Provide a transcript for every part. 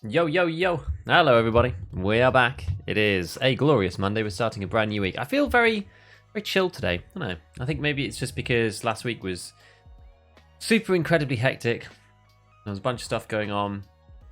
Yo, yo, yo. Hello, everybody. We are back. It is a glorious Monday. We're starting a brand new week. I feel very chilled today. I don't know. I think maybe it's just because last week was super incredibly hectic. There was a bunch of stuff going on.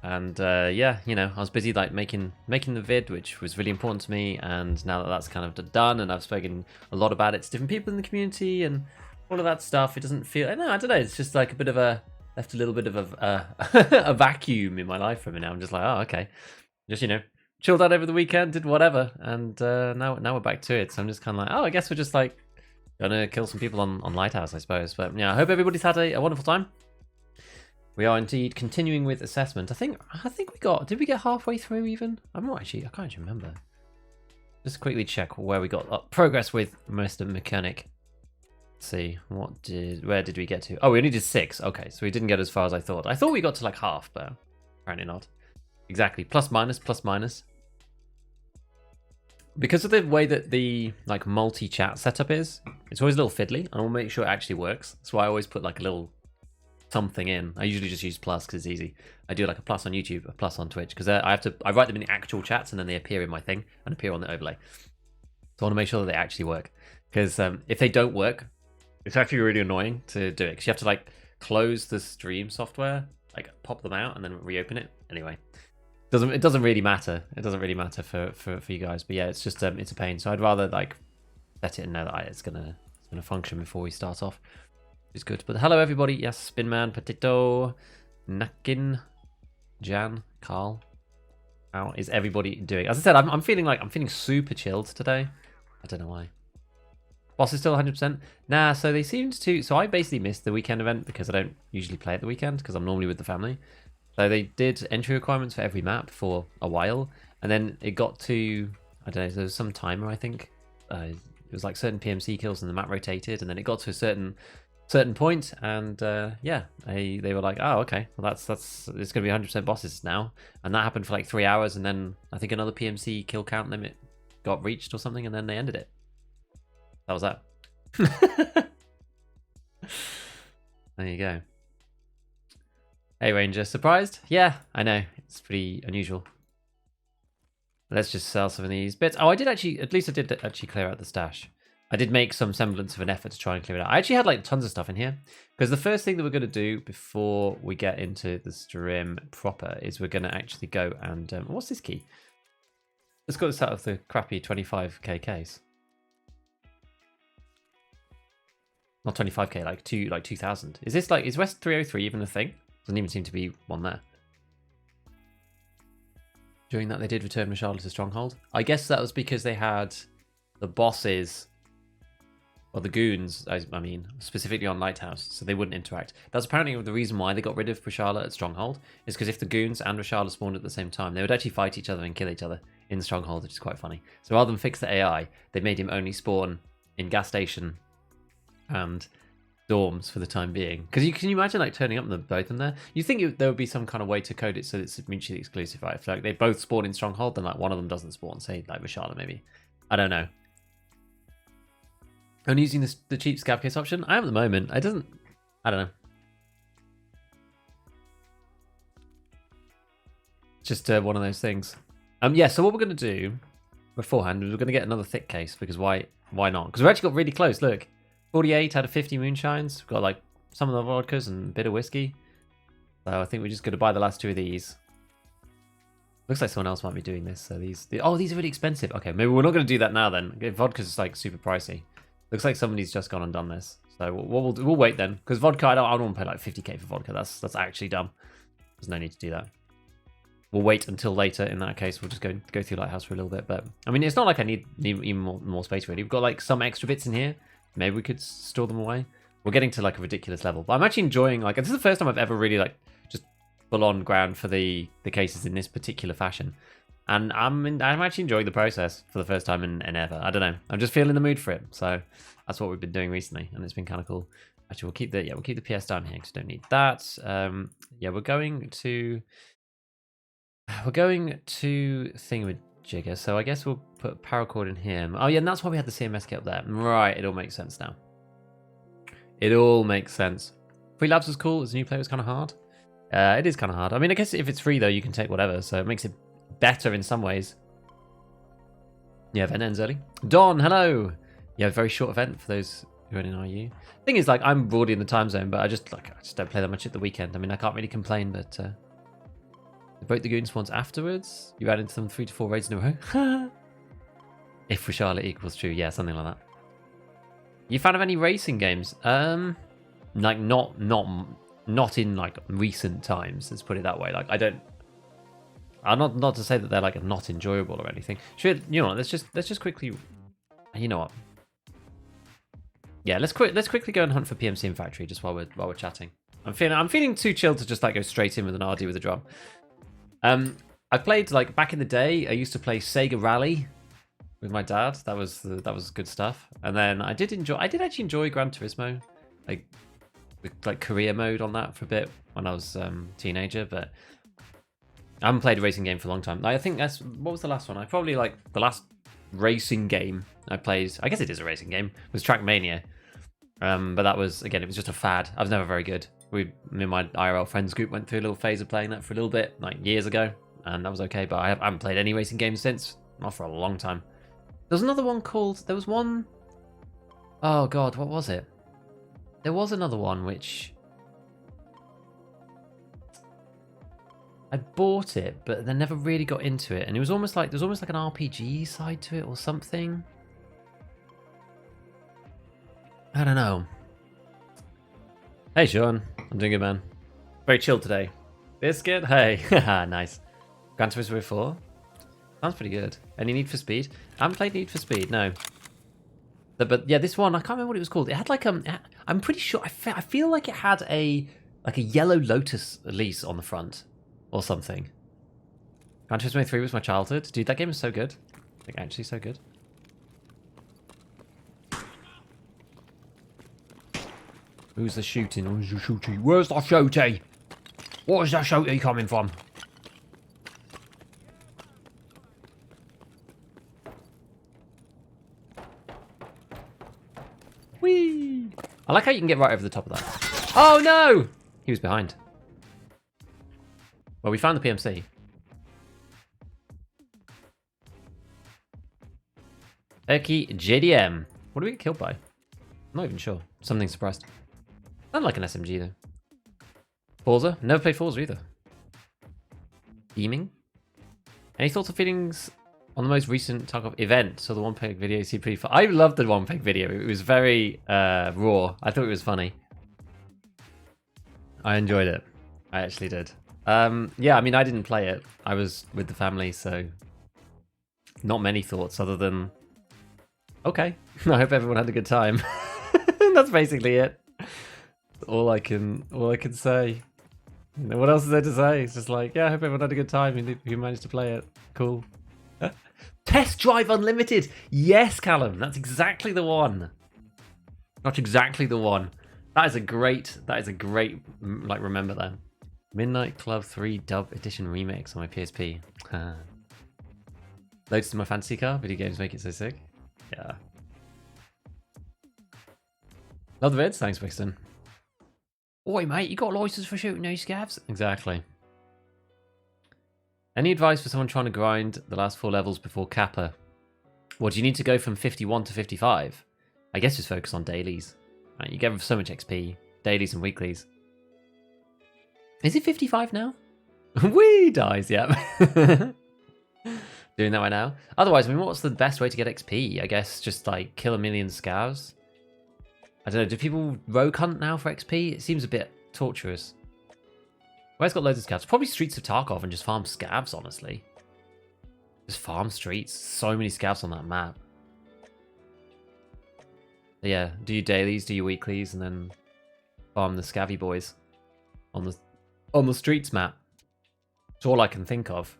And yeah, I was busy like making the vid, which was really important to me. And now that that's kind of done and I've spoken a lot about it to different people in the community and all of that stuff, it doesn't feel, I don't know. It's just like a bit of left a little bit of a vacuum in my life from it now. I'm just like, oh, okay. Just, chilled out over the weekend, did whatever. And now we're back to it. So I'm just kind of like, oh, I guess we're just like gonna kill some people on Lighthouse, I suppose. But yeah, I hope everybody's had a wonderful time. We are indeed continuing with assessment. I think did we get halfway through even? I can't actually remember. Just quickly check where we got progress with Mr. Mechanic. Let's see, where did we get to? Oh, we only did 6. Okay, so we didn't get as far as I thought. I thought we got to like half, but apparently not. Exactly, plus minus, plus minus. Because of the way that the like multi-chat setup is, it's always a little fiddly, and I'll make sure it actually works. That's why I always put like a little something in. I usually just use plus because it's easy. I do like a plus on YouTube, a plus on Twitch, because I write them in the actual chats and then they appear in my thing and appear on the overlay. So I want to make sure that they actually work, because if they don't work, it's actually really annoying to do it, because you have to like close the stream software, like pop them out and then reopen it. Anyway, it doesn't really matter. It doesn't really matter for you guys. But yeah, it's just it's a pain. So I'd rather like set it and know that it's gonna function before we start off. It's good. But hello everybody. Yes, Spinman, Petito, Nakin, Jan, Carl. How is everybody doing? As I said, I'm feeling super chilled today. I don't know why. Boss is still 100%. Nah, so they seemed to. So I basically missed the weekend event because I don't usually play at the weekend because I'm normally with the family. So they did entry requirements for every map for a while, and then it got to, I don't know, there was some timer, I think. It was like certain PMC kills and the map rotated, and then it got to a certain point, and yeah, they were like, oh, okay, well that's it's gonna be 100% bosses now, and that happened for like 3 hours, and then I think another PMC kill count limit got reached or something, and then they ended it. That was that. There you go. Hey Ranger, surprised? Yeah, I know, it's pretty unusual. Let's just sell some of these bits. Oh, I did actually clear out the stash. I did make some semblance of an effort to try and clear it out. I actually had like tons of stuff in here, because the first thing that we're going to do before we get into the stream proper is we're going to actually go and what's this key? Let's get this out of the crappy 25k case. Not 25k, like 2000. Is this is West 303 even a thing? Doesn't even seem to be one there. During that, they did return Mashallah to Stronghold. I guess that was because they had the bosses, or the goons, I mean, specifically on Lighthouse, so they wouldn't interact. That's apparently the reason why they got rid of Rashala at Stronghold, is because if the goons and Rashala spawned at the same time, they would actually fight each other and kill each other in Stronghold, which is quite funny. So rather than fix the AI, they made him only spawn in gas station and dorms for the time being. Because can you imagine like turning up them both in there? You think there would be some kind of way to code it so it's mutually exclusive, right? If like they both spawn in Stronghold, then like one of them doesn't spawn, say like Rashala maybe. I don't know. I'm using the cheap scab case option. I am at the moment. I don't know. It's just one of those things. Yeah, so what we're going to do beforehand is we're going to get another thick case, because why not? Because we actually got really close. Look, 48 out of 50 moonshines. We've got like some of the vodkas and a bit of whiskey. So I think we're just going to buy the last 2 of these. Looks like someone else might be doing this. So these are really expensive. Okay, maybe we're not going to do that now then. Vodka's like super pricey. Looks like somebody's just gone and done this. So we'll wait then, because vodka, I don't want to pay like 50k for vodka. That's actually dumb. There's no need to do that. We'll wait until later. In that case, we'll just go through Lighthouse for a little bit. But I mean, it's not like I need even more space really. We've got like some extra bits in here. Maybe we could store them away. We're getting to like a ridiculous level. But I'm actually enjoying, like, this is the first time I've ever really like just full on ground for the cases in this particular fashion. And I'm actually enjoying the process for the first time in ever. I don't know. I'm just feeling the mood for it. So that's what we've been doing recently, and it's been kind of cool. Actually, we'll keep the PS down here because we don't need that. Yeah, we're going to thingamajigger. So I guess we'll put paracord in here. Oh yeah, and that's why we had the CMS kit up there. Right, it all makes sense now. It all makes sense. Free Labs was cool. As a new player, it was kind of hard. It is kind of hard. I mean, I guess if it's free though, you can take whatever, so it makes it better in some ways. Yeah, event ends early. Don, hello. Yeah, very short event for those who are in RU. Thing is, like, I'm already in the time zone, but I just don't play that much at the weekend. I mean, I can't really complain, but the Break the Goon spawns afterwards. You add into them 3 to 4 raids in a row. If for Charlotte equals true, yeah, something like that. You fan of any racing games? Like not in like recent times. Let's put it that way. Like I'm not to say that they're like not enjoyable or anything. Should you know? Let's just quickly. You know what? Yeah, let's quickly go and hunt for PMC and Factory just while we're chatting. I'm feeling too chilled to just like go straight in with an RD with a drum. I played like back in the day. I used to play Sega Rally with my dad. That was good stuff. And then I did actually enjoy Gran Turismo, like with like career mode on that for a bit when I was a teenager. But I haven't played a racing game for a long time. I think what was the last one? I probably like the last racing game I played. I guess it is a racing game. Was Trackmania. But that was, again, it was just a fad. I was never very good. Me and my IRL friends group went through a little phase of playing that for a little bit, like years ago, and that was okay, but I haven't played any racing games since. Not for a long time. There was another one called, there was one, oh god, what was it? There was another one which, I bought it, but then never really got into it, and it was almost like, there's almost like an RPG side to it or something. I don't know. Hey, Sean. I'm doing good, man. Very chill today. Biscuit? Hey. Nice. Gran Turismo 4? Sounds pretty good. Any Need for Speed? I haven't played Need for Speed, no. But yeah, this one, I can't remember what it was called. It had like, I'm pretty sure, I feel like it had a yellow Lotus lease on the front or something. Gran Turismo 3 was my childhood. Dude, that game is so good. Like, actually so good. Who's the shooting? Who's the shooty? Where's the shooty? Where's the shooty coming from? Whee! I like how you can get right over the top of that. Oh no! He was behind. Well, we found the PMC. Erky JDM. What did we get killed by? I'm not even sure. Something surprised. I like an SMG though. Forza? Never played Forza either. Beaming? Any thoughts or feelings on the most recent Tarkov event? So the one peg video seemed pretty fun. I loved the one peg video. It was very raw. I thought it was funny. I enjoyed it. I actually did. Yeah, I mean, I didn't play it. I was with the family, so not many thoughts other than okay. I hope everyone had a good time. That's basically it. All I can say. You know, what else is there to say? It's just like, yeah, I hope everyone had a good time and who managed to play it. Cool. Test Drive Unlimited. Yes, Callum, that's exactly the one. That's exactly the one. That is a great like remember that. Midnight Club 3 Dub Edition Remix on my PSP. Loads to my fantasy car. Video games make it so sick. Yeah. Love the vids. Thanks, Brixton. Oi, mate, you got a license for shooting these scavs? Exactly. Any advice for someone trying to grind the last 4 levels before Kappa? Well, do you need to go from 51 to 55? I guess just focus on dailies. Right, you get so much XP. Dailies and weeklies. Is it 55 now? Wee dies, yeah. Doing that right now. Otherwise, I mean, what's the best way to get XP? I guess just like kill a million scavs. I don't know, do people rogue hunt now for XP? It seems a bit torturous. Where's got loads of scavs? Probably Streets of Tarkov and just farm scavs, honestly. Just farm streets. So many scavs on that map. But yeah, do your dailies, do your weeklies, and then farm the scavvy boys on the streets map. It's all I can think of.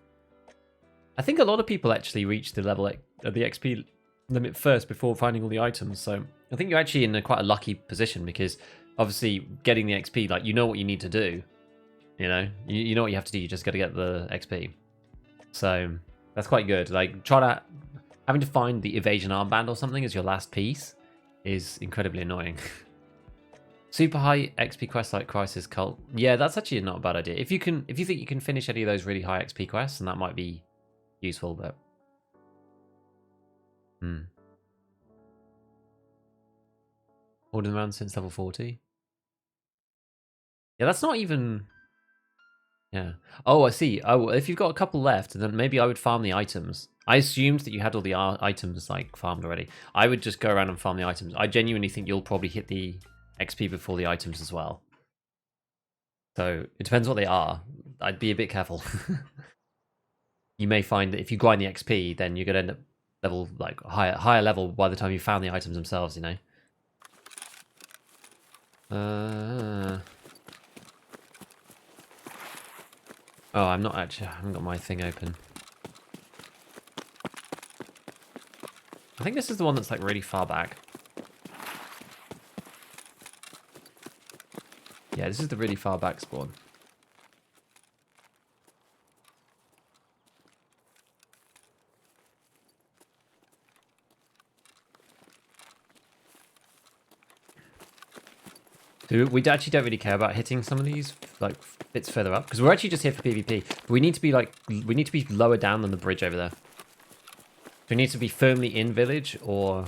I think a lot of people actually reach the level the XP limit first before finding all the items, so I think you're actually in quite a lucky position because obviously getting the XP, like, you know what you need to do. You know? You know what you have to do, you just got to get the XP. So that's quite good. Like, having to find the evasion armband or something as your last piece is incredibly annoying. Super high XP quests like Crisis Cult. Yeah, that's actually not a bad idea. If you think you can finish any of those really high XP quests, then that might be useful, but ordered around since level 40. Yeah, that's not even. Yeah. Oh, I see. Oh, if you've got a couple left, then maybe I would farm the items. I assumed that you had all the items like farmed already. I would just go around and farm the items. I genuinely think you'll probably hit the XP before the items as well. So it depends what they are. I'd be a bit careful. You may find that if you grind the XP, then you're gonna end up level like higher level by the time you found the items themselves. You know. Oh, I'm not actually. I haven't got my thing open. I think this is the one that's like really far back. Yeah, this is the really far back spawn. So we actually don't really care about hitting some of these like bits further up because we're actually just here for PvP. But we need to be lower down than the bridge over there. So we need to be firmly in village or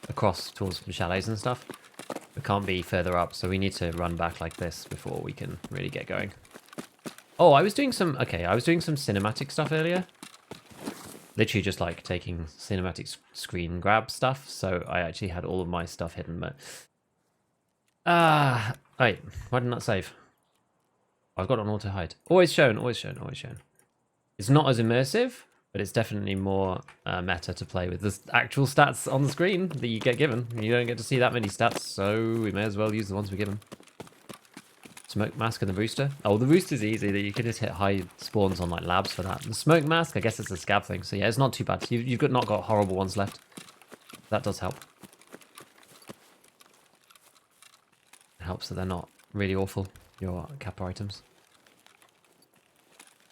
across towards the chalets and stuff. We can't be further up, so we need to run back like this before we can really get going. Oh, I was doing some cinematic stuff earlier. Literally just like taking cinematic screen grab stuff. So I actually had all of my stuff hidden, but wait, why didn't that save? I've got it on auto hide. Always shown, always shown, always shown. It's not as immersive, but it's definitely more meta to play with the actual stats on the screen that you get given. You don't get to see that many stats, so we may as well use the ones we're given. Smoke mask and the rooster. Oh, the rooster's easy. That you can just hit high spawns on like labs for that. The smoke mask, I guess it's a scab thing. So yeah, it's not too bad. You've not got horrible ones left. That does help. It helps that they're not really awful. Your kappa items.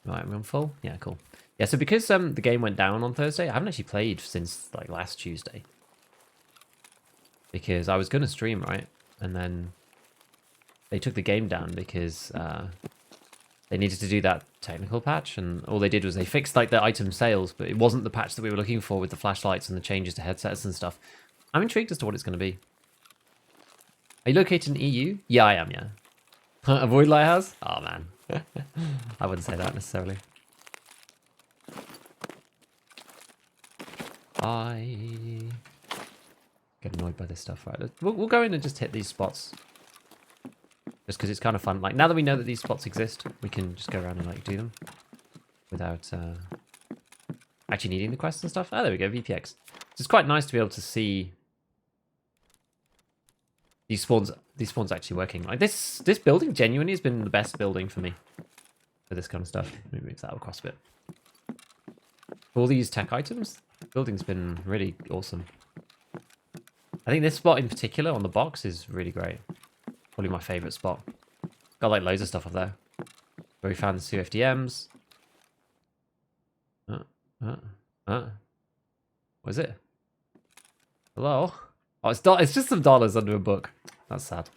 Right, we're on full. Yeah, cool. Yeah, so because the game went down on Thursday, I haven't actually played since like last Tuesday. Because I was gonna stream, right, and then they took the game down because they needed to do that technical patch, and all they did was they fixed like the item sales, but it wasn't the patch that we were looking for with the flashlights and the changes to headsets and stuff. I'm intrigued as to what it's going to be. Are you located in EU? Yeah, I am, yeah. Avoid Lighthouse? Oh, man. I wouldn't say that necessarily. I get annoyed by this stuff, right? We'll go in and just hit these spots. Just because it's kind of fun. Like, now that we know that these spots exist, we can just go around and, like, do them. Without actually needing the quests and stuff. Oh, there we go, VPX. It's quite nice to be able to see these spawns actually working. Like, this building genuinely has been the best building for me. For this kind of stuff. Let me move that across a bit. For all these tech items, the building's been really awesome. I think this spot in particular on the box is really great. Probably my favourite spot. Got like loads of stuff up there. Where we found the 2 FDMs. What is it? Hello? Oh, it's just some dollars under a book. That's sad.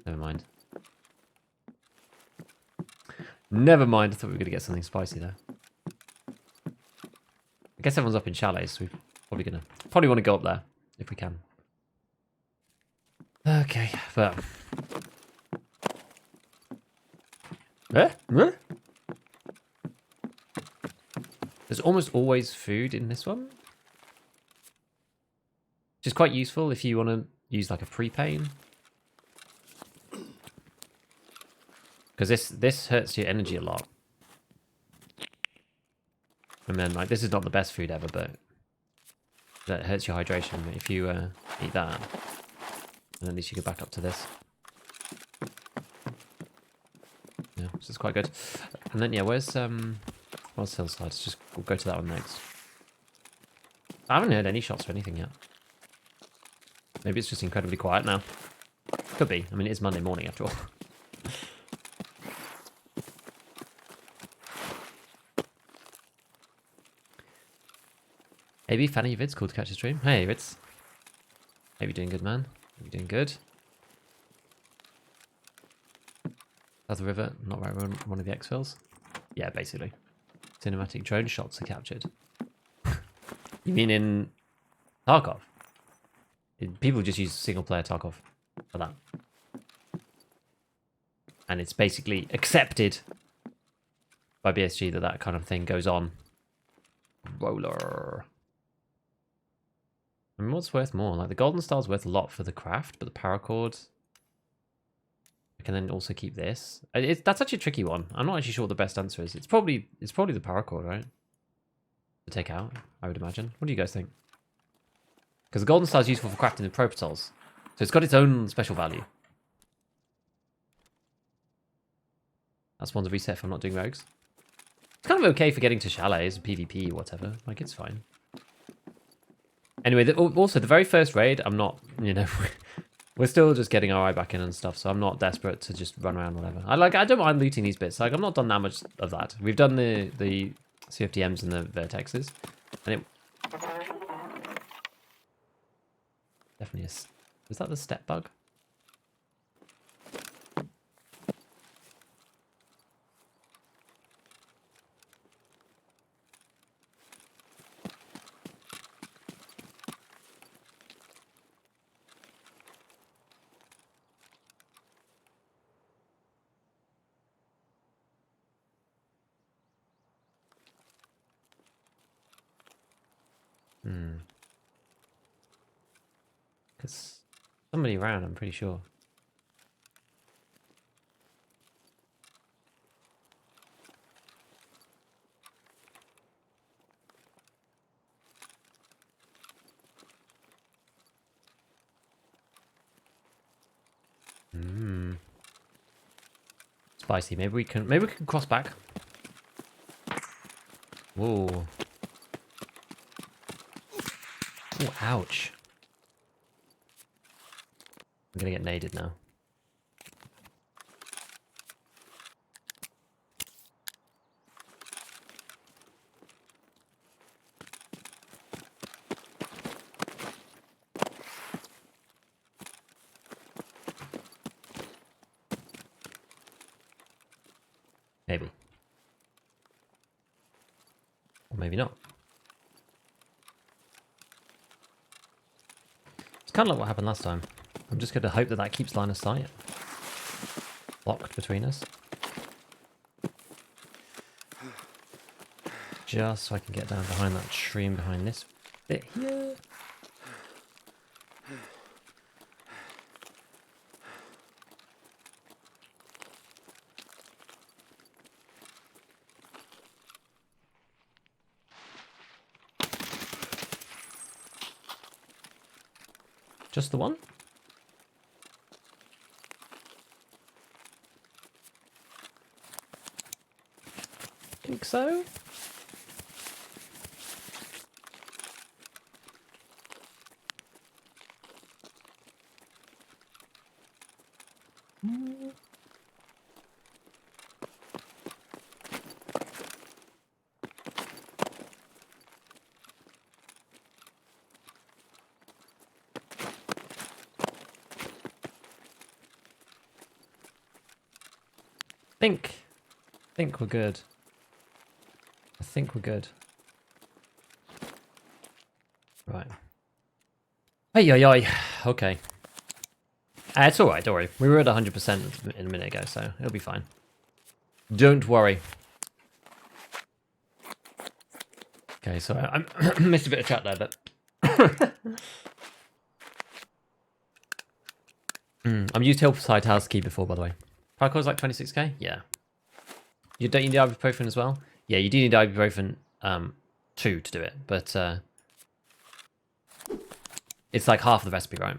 Never mind. Never mind. I thought we were going to get something spicy there. I guess everyone's up in chalets, so we're probably want to go up there if we can. Okay, but there's almost always food in this one, which is quite useful if you want to use like a pre-pain, because this hurts your energy a lot. And then like this is not the best food ever, but that hurts your hydration. If you eat that. And at least you go back up to this. Yeah, this is quite good. And then yeah, where's Hillside? We'll go to that one next. I haven't heard any shots or anything yet. Maybe it's just incredibly quiet now. Could be. I mean, it is Monday morning after all. AB, fan of your vids, cool to catch a stream. Hey, Ritz. Hope you're doing good, man. You're doing good. South of the river, not right around one of the exfils. Yeah, basically. Cinematic drone shots are captured. You mean in Tarkov? People just use single-player Tarkov for that. And it's basically accepted by BSG that that kind of thing goes on. Roller. I mean, what's worth more? Like, the golden star's worth a lot for the craft, but the paracord... I can then also keep this. That's actually a tricky one. I'm not actually sure what the best answer is. It's probably the paracord, right? To take out, I would imagine. What do you guys think? Because the golden star is useful for crafting the propitols. So it's got its own special value. That's one's a reset if I'm not doing rogues. It's kind of okay for getting to chalets, PvP, whatever. Like, it's fine. Anyway, also, the very first raid, I'm not, you know... We're still just getting our eye back in and stuff, so I'm not desperate to just run around whatever. I don't mind looting these bits. Like, I've not done that much of that. We've done the CFDMs and the vertexes, and it definitely is. Was that the step bug? Because somebody ran, I'm pretty sure. Spicy. Maybe we can cross back. Whoa. Oh, ouch. I'm gonna get naded now. Maybe. Or maybe not. It's kind of like what happened last time. I'm just going to hope that that keeps line of sight. Locked between us. Just so I can get down behind that tree and behind this bit here. Just the one? Think so? Think we're good. I think we're good. Right. Ay. Okay. It's alright, don't worry. We were at 100% in a minute ago, so it'll be fine. Don't worry. Okay, so I missed a bit of chat there, but... I'm used to Hillside House Key before, by the way. Parkour's like 26k? Yeah. Don't you need ibuprofen as well? Yeah, you do need ibuprofen 2 to do it, but it's like half the recipe, right?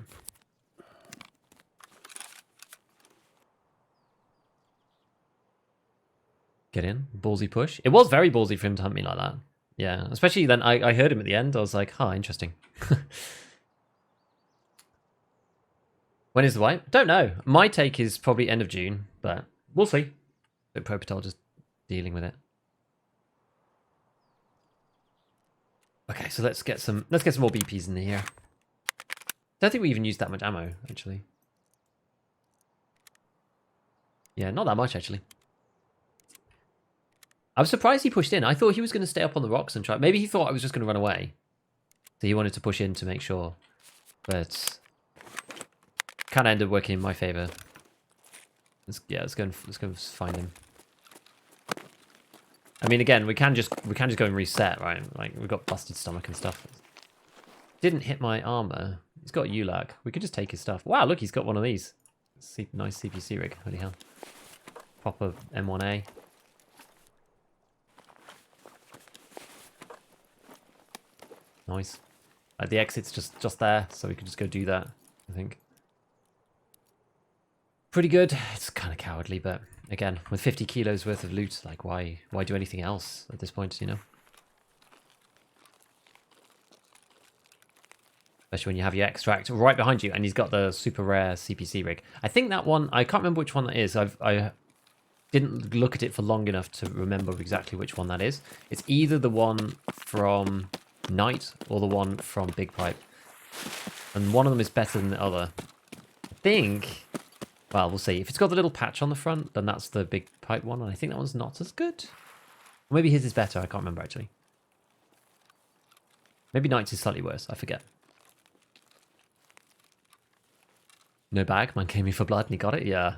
Get in. Ballsy push. It was very ballsy for him to hunt me like that. Yeah, especially then I heard him at the end. I was like, huh, interesting. When is the wipe? Don't know. My take is probably end of June, but we'll see. So Propital just dealing with it. Okay, so let's get some more BPs in here. Don't think we even used that much ammo, actually. Yeah, not that much, actually. I was surprised he pushed in. I thought he was going to stay up on the rocks and try. Maybe he thought I was just going to run away. So he wanted to push in to make sure. But kind of ended up working in my favor. Let's go and find him. I mean, again, we can just go and reset, right? Like, we've got busted stomach and stuff. Didn't hit my armor. He's got ULAG. We could just take his stuff. Wow, look, he's got one of these. Nice CPC rig. Holy hell. Proper M1A. Nice. The exit's just there, so we could just go do that, I think. Pretty good. It's kind of cowardly, but again, with 50 kilos worth of loot, like, why do anything else at this point, you know? Especially when you have your extract right behind you, and he's got the super rare CPC rig. I think that one, I can't remember which one that is. I didn't look at it for long enough to remember exactly which one that is. It's either the one from Night or the one from Big Pipe. And one of them is better than the other. I think, well, we'll see. If it's got the little patch on the front, then that's the Big Pipe one. And I think that one's not as good. Or maybe his is better. I can't remember, actually. Maybe Night's is slightly worse. I forget. No bag. Man came in for blood and he got it. Yeah.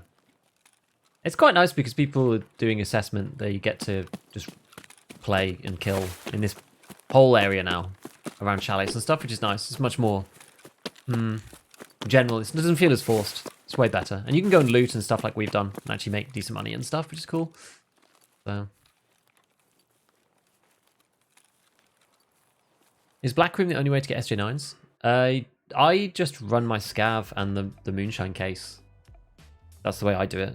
It's quite nice because people are doing assessment. They get to just play and kill in this whole area now around chalets and stuff, which is nice. It's much more general. It doesn't feel as forced. It's way better. And you can go and loot and stuff like we've done and actually make decent money and stuff, which is cool. So, is Black Room the only way to get SJ9s? I just run my scav and the moonshine case. That's the way I do it.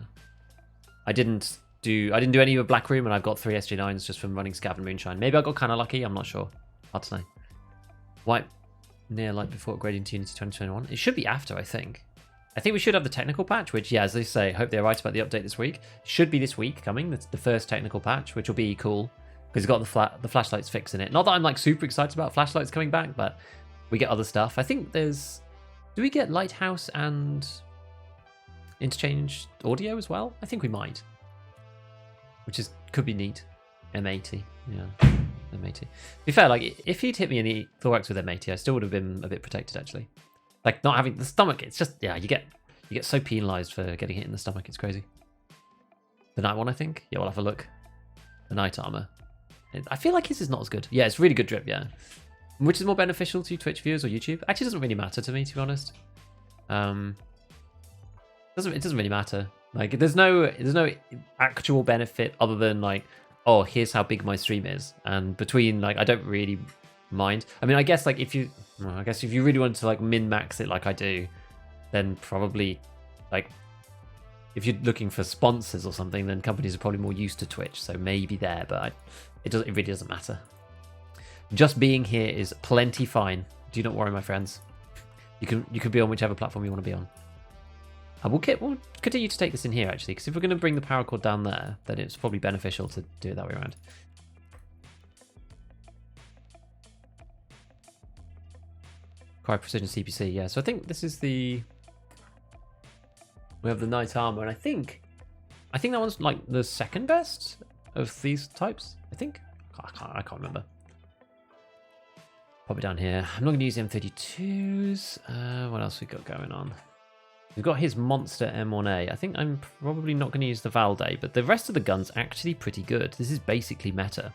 I didn't do any of Black Room, and I've got 3 SJ9s just from running scav and moonshine. Maybe I got kind of lucky. I'm not sure. Hard to know. Wipe near light before upgrading to Unity 2021. It should be after, I think. I think we should have the technical patch, which, yeah, as they say, hope they're right about the update this week. Should be this week coming. That's the first technical patch, which will be cool because it's got the flashlights fix in it. Not that I'm like super excited about flashlights coming back, but we get other stuff. I think there's... Do we get Lighthouse and interchange audio as well? I think we might. Which could be neat. M80, yeah. M80. To be fair, like, if he'd hit me in the thorax with M80, I still would have been a bit protected, actually. Like, not having the stomach, it's just, yeah, you get so penalized for getting hit in the stomach. It's crazy. The night one, I think. Yeah, we'll have a look. The night armor. I feel like his is not as good. Yeah, it's really good drip, yeah. Which is more beneficial to Twitch viewers or YouTube? Actually, it doesn't really matter to me, to be honest. It doesn't really matter. Like, there's no actual benefit other than, like, oh, here's how big my stream is. And between, like, I don't really mind. I mean, I guess, like, if you really want to, like, min-max it like I do, then probably, like, if you're looking for sponsors or something, then companies are probably more used to Twitch. So maybe there, but it really doesn't matter. Just being here is plenty fine. Do not worry, my friends. You can be on whichever platform you want to be on. We'll continue to take this in here, actually, because if we're going to bring the power cord down there, then it's probably beneficial to do it that way around. Cry Precision CPC, yeah. So I think this is the... We have the Night Armor, and I think that one's, like, the second best of these types, I think. I can't remember. Pop it down here. I'm not going to use M32s. What else we got going on? We've got his monster M1A. I think I'm probably not going to use the Valde, but the rest of the gun's actually pretty good. This is basically meta.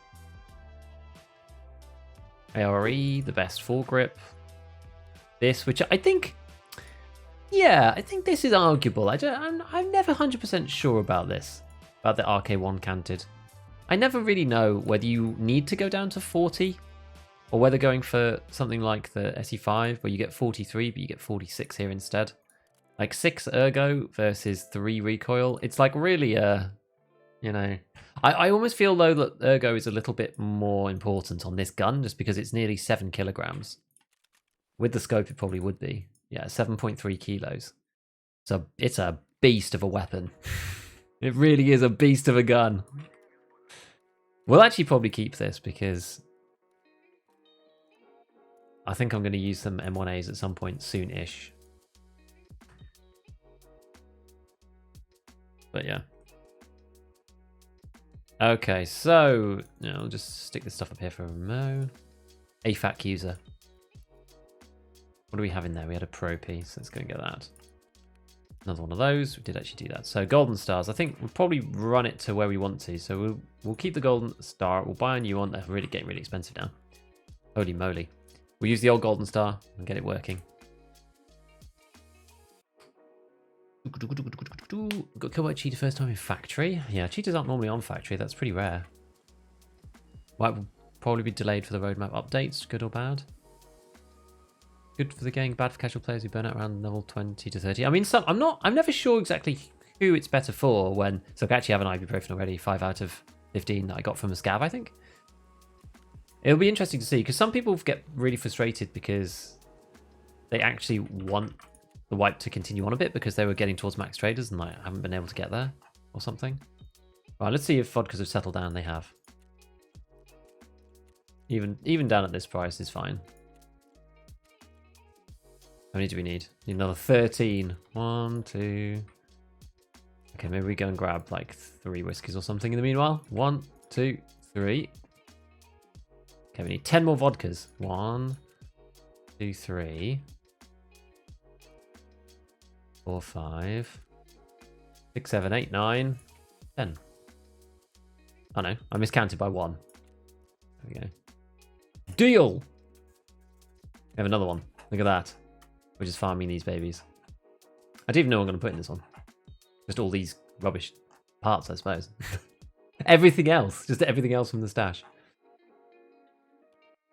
ARE, the best foregrip. This, which I think... Yeah, I think this is arguable. I'm never 100% sure about this. About the RK1 canted. I never really know whether you need to go down to 40 or whether going for something like the SE5 where you get 43 but you get 46 here instead. Like 6 ergo versus 3 recoil. It's like really you know... I almost feel though that ergo is a little bit more important on this gun just because it's nearly 7 kilograms. With the scope it probably would be. Yeah, 7.3 kilos. So it's a beast of a weapon. It really is a beast of a gun. We'll actually probably keep this because I think I'm going to use some M1As at some point soon-ish. But yeah, Okay, so I'll just stick this stuff up here for Mo. AFAC user. What do we have in there? We had a pro piece. Let's go and get that. Another one of those. We did actually do that. So golden stars. I think we'll probably run it to where we want to. So we'll keep the golden star. We'll buy a new one. They're really getting really expensive now. Holy moly. We'll use the old golden star and get it working. Got killed by a cheetah first time in factory. Yeah, cheetahs aren't normally on factory. That's pretty rare. Might probably be delayed for the roadmap updates. Good or bad? Good for the game, bad for casual players who burn out around level 20 to 30. I mean, I'm never sure exactly who it's better for when... So I actually have an ibuprofen already, 5 out of 15 that I got from a scav, I think. It'll be interesting to see, because some people get really frustrated because they actually want the wipe to continue on a bit because they were getting towards max traders and like haven't been able to get there or something. Right, let's see if vodkas have settled down. They have. Even down at this price is fine. How many do we need? Need another 13. 1, 2. Okay, maybe we go and grab like 3 whiskeys or something in the meanwhile. 1, 2, 3. Okay, we need 10 more vodkas. 1, 2, 3. 4, 5. 6, 7, 8, 9, 10. Oh no, I miscounted by 1. There we go. Deal! We have another one. Look at that. We're just farming these babies. I don't even know what I'm going to put in this one. Just all these rubbish parts, I suppose. Everything else. Just everything else from the stash.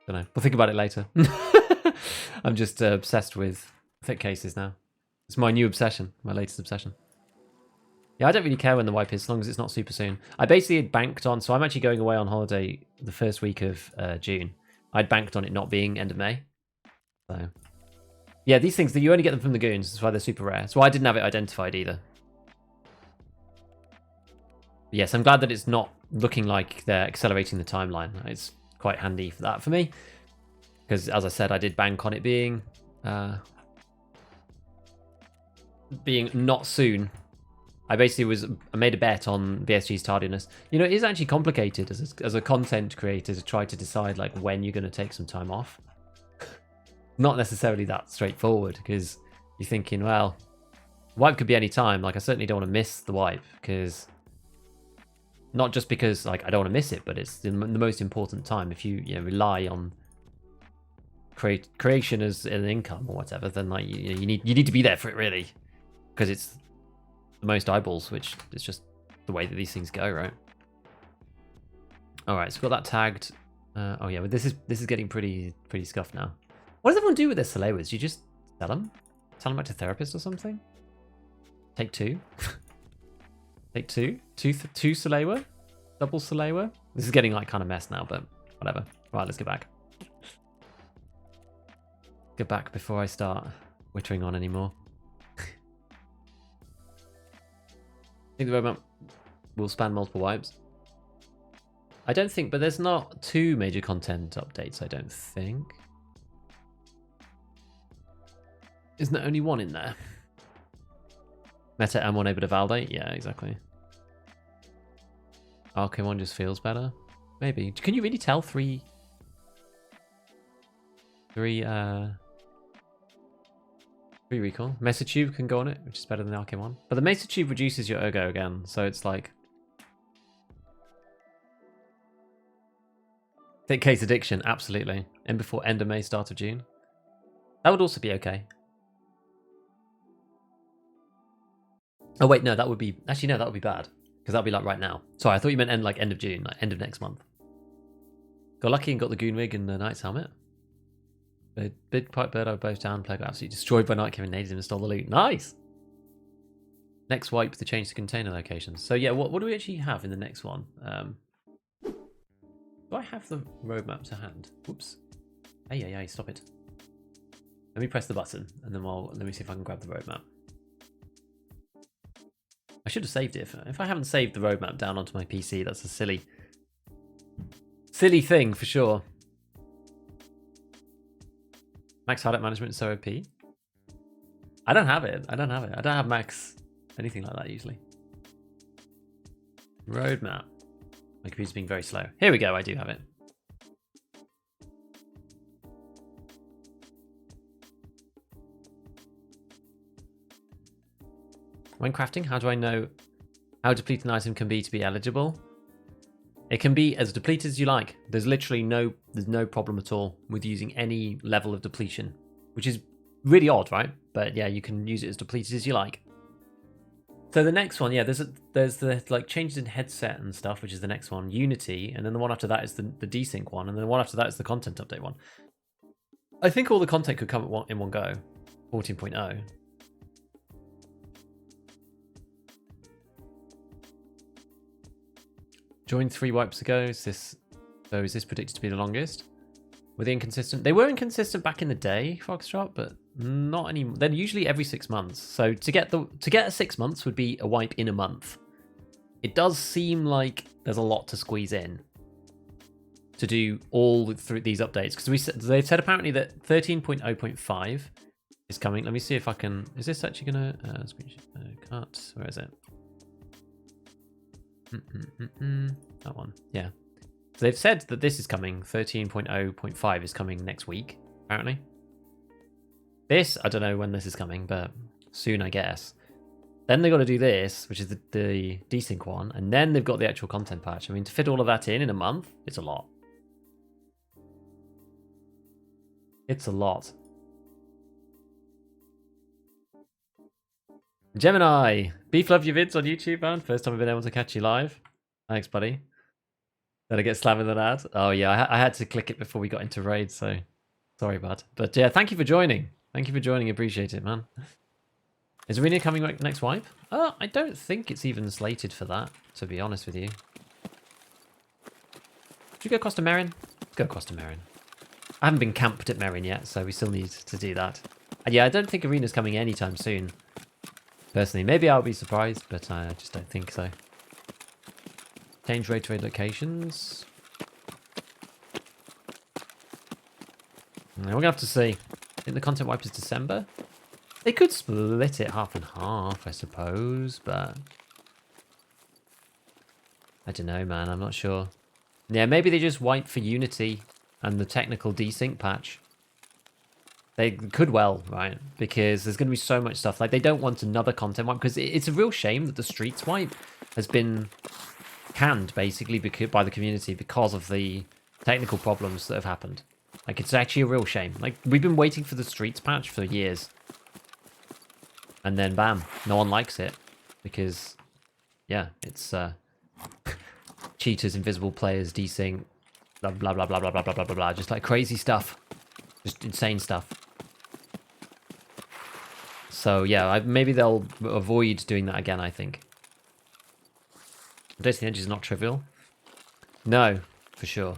Don't know. We'll think about it later. I'm just obsessed with thick cases now. It's my new obsession. My latest obsession. Yeah, I don't really care when the wipe is, as long as it's not super soon. I basically had banked on... So I'm actually going away on holiday the first week of June. I'd banked on it not being end of May. So... Yeah, these things, you only get them from the goons. That's why they're super rare. So I didn't have it identified either. But yes, I'm glad that it's not looking like they're accelerating the timeline. It's quite handy for that for me. Because, as I said, I did bank on it being not soon. I made a bet on BSG's tardiness. You know, it is actually complicated as a content creator to try to decide like when you're going to take some time off. Not necessarily that straightforward, because you're thinking, well, wipe could be any time. Like, I certainly don't want to miss the wipe, because not just because like I don't want to miss it, but it's the most important time. If you rely on creation as an income or whatever, then like you need to be there for it really, because it's the most eyeballs, which is just the way that these things go, right? All right, so we've got that tagged. Oh yeah, but this is getting pretty scuffed now. What does everyone do with their Salewas? Do you just sell them? Sell them back to therapists or something? Take 2? Take 2? Two Salewa? Double Salewa? This is getting like kind of mess now, but whatever. Right, let's get back. Get back before I start wittering on anymore. I think the roadmap will span multiple wipes. I don't think, but there's not 2 major content updates, I don't think. Isn't there only 1 in there? Meta M1 able to validate? Yeah, exactly. RK1 just feels better? Maybe. Can you really tell 3 recall? Mesa Tube can go on it, which is better than RK1. But the Mesa Tube reduces your ergo again, so it's like... Thick case addiction, absolutely. And before end of May, start of June. That would also be okay. Oh wait, no, that would be... Actually, no, that would be bad. Because that would be like right now. Sorry, I thought you meant end of June, like end of next month. Got lucky and got the Goon Wig and the Knight's Helmet. Big Pipe Bird, I was both down. Plague got absolutely destroyed by Night Kevin naded him and stole the loot. Nice! Next wipe, the change to container locations. So yeah, what do we actually have in the next one? Do I have the roadmap to hand? Whoops. Hey, stop it. Let me press the button and then let me see if I can grab the roadmap. I should have saved it. If I haven't saved the roadmap down onto my PC, that's a silly thing for sure. Max hideout management is so OP. I don't have it. I don't have max anything like that usually. Roadmap. My computer's being very slow. Here we go, I do have it. When crafting, how do I know how depleted an item can be to be eligible? It can be as depleted as you like. There's literally no problem at all with using any level of depletion, which is really odd, right? But yeah, you can use it as depleted as you like. So the next one, yeah, there's the like changes in headset and stuff, which is the next one, Unity, and then the one after that is the desync one, and then the one after that is the content update one. I think all the content could come in one go. 14.0. Joined 3 wipes ago. Is this predicted to be the longest? Were they inconsistent? They were inconsistent back in the day, Foxtrot, but not anymore. They're usually every 6 months. So to get a 6 months would be a wipe in a month. It does seem like there's a lot to squeeze in to do all through these updates, because they've said apparently that 13.0.5 is coming. Let me see if I can. Is this actually gonna cut? Where is it? That one, yeah. So they've said that this is coming. 13.0.5 is coming next week, apparently. This, I don't know when this is coming, but soon, I guess. Then they've got to do this, which is the desync one, and then they've got the actual content patch. I mean, to fit all of that in a month, it's a lot. It's a lot. Gemini, Beef, love your vids on YouTube, man. First time I've been able to catch you live. Thanks, buddy. Did I get slammed with an ad? Oh yeah, I had to click it before we got into raid, so sorry, bud. But yeah, thank you for joining. Thank you for joining. Appreciate it, man. Is Arena coming next wipe? I don't think it's even slated for that, to be honest with you. Should we go across to Merin? Let's go across to Merin. I haven't been camped at Merin yet, so we still need to do that. And yeah, I don't think Arena's coming anytime soon. Personally, maybe I'll be surprised, but I just don't think so. Change raid to raid locations. We're going to have to see. I think the content wipe is December. They could split it half and half, I suppose, but I don't know, man. I'm not sure. Yeah, maybe they just wipe for Unity and the technical desync patch. They could well, right? Because there's going to be so much stuff. Like, they don't want another content wipe, because it's a real shame that the Streets wipe has been canned, basically, by the community because of the technical problems that have happened. Like, it's actually a real shame. Like, we've been waiting for the Streets patch for years. And then, bam, no one likes it. Because, yeah, it's cheaters, invisible players, desync, blah, blah, blah, blah, blah, blah, blah, blah, blah. Just, like, crazy stuff. Just insane stuff. So, yeah, maybe they'll avoid doing that again, I think. Destiny Edge is not trivial. No, for sure.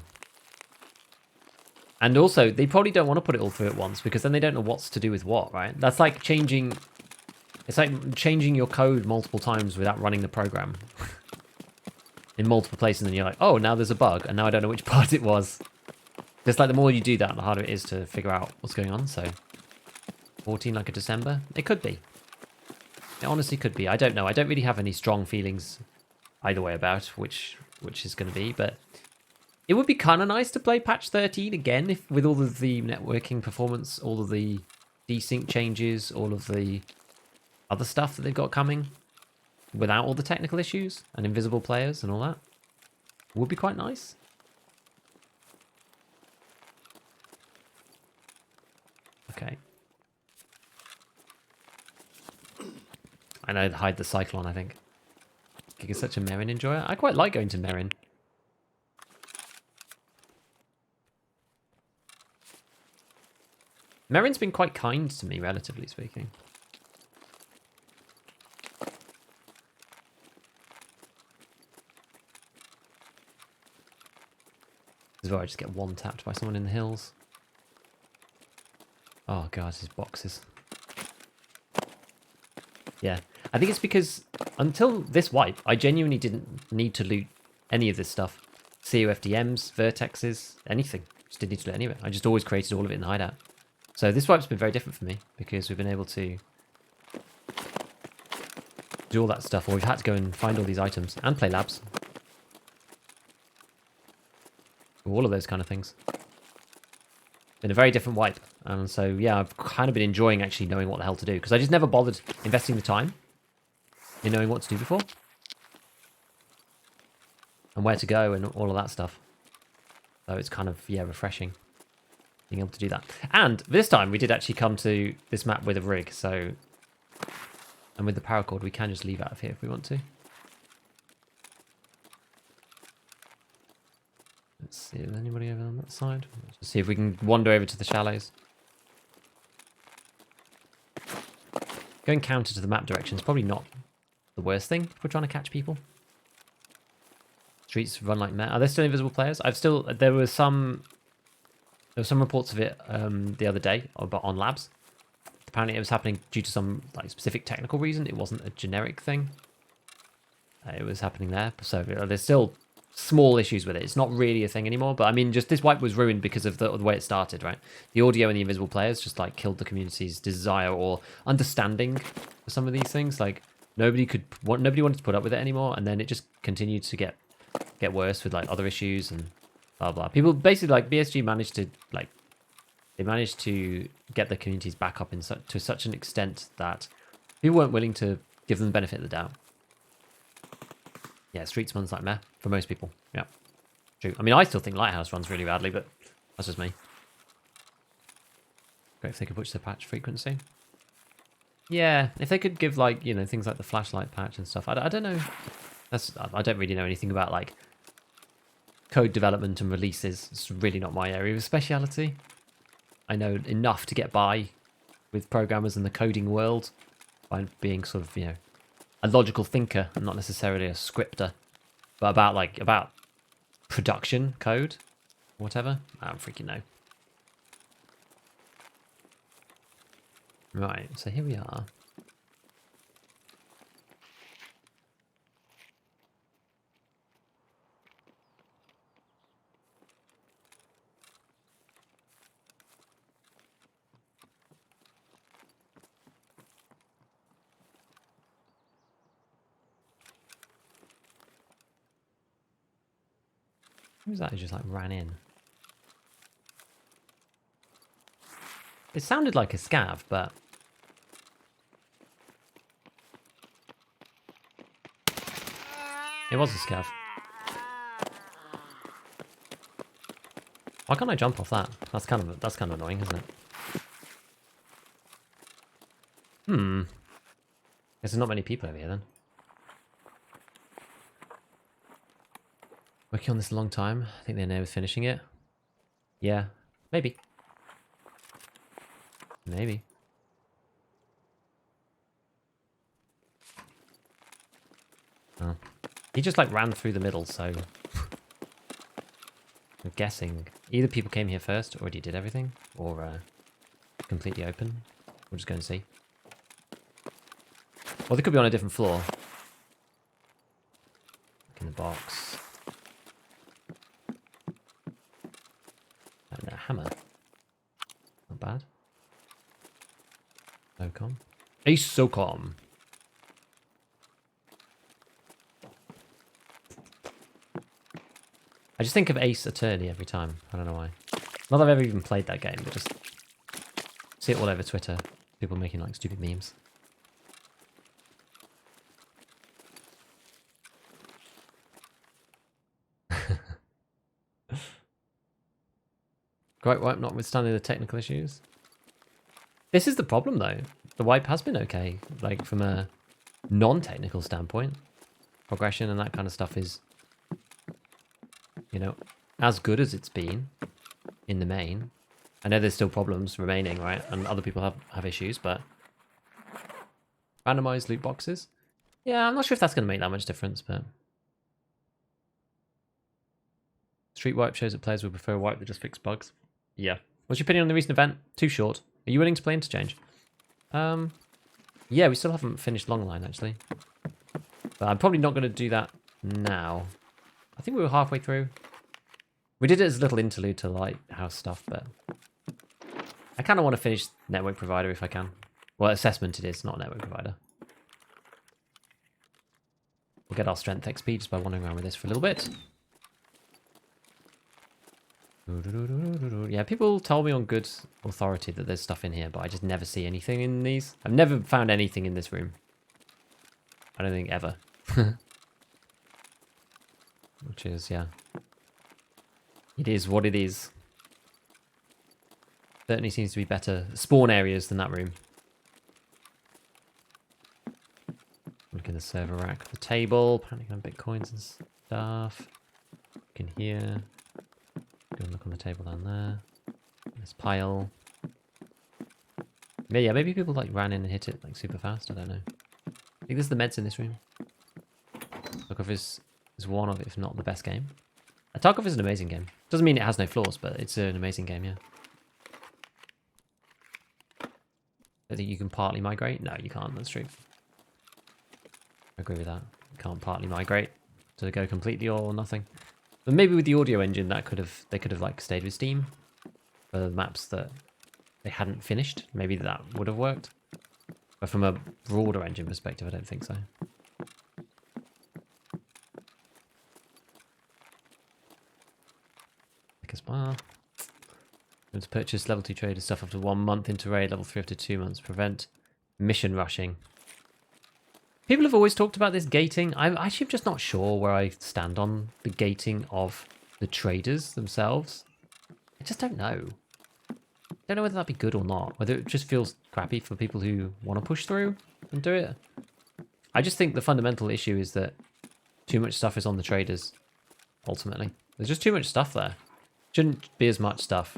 And also, they probably don't want to put it all through at once, because then they don't know what's to do with what, right? That's like changing... It's like changing your code multiple times without running the program. In multiple places, and then you're like, oh, now there's a bug, and now I don't know which part it was. Just like the more you do that, the harder it is to figure out what's going on, so... 14 like a December? It could be. It honestly could be. I don't know. I don't really have any strong feelings either way about which is going to be, but it would be kind of nice to play patch 13 again, if with all of the networking performance, all of the desync changes, all of the other stuff that they've got coming, without all the technical issues and invisible players and all that. It would be quite nice. Okay. I know, hide the Cyclone, I think. Gig is such a Merin enjoyer. I quite like going to Merin. Merin's been quite kind to me, relatively speaking. This is where I just get one-tapped by someone in the hills. Oh god, his boxes. Yeah, I think it's because until this wipe, I genuinely didn't need to loot any of this stuff. COFDMs, vertexes, anything. Just didn't need to loot any of it. I just always created all of it in the hideout. So this wipe's been very different for me, because we've been able to do all that stuff, or we've had to go and find all these items and play labs. all of those kind of things. Been a very different wipe. And so, yeah, I've kind of been enjoying actually knowing what the hell to do. Because I just never bothered investing the time in knowing what to do before. And where to go and all of that stuff. So it's kind of, yeah, refreshing being able to do that. And this time we did actually come to this map with a rig. So, and with the paracord, we can just leave out of here if we want to. Let's see, is anybody over on that side? Let's just see if we can wander over to the shallows. Going counter to the map direction is probably not the worst thing if we're trying to catch people. Streets run like mad. Are there still invisible players? There were some reports of it the other day on labs. Apparently it was happening due to some like specific technical reason. It wasn't a generic thing. It was happening there. So there's still small issues with it. It's not really a thing anymore. But I mean, just this wipe was ruined because of the way it started, right? The audio and the invisible players just like killed the community's desire or understanding for some of these things. Like nobody wanted to put up with it anymore, and then it just continued to get worse with like other issues and blah blah. People basically like BSG managed to get the communities back up to such an extent that people weren't willing to give them the benefit of the doubt. Yeah, Streets runs like meh for most people. Yeah, true. I mean, I still think Lighthouse runs really badly, but that's just me. Great if they could push the patch frequency. Yeah, if they could give like, you know, things like the flashlight patch and stuff. I don't know. I don't really know anything about like code development and releases. It's really not my area of speciality. I know enough to get by with programmers in the coding world by being sort of, you know, a logical thinker and not necessarily a scripter. But about production code, whatever, I don't freaking know. Right, so here we are. Who's that who just like ran in? It sounded like a scav, but it was a scav. Why can't I jump off that? That's kind of annoying, isn't it? Guess there's not many people over here then. Working on this a long time. I think they're near finishing it. Yeah, maybe. Maybe. Oh. He just like ran through the middle, so I'm guessing either people came here first, already did everything, or completely open. We're just going to see. Or they could be on a different floor. Look in the box. And a hammer. Not bad. SOCOM. Ace SOCOM. I just think of Ace Attorney every time. I don't know why. Not that I've ever even played that game, but just see it all over Twitter. People making like stupid memes. Great wipe notwithstanding the technical issues. This is the problem though. The wipe has been okay, like from a non-technical standpoint. Progression and that kind of stuff is, you know, as good as it's been in the main. I know there's still problems remaining, right? And other people have issues, but randomized loot boxes? Yeah, I'm not sure if that's going to make that much difference, but Street wipe shows that players would prefer a wipe that just fixes bugs. Yeah. What's your opinion on the recent event? Too short. Are you willing to play interchange? Yeah, we still haven't finished Longline, actually. But I'm probably not going to do that now. I think we were halfway through. We did it as a little interlude to Lighthouse stuff, but I kind of want to finish Network Provider if I can. Well, assessment it is, not Network Provider. We'll get our strength XP just by wandering around with this for a little bit. Yeah, people told me on good authority that there's stuff in here, but I just never see anything in these. I've never found anything in this room. I don't think ever. Which is, yeah. It is what it is. Certainly seems to be better spawn areas than that room. Look in the server rack, the table, panic on bitcoins and stuff. Look in here. Go and look on the table down there. This pile. Yeah, maybe people like ran in and hit it like super fast. I don't know. I think this is the meds in this room. Tarkov is one of, if not the best game. Tarkov is an amazing game. Doesn't mean it has no flaws, but it's an amazing game, yeah. I think you can partly migrate. No, you can't. That's true. I agree with that. You can't partly migrate to go completely or nothing. But maybe with the audio engine, they could have like stayed with Steam for the maps that they hadn't finished. Maybe that would have worked. But from a broader engine perspective, I don't think so. Because to purchase level 2 trader stuff after 1 month into raid, level 3 after 2 months. Prevent mission rushing. People have always talked about this gating. I'm actually just not sure where I stand on the gating of the traders themselves. I just don't know. Don't know whether that'd be good or not. Whether it just feels crappy for people who want to push through and do it. I just think the fundamental issue is that too much stuff is on the traders, ultimately. There's just too much stuff there. Shouldn't be as much stuff.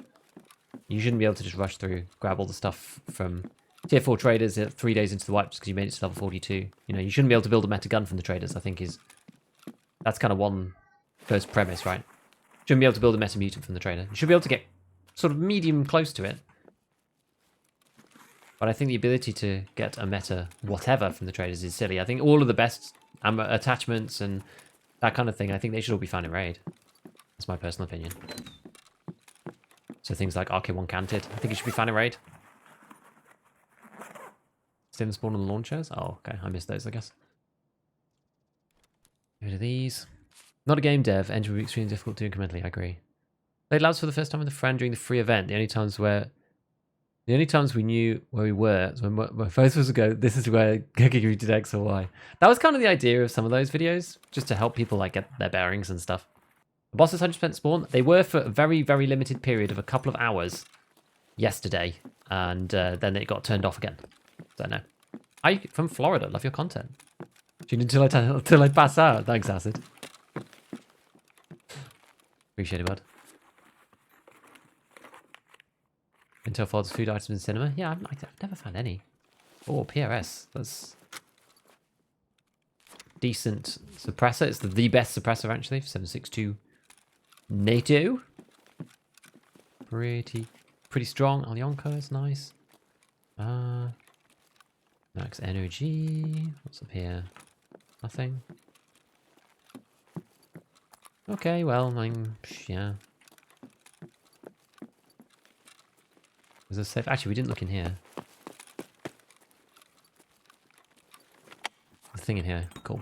You shouldn't be able to just rush through, grab all the stuff from tier 4 traders 3 days into the wipe just because you made it to level 42. You know, you shouldn't be able to build a meta gun from the traders, I think that's kind of one first premise, right? Shouldn't be able to build a meta mutant from the trader. You should be able to get sort of medium close to it. But I think the ability to get a meta whatever from the traders is silly. I think all of the best attachments and that kind of thing, I think they should all be found in raid. That's my personal opinion. So things like RK1 Canted, I think it should be found in raid. Stim spawn on the launchers? Oh, okay. I missed those, I guess. Get rid of these. Not a game dev. Engine will be extremely difficult to do incrementally. I agree. Played Labs for the first time with a friend during the free event. The only times we knew where we were was when both of us would go, this is where Giggy did X or Y. That was kind of the idea of some of those videos, just to help people like get their bearings and stuff. The bosses 100% spawn. They were for a very, very limited period of a couple of hours yesterday, and then it got turned off again. So no. I'm from Florida. Love your content. Tune until I pass out. Thanks, Acid. Appreciate it, bud. Intel folds food items in cinema. Yeah, I've never found any. Oh, PRS. That's decent suppressor. It's the best suppressor actually for 7.62 NATO. Pretty strong. Alyonka is nice. Max energy. What's up here? Nothing. Okay, well, yeah. Is this safe? Actually, we didn't look in here. The thing in here. Cool.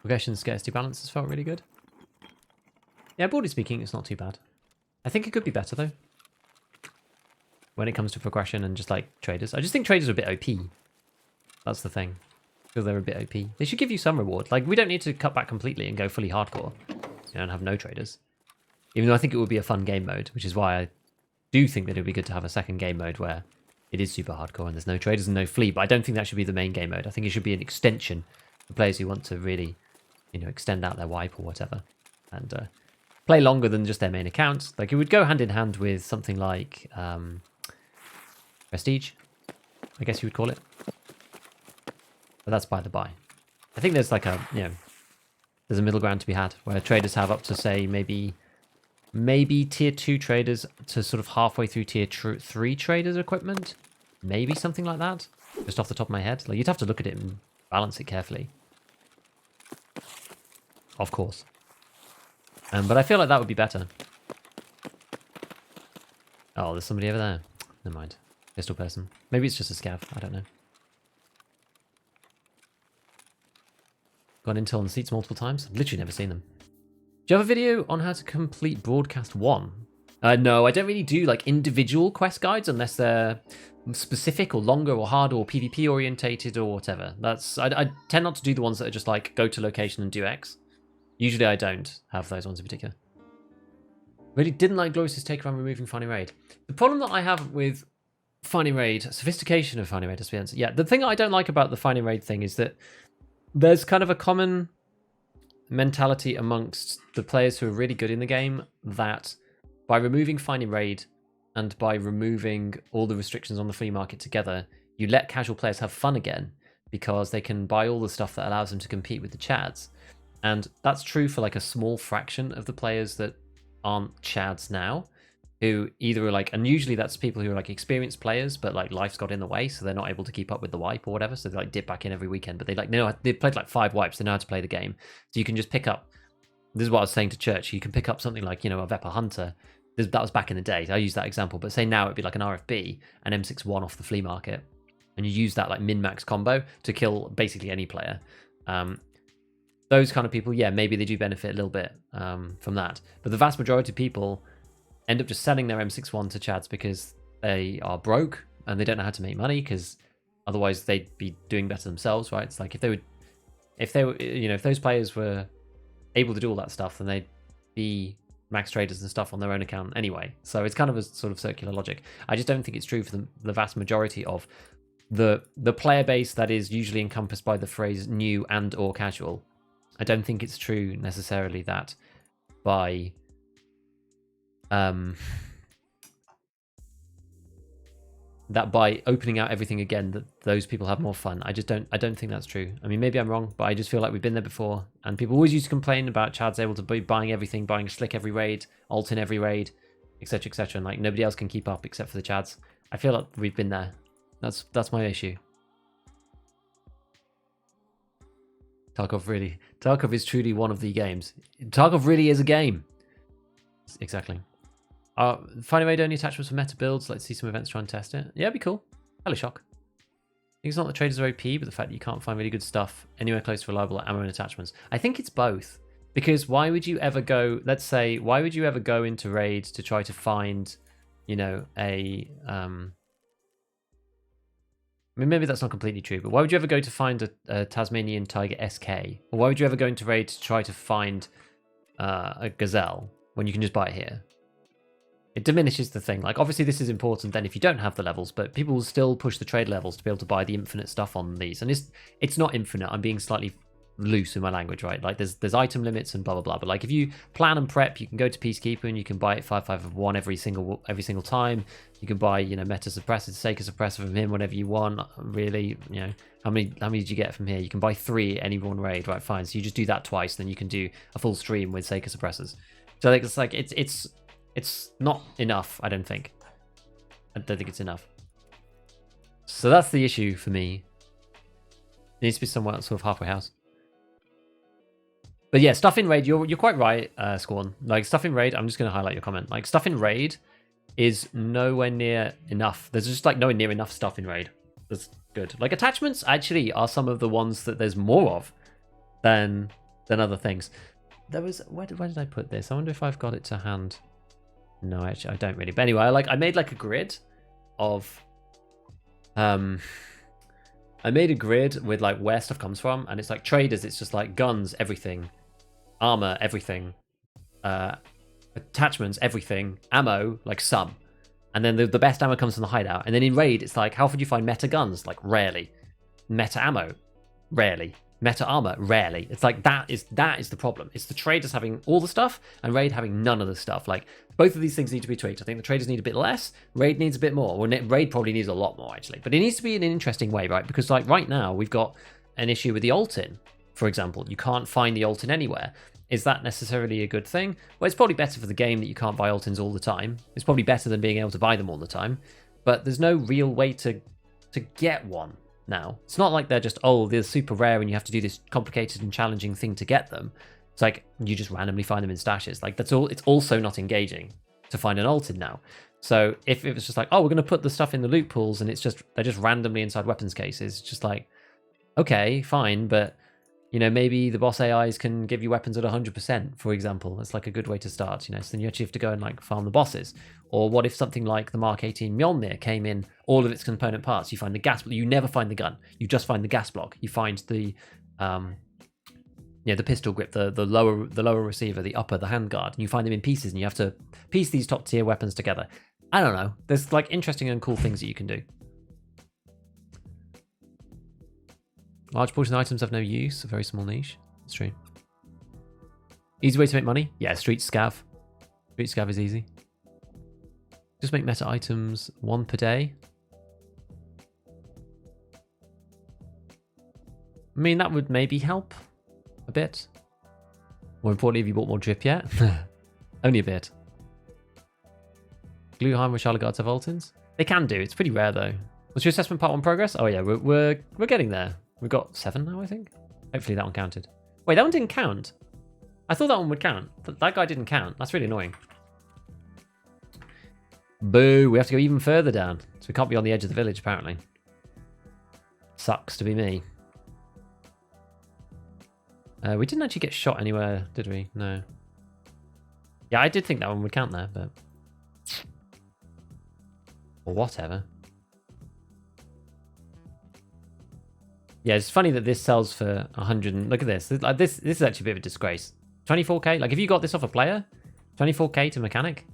Progression scarcity balances felt really good. Yeah, broadly speaking, it's not too bad. I think it could be better, though. When it comes to progression and just, like, traders. I just think traders are a bit OP. That's the thing. I feel they're a bit OP. They should give you some reward. Like, we don't need to cut back completely and go fully hardcore. You know, and have no traders. Even though I think it would be a fun game mode, which is why I do think that it would be good to have a second game mode where it is super hardcore and there's no traders and no fleet. But I don't think that should be the main game mode. I think it should be an extension for players who want to really, you know, extend out their wipe or whatever. And play longer than just their main account. Like, it would go hand in hand with something like Prestige, I guess you would call it. But that's by the by. I think there's like a, you know, there's a middle ground to be had where traders have up to, say, maybe tier 2 traders to sort of halfway through tier 3 traders equipment. Maybe something like that. Just off the top of my head. Like, you'd have to look at it and balance it carefully. Of course. But I feel like that would be better. Oh, there's somebody over there. Never mind. Pistol person. Maybe it's just a scav. I don't know. Gone Intel on seats multiple times. I've literally never seen them. Do you have a video on how to complete Broadcast 1? No, I don't really do like individual quest guides unless they're specific or longer or harder or PvP orientated or whatever. I tend not to do the ones that are just like go to location and do X. Usually I don't have those ones in particular. Really didn't like Glorious's take around removing Finding Raid. The problem that I have with Finding Raid, sophistication of Finding Raid, that's the answer. Yeah, the thing I don't like about the Finding Raid thing is that there's kind of a common mentality amongst the players who are really good in the game that by removing Finding Raid and by removing all the restrictions on the flea market together, you let casual players have fun again because they can buy all the stuff that allows them to compete with the chads. And that's true for like a small fraction of the players that aren't chads now, who either are like, and usually that's people who are like experienced players, but like life's got in the way, so they're not able to keep up with the wipe or whatever. So they like dip back in every weekend, but they've played like 5 wipes, they know how to play the game. So you can just pick up. This is what I was saying to Church. You can pick up something like, a Vepa Hunter. That was back in the day. I use that example, but say now it'd be like an RFB, an M61 off the flea market, and you use that like min-max combo to kill basically any player. Those kind of people, yeah, maybe they do benefit a little bit from that. But the vast majority of people end up just selling their M61 to chads because they are broke and they don't know how to make money, because otherwise they'd be doing better themselves, right? It's like if those players were able to do all that stuff, then they'd be max traders and stuff on their own account anyway. So it's kind of a sort of circular logic. I just don't think it's true for the vast majority of the player base that is usually encompassed by the phrase new and or casual. I don't think it's true necessarily that by opening out everything again that those people have more fun. I don't think that's true. I mean, maybe I'm wrong, but I just feel like we've been there before, and people always used to complain about chads able to be buying everything, buying slick every raid, ult in every raid, etc, etc, and like nobody else can keep up except for the chads. I feel like we've been there. That's my issue. Tarkov is truly one of the games. Tarkov really is a game. Exactly. Finding Raid only attachments for meta builds. Let's see some events, try and test it. Yeah, it'd be cool. Hello, shock. I think it's not the traders are OP, but the fact that you can't find really good stuff anywhere close to reliable ammo and attachments. I think it's both. Because why would you ever go, let's say, why would you ever go into Raid to try to find, I mean, maybe that's not completely true, but why would you ever go to find a Tasmanian Tiger SK? Or why would you ever go into Raid to try to find a Gazelle when you can just buy it here? It diminishes the thing. Like, obviously this is important then if you don't have the levels, but people will still push the trade levels to be able to buy the infinite stuff on these. And it's not infinite. I'm being slightly loose in my language, right? Like there's item limits and blah blah blah. But like if you plan and prep, you can go to Peacekeeper and you can buy it 5/5 of 1 every single time. You can buy Meta Suppressor, Seika Suppressor from him whenever you want. Really, how many did you get from here? You can buy 3 any one raid, right? Fine. So you just do that twice, then you can do a full stream with Seika Suppressors. So it's like it's not enough. I don't think it's enough. So that's the issue for me. It needs to be somewhat sort of halfway house. But yeah, stuff in Raid, you're quite right, Scorn. Like, stuff in Raid, I'm just going to highlight your comment. Like, stuff in Raid is nowhere near enough. There's just, like, nowhere near enough stuff in Raid. That's good. Like, attachments actually are some of the ones that there's more of than other things. There was... Where did I put this? I wonder if I've got it to hand. No, actually, I don't really. But anyway, I made, like, a grid of... I made a grid with, like, where stuff comes from. And it's, like, traders, it's just, like, guns, everything. Armor, everything. Attachments, everything. Ammo, like some. And then the best ammo comes from the hideout. And then in Raid, it's like, how often do you find meta guns? Like, rarely. Meta ammo? Rarely. Meta armor? Rarely. It's like, that is the problem. It's the traders having all the stuff, and Raid having none of the stuff. Like, both of these things need to be tweaked. I think the traders need a bit less. Raid needs a bit more. Well, Raid probably needs a lot more, actually. But it needs to be in an interesting way, right? Because, like, right now, we've got an issue with the ult-in, for example. You can't find the ult-in anywhere. Is that necessarily a good thing? Well, it's probably better for the game that you can't buy ult-ins all the time. It's probably better than being able to buy them all the time. But there's no real way to get one now. It's not like they're just, oh, they're super rare and you have to do this complicated and challenging thing to get them. It's like you just randomly find them in stashes. Like, that's all. It's also not engaging to find an ult-in now. So if it was just like, oh, we're going to put the stuff in the loot pools and they're just randomly inside weapons cases, it's just like, okay, fine, but You know, maybe the boss AIs can give you weapons at 100%, for example. That's like a good way to start, you know. So then you actually have to go and like farm the bosses. Or what if something like the Mark 18 Mjolnir came in all of its component parts? You find the gas, you never find the gun. You just find the gas block. You find the the pistol grip, the lower receiver, the upper, the handguard, and you find them in pieces, and you have to piece these top tier weapons together. I don't know. There's like interesting and cool things that you can do. Large portion of items have no use, a very small niche. It's true. Easy way to make money? Yeah, street scav. Street scav is easy. Just make meta items 1 per day. I mean, that would maybe help a bit. More importantly, have you bought more drip yet? Only a bit. Gluheim or Charlotte Guards have Voltins? They can do. It's pretty rare though. What's your assessment part 1 progress? Oh yeah, we're getting there. We've got 7 now, I think. Hopefully that one counted. Wait, that one didn't count. I thought that one would count. That guy didn't count. That's really annoying. Boo, we have to go even further down. So we can't be on the edge of the village, apparently. Sucks to be me. We didn't actually get shot anywhere, did we? No. Yeah, I did think that one would count there, but... or whatever. Yeah, it's funny that this sells for 100. Look at this. Like this is actually a bit of a disgrace. 24k. Like if you got this off a player, 24k to mechanic,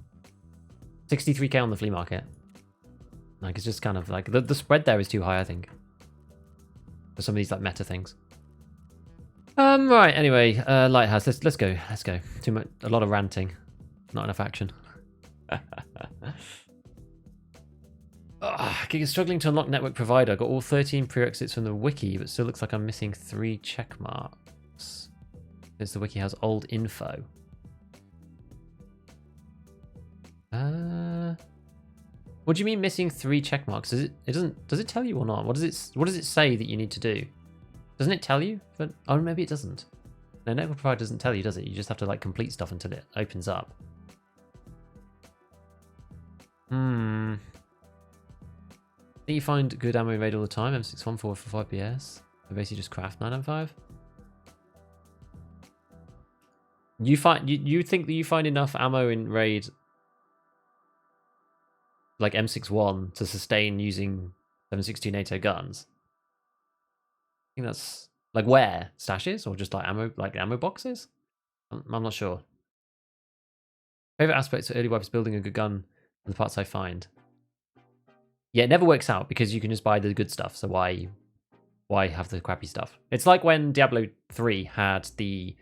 63k on the flea market. Like it's just kind of like the spread there is too high, I think, for some of these like meta things. Right. Anyway, Lighthouse. Let's go. Let's go. Too much. A lot of ranting. Not enough action. Gig is struggling to unlock network provider. Got all 13 prerequisites from the wiki, but still looks like I'm missing 3 check marks. Because the wiki has old info. What do you mean missing 3 check marks? Does it tell you or not? What does it say that you need to do? Doesn't it tell you? But oh, maybe it doesn't. No, network provider doesn't tell you, does it? You just have to like complete stuff until it opens up. Do you find good ammo raid all the time? M614 for 5 PS. I basically just craft 9M5. You think that you find enough ammo in raid like M61 to sustain using 7.62 NATO guns? I think that's like where? Stashes or just like ammo boxes? I'm not sure. Favorite aspects of early wipes building a good gun are the parts I find. Yeah, it never works out because you can just buy the good stuff. So why have the crappy stuff? It's like when Diablo 3 had the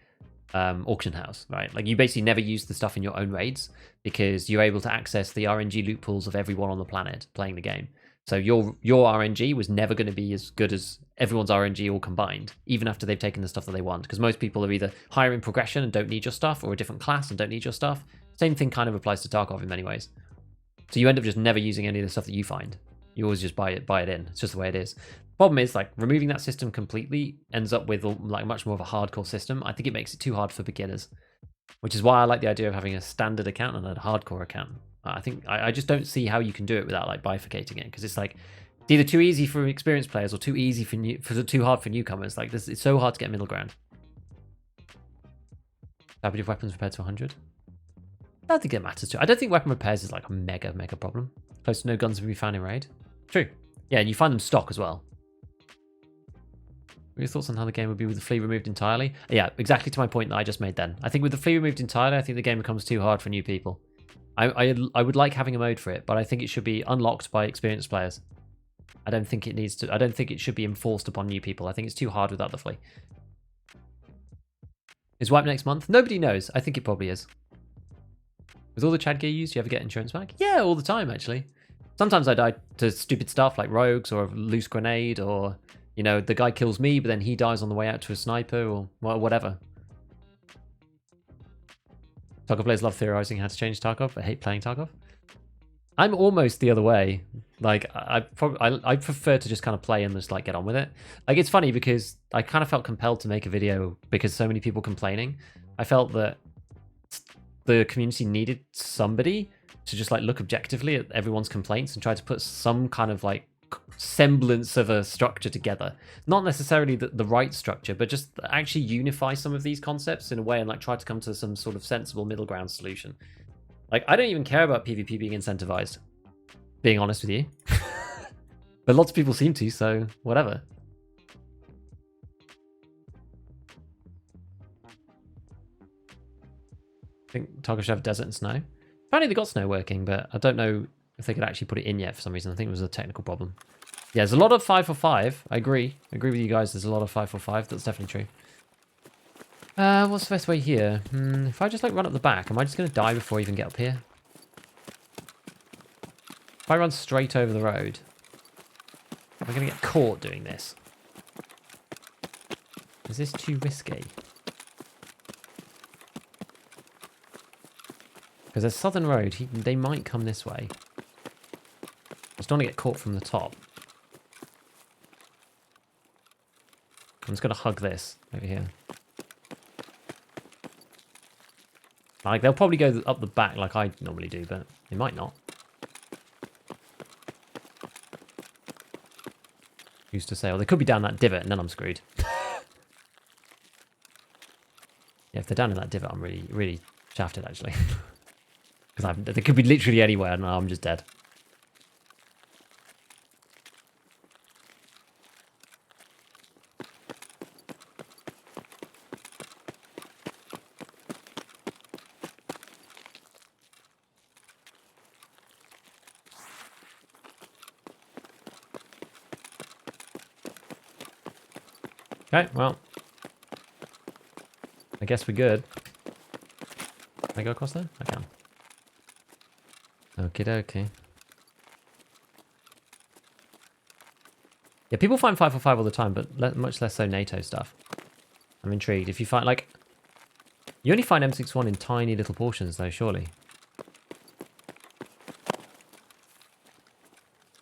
auction house, right? Like you basically never use the stuff in your own raids because you're able to access the RNG loot pools of everyone on the planet playing the game. So your RNG was never going to be as good as everyone's RNG all combined, even after they've taken the stuff that they want. Because most people are either higher in progression and don't need your stuff, or a different class and don't need your stuff. Same thing kind of applies to Tarkov in many ways. So you end up just never using any of the stuff that you find. You always just buy it in. It's just the way it is. Problem is, like, removing that system completely ends up with like much more of a hardcore system. I think it makes it too hard for beginners, which is why I like the idea of having a standard account and a hardcore account. I think I just don't see how you can do it without like bifurcating it, because it's like it's either too easy for experienced players or too easy for too hard for newcomers. Like this, it's so hard to get middle ground. Average of weapons repaired to 100. I don't think it matters too. I don't think weapon repairs is like a mega problem. Close to no guns will be found in raid. True. Yeah, and you find them stock as well. What are your thoughts on how the game would be with the flea removed entirely? Yeah, exactly to my point that I just made then. I think with the flea removed entirely, I think the game becomes too hard for new people. I would like having a mode for it, but I think it should be unlocked by experienced players. I don't think it should be enforced upon new people. I think it's too hard without the flea. Is wipe next month? Nobody knows. I think it probably is. With all the Chad gear used, do you ever get insurance back? Yeah, all the time, actually. Sometimes I die to stupid stuff like rogues or a loose grenade, or, you know, the guy kills me, but then he dies on the way out to a sniper, or whatever. Tarkov players love theorizing how to change Tarkov, but hate playing Tarkov. I'm almost the other way. Like, I prefer to just kind of play and just like get on with it. Like, it's funny because I kind of felt compelled to make a video because so many people complaining. I felt that the community needed somebody to just like look objectively at everyone's complaints and try to put some kind of like semblance of a structure together. Not necessarily the right structure, but just actually unify some of these concepts in a way and like try to come to some sort of sensible middle ground solution. Like, I don't even care about PvP being incentivized, being honest with you. But lots of people seem to, so whatever. I think Tarkov should have desert and snow. Apparently they got snow working, but I don't know if they could actually put it in yet for some reason. I think it was a technical problem. Yeah, there's a lot of 545. I agree. I agree with you guys. There's a lot of 545. That's definitely true. What's the best way here? If I just like run up the back, am I just going to die before I even get up here? If I run straight over the road, am I going to get caught doing this? Is this too risky? Because there's Southern Road, they might come this way. I just don't want to get caught from the top. I'm just going to hug this over here. Like, they'll probably go up the back like I normally do, but they might not. Used to say, oh, they could be down that divot, and then I'm screwed. Yeah, if they're down in that divot, I'm really, really shafted, actually. Because they could be literally anywhere, and I'm just dead. Okay, well, I guess we're good. Can I go across there? I can. Okie dokie. Yeah, people find 545 all the time, but much less so NATO stuff. I'm intrigued. If you find, like... You only find M61 in tiny little portions, though, surely.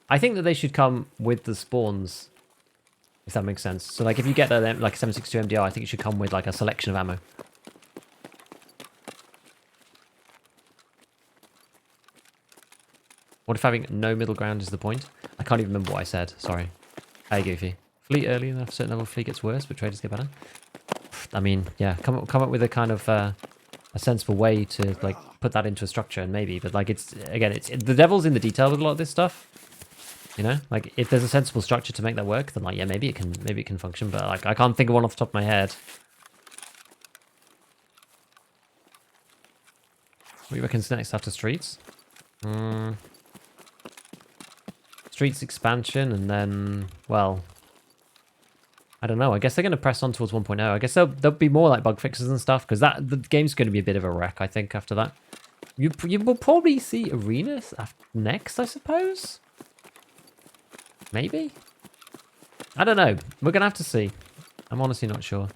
I think that they should come with the spawns, if that makes sense. So, like, if you get like a 762 MDR, I think it should come with, like, a selection of ammo. What if having no middle ground is the point? I can't even remember what I said. Sorry. Hey, Goofy. Fleet early enough, certain level fleet gets worse, but traders get better. I mean, yeah, come up with a kind of a sensible way to like put that into a structure, and maybe. But like, it's the devil's in the detail with a lot of this stuff. You know, like if there's a sensible structure to make that work, then like yeah, maybe it can function. But like, I can't think of one off the top of my head. What do you reckon's next after streets? Streets expansion, and then, well, I don't know. I guess they're going to press on towards 1.0. I guess there'll be more like bug fixes and stuff, because the game's going to be a bit of a wreck, I think, after that. You will probably see arenas next, I suppose? Maybe? I don't know. We're going to have to see. I'm honestly not sure.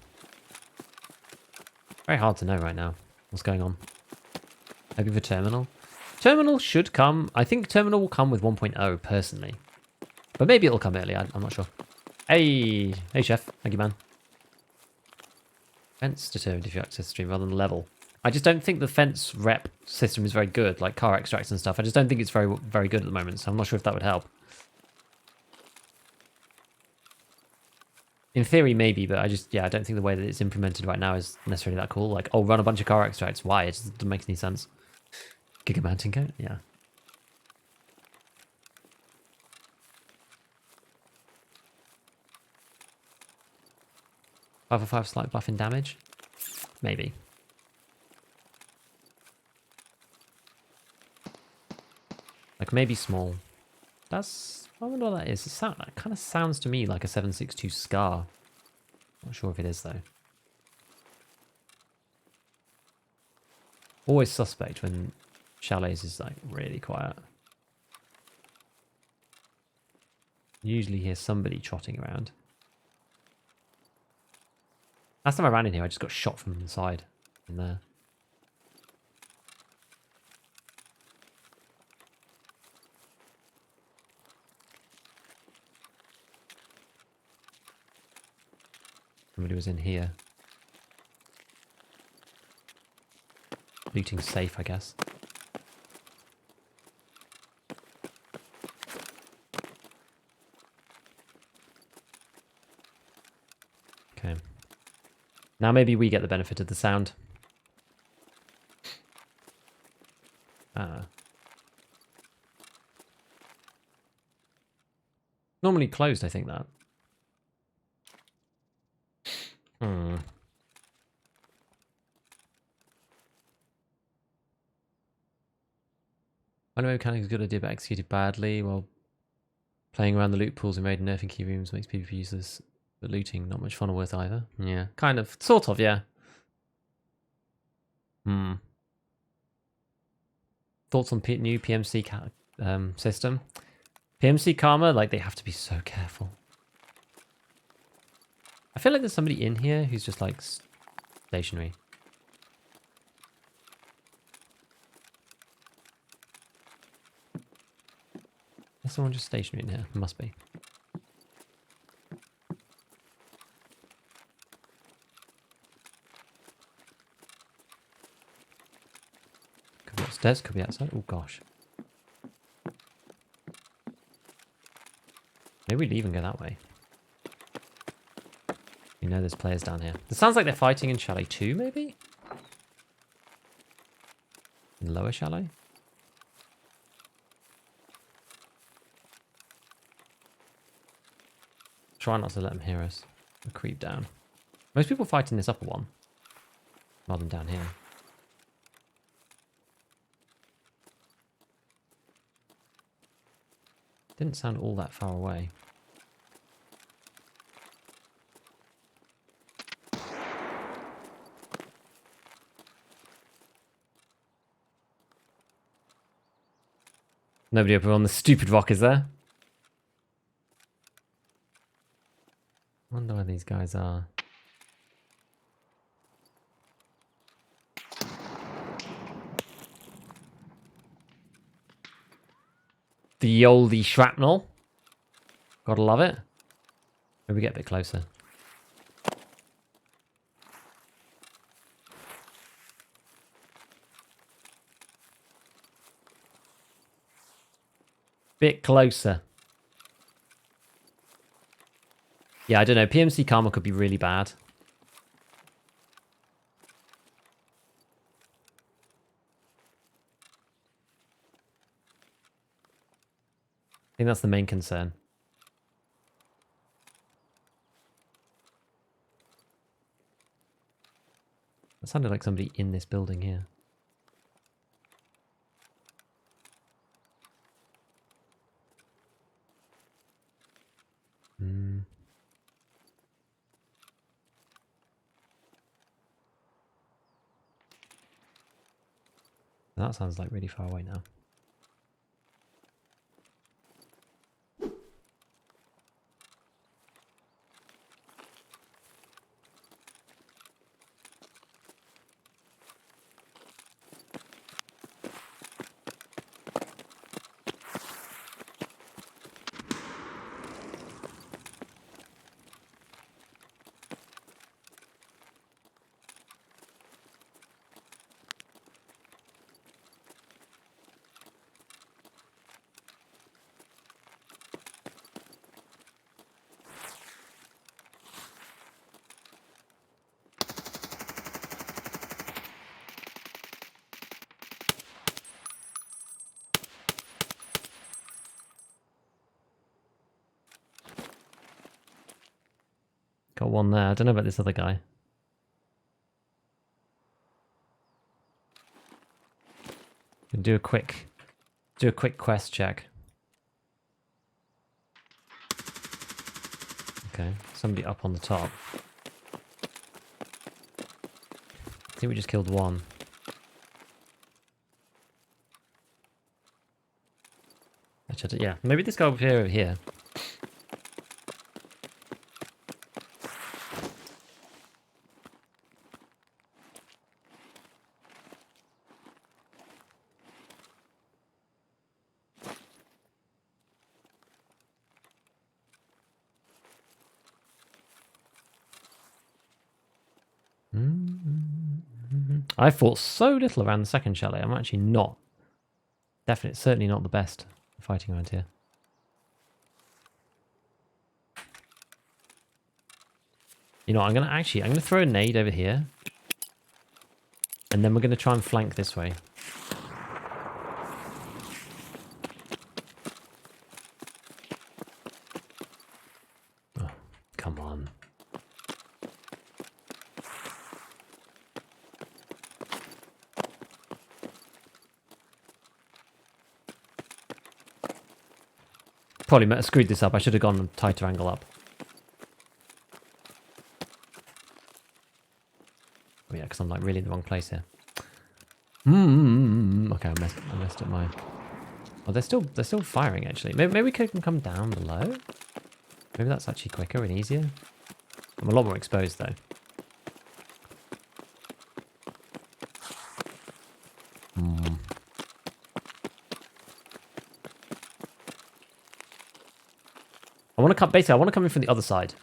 Very hard to know right now what's going on. Maybe the terminal. Terminal should come. I think Terminal will come with 1.0, personally. But maybe it'll come early. I'm not sure. Hey, chef. Thank you, man. Fence determined if you access the stream rather than level. I just don't think the fence rep system is very good, like car extracts and stuff. I just don't think it's very, very good at the moment, so I'm not sure if that would help. In theory, maybe, but I don't think the way that it's implemented right now is necessarily that cool. Like, oh, run a bunch of car extracts. Why? It just doesn't make any sense. Giga mounting coat? Yeah. Five or five slight buff in damage? Maybe. Like maybe small. I wonder what that is. That kind of sounds to me like a 7.62 Scar. Not sure if it is though. Always suspect when Chalets is like really quiet. Usually hear somebody trotting around. Last time I ran in here, I just got shot from the side in there. Somebody was in here. Looting safe, I guess. Okay. Now maybe we get the benefit of the sound. Normally closed, I think that. I know mechanics is a good idea, but executed badly while playing around the loot pools and raiding nerfing key rooms makes PvP useless, but looting not much fun or worth either. Yeah, kind of, sort of, yeah. Thoughts on new PMC system? PMC Karma, like, they have to be so careful. I feel like there's somebody in here who's just, like, stationary. Is someone just stationary in here? Must be. Could be upstairs, could be outside. Oh, gosh. Maybe we'd even go that way. You know there's players down here. It sounds like they're fighting in Chalet 2, maybe? In Lower Chalet? Try not to let them hear us. We'll creep down. Most people fight in this upper one, rather than down here. Didn't sound all that far away. Nobody up on the stupid rock, is there? Wonder where these guys are. The oldie shrapnel. Gotta love it. Maybe get a bit closer. Bit closer. Yeah, I don't know. PMC Karma could be really bad. I think that's the main concern. That sounded like somebody in this building here. That sounds like really far away now. Got one there. I don't know about this other guy. Do a quick quest check. Okay, somebody up on the top. I think we just killed one. Actually, yeah, maybe this guy over here. I fought so little around the second chalet. I'm actually not. Certainly not the best fighting around here. You know, I'm gonna throw a nade over here. And then we're gonna try and flank this way. Oh, come on. Probably screwed this up. I should have gone a tighter angle up. Oh yeah, because I'm like really in the wrong place here. Okay, I messed up my. Oh, they're still firing actually. Maybe we can come down below. Maybe that's actually quicker and easier. I'm a lot more exposed though. I want to come. Basically, I want to come in from the other side.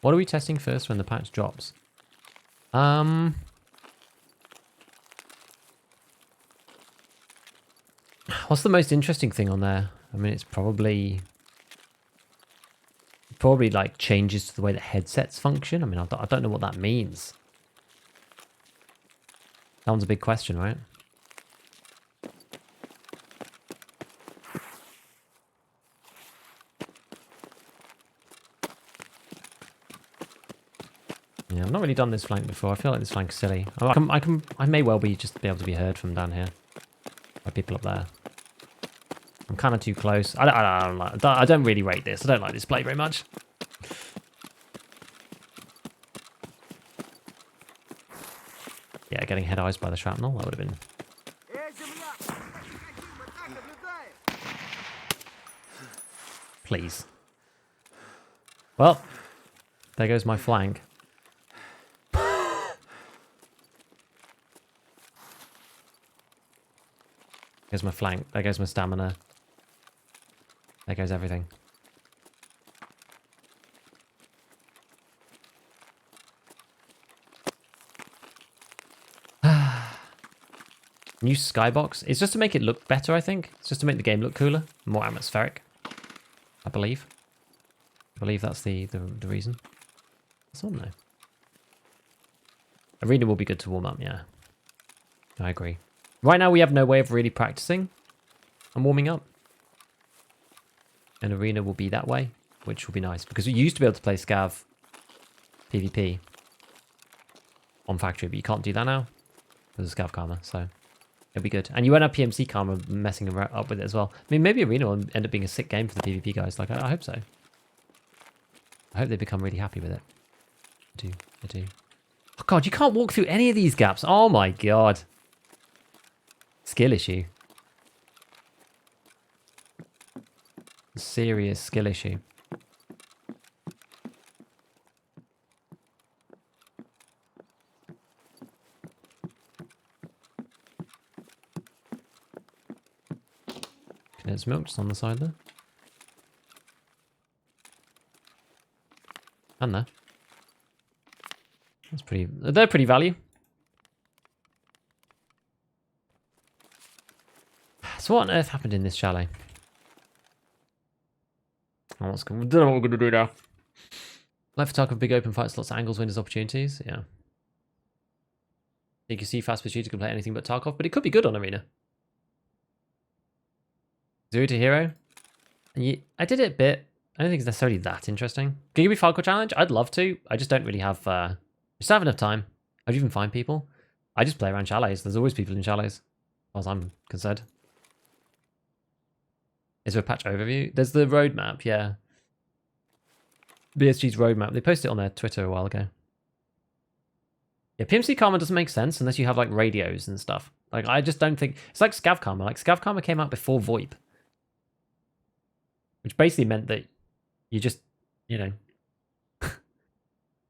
What are we testing first when the patch drops? What's the most interesting thing on there? I mean, it's probably like changes to the way that headsets function. I mean, I don't know what that means. That one's a big question, right? Yeah, I've not really done this flank before. I feel like this flank's silly. I may well be just be able to be heard from down here by people up there. I'm kind of too close. I don't really rate this. I don't like this play very much. Yeah, getting head eyes by the shrapnel, that would have been. Please. Well, there goes my flank. There's my flank. There goes my stamina. There goes everything. New skybox. It's just to make it look better, I think. It's just to make the game look cooler. More atmospheric. I believe. I believe that's the reason. That's on there. Arena will be good to warm up, yeah. I agree. Right now we have no way of really practicing and warming up. And Arena will be that way, which will be nice. Because we used to be able to play Scav PvP on Factory, but you can't do that now. There's a Scav Karma, so it'll be good. And you won't have PMC Karma messing up with it as well. I mean, maybe Arena will end up being a sick game for the PvP guys. Like, I hope so. I hope they become really happy with it. I do. Oh god, you can't walk through any of these gaps. Oh my god. Skill issue. Serious skill issue. There's milk just on the side there. And there. That's pretty. They're pretty value. So what on earth happened in this chalet? Oh, don't know what we're gonna do now. Like for Tarkov, big open fights, lots of angles, windows, opportunities. Yeah. You can see fast pursuit can play anything but Tarkov, but it could be good on Arena. 0 to hero. And I did it a bit. I don't think it's necessarily that interesting. Can you be Falco challenge? I'd love to. I just don't really have. Just have enough time. How do you even find people? I just play around chalets. There's always people in chalets, as far as I'm concerned. Is there a patch overview? There's the roadmap, yeah. BSG's roadmap. They posted it on their Twitter a while ago. Yeah, PMC Karma doesn't make sense unless you have like radios and stuff. Like, I just don't think... It's like Scav Karma. Like, Scav Karma came out before VoIP. Which basically meant that you just, you know...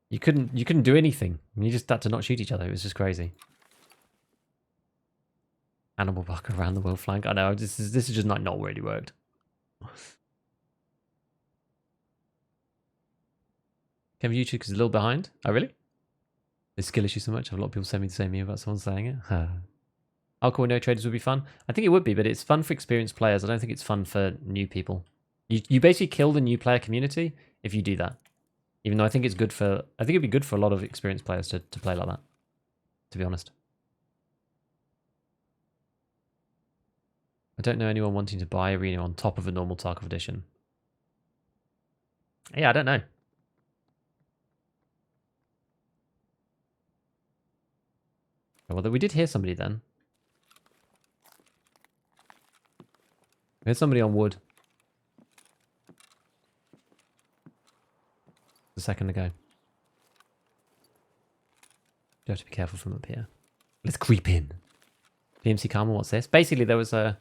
you couldn't do anything. You just had to not shoot each other. It was just crazy. Animal buck around the world flank. I know, this is just not really worked. Can YouTube because it's a little behind? Oh, really? The skill issue so much. I have a lot of people send me the same about someone saying it. Alcohol no traders would be fun. I think it would be, but it's fun for experienced players. I don't think it's fun for new people. You basically kill the new player community if you do that. Even though I think it's good for, I think it'd be good for a lot of experienced players to play like that, to be honest. I don't know anyone wanting to buy Arena on top of a normal Tarkov edition. Yeah, I don't know. Well, we did hear somebody then. We heard somebody on wood. A second ago. You have to be careful from up here. Let's creep in. PMC Karma, what's this? Basically, there was a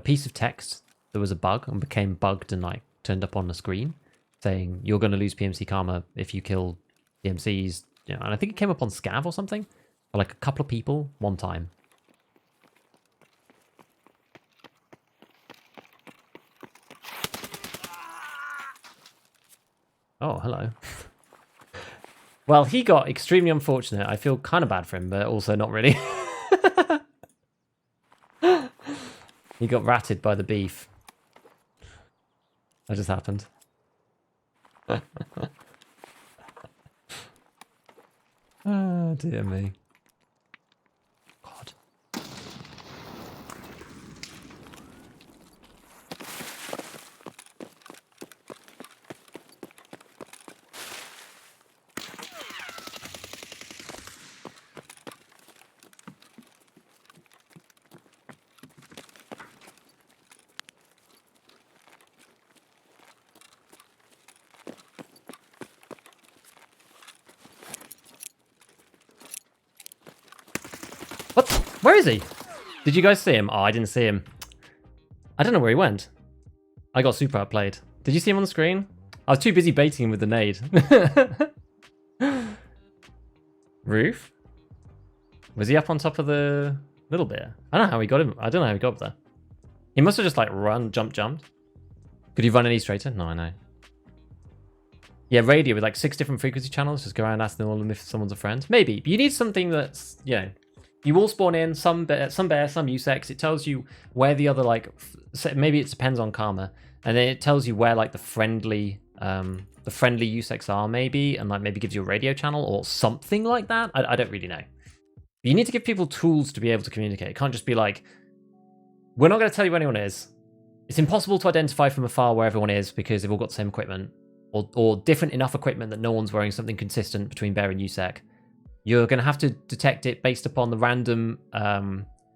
piece of text. There was a bug and became bugged and like turned up on the screen saying you're going to lose PMC Karma if you kill PMCs. You know, and I think it came up on Scav or something. For like a couple of people, one time. Oh, hello. Well, he got extremely unfortunate. I feel kind of bad for him, but also not really. He got ratted by the beef. That just happened. Oh, dear me. God. What? Where is he? Did you guys see him? Oh, I didn't see him. I don't know where he went. I got super outplayed. Did you see him on the screen? I was too busy baiting him with the nade. Roof? Was he up on top of the little bit? I don't know how he got him. I don't know how he got up there. He must have just like jumped. Could he run any straighter? No, I know. Yeah, radio with like 6 different frequency channels. Just go around asking all of them if someone's a friend. Maybe. But you need something that's, you know, you all spawn in, some bear, some USEX. It tells you where the other, like, maybe it depends on Karma. And then it tells you where, like, the friendly USEX are, maybe. And, like, maybe gives you a radio channel or something like that. I don't really know. But you need to give people tools to be able to communicate. It can't just be like, we're not going to tell you where anyone is. It's impossible to identify from afar where everyone is because they've all got the same equipment. Or different enough equipment that no one's wearing something consistent between Bear and USEC. You're going to have to detect it based upon the random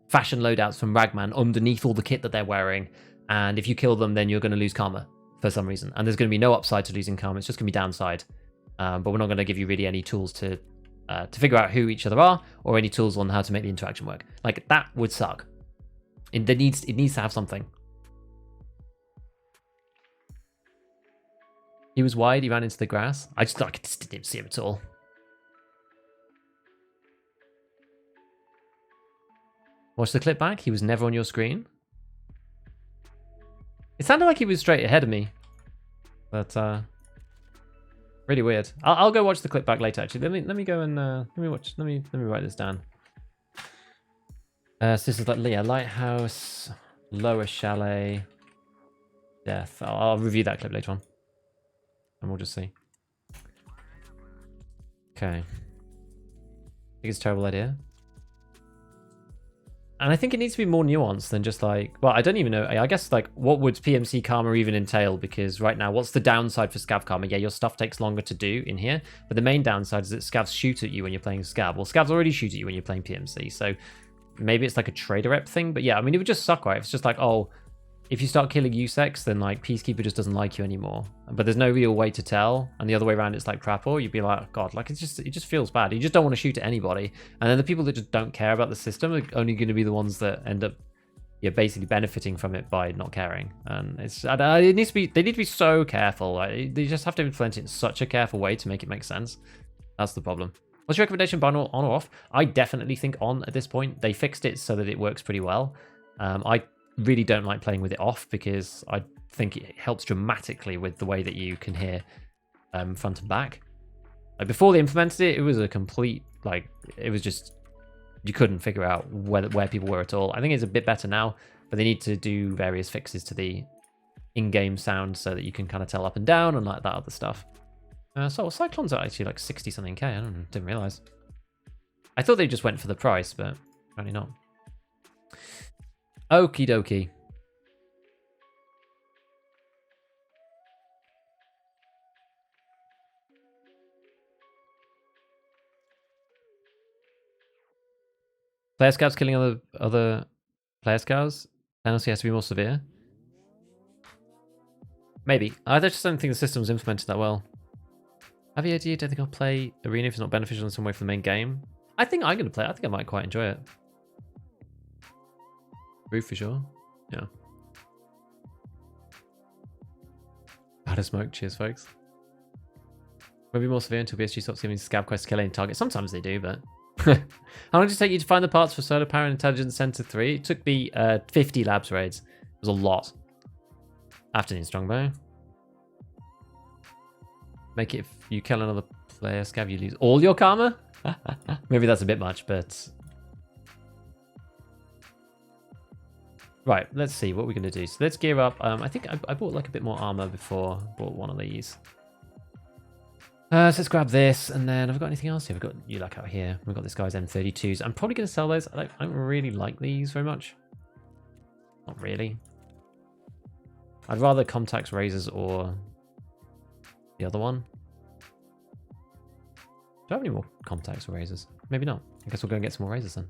fashion loadouts from Ragman underneath all the kit that they're wearing. And if you kill them, then you're going to lose Karma for some reason. And there's going to be no upside to losing Karma. It's just going to be downside. But we're not going to give you really any tools to figure out who each other are or any tools on how to make the interaction work. Like, that would suck. It needs to have something. He was wide. He ran into the grass. I just didn't see him at all. Watch the clip back. He was never on your screen. It sounded like he was straight ahead of me, but really weird. I'll go watch the clip back later. Actually, let me go and let me write this down. So this is like Lighthouse, Lower Chalet, Death. I'll review that clip later on, and we'll just see. Okay. I think it's a terrible idea. And I think it needs to be more nuanced than just like, well, I don't even know. I guess like, what would PMC Karma even entail? Because right now, what's the downside for Scav Karma? Yeah, your stuff takes longer to do in here. But the main downside is that Scavs shoot at you when you're playing Scav. Well, Scavs already shoot at you when you're playing PMC. So maybe it's like a trader rep thing. But yeah, I mean, it would just suck, right? It's just like, oh, if you start killing USEX, then like Peacekeeper just doesn't like you anymore. But there's no real way to tell. And the other way around, it's like Trapper. You'd be like, oh, God, like it just feels bad. You just don't want to shoot at anybody. And then the people that just don't care about the system are only going to be the ones that end up, yeah, basically benefiting from it by not caring. And it needs to be, they need to be so careful. Like, they just have to implement it in such a careful way to make it make sense. That's the problem. What's your recommendation, on or off? I definitely think on at this point. They fixed it so that it works pretty well. I really don't like playing with it off because I think it helps dramatically with the way that you can hear front and back. Like before they implemented it, it was a complete, like, it was just, you couldn't figure out where people were at all. I think it's a bit better now, but they need to do various fixes to the in-game sound so that you can kind of tell up and down and like that other stuff. So Cyclones are actually like 60 something K. I didn't realize. I thought they just went for the price, but apparently not. Okie dokie. Player scouts killing other player scouts. Penalty has to be more severe. Maybe. I just don't think the system was implemented that well. Have you idea? Don't think I'll play Arena if it's not beneficial in some way for the main game. I think I'm going to play it. I think I might quite enjoy it. Roof for sure. Yeah. Out of smoke. Cheers, folks. Maybe more severe until BSG stops giving scab quests killing targets. Sometimes they do, but... How long did it take you to find the parts for Solar Power and Intelligence Center 3? It took me 50 labs raids. It was a lot. Afternoon, Strongbow. Make it if you kill another player scab, you lose all your karma? Maybe that's a bit much, but... Right, let's see what we're going to do. So let's gear up. I think I bought like a bit more armor before I bought one of these. So let's grab this, and then have we got anything else here? We've got ULAC out here. We've got this guy's M32s. I'm probably going to sell those. I don't really like these very much. Not really. I'd rather contacts, razors, or the other one. Do I have any more contacts or razors? Maybe not. I guess we'll go and get some more razors then.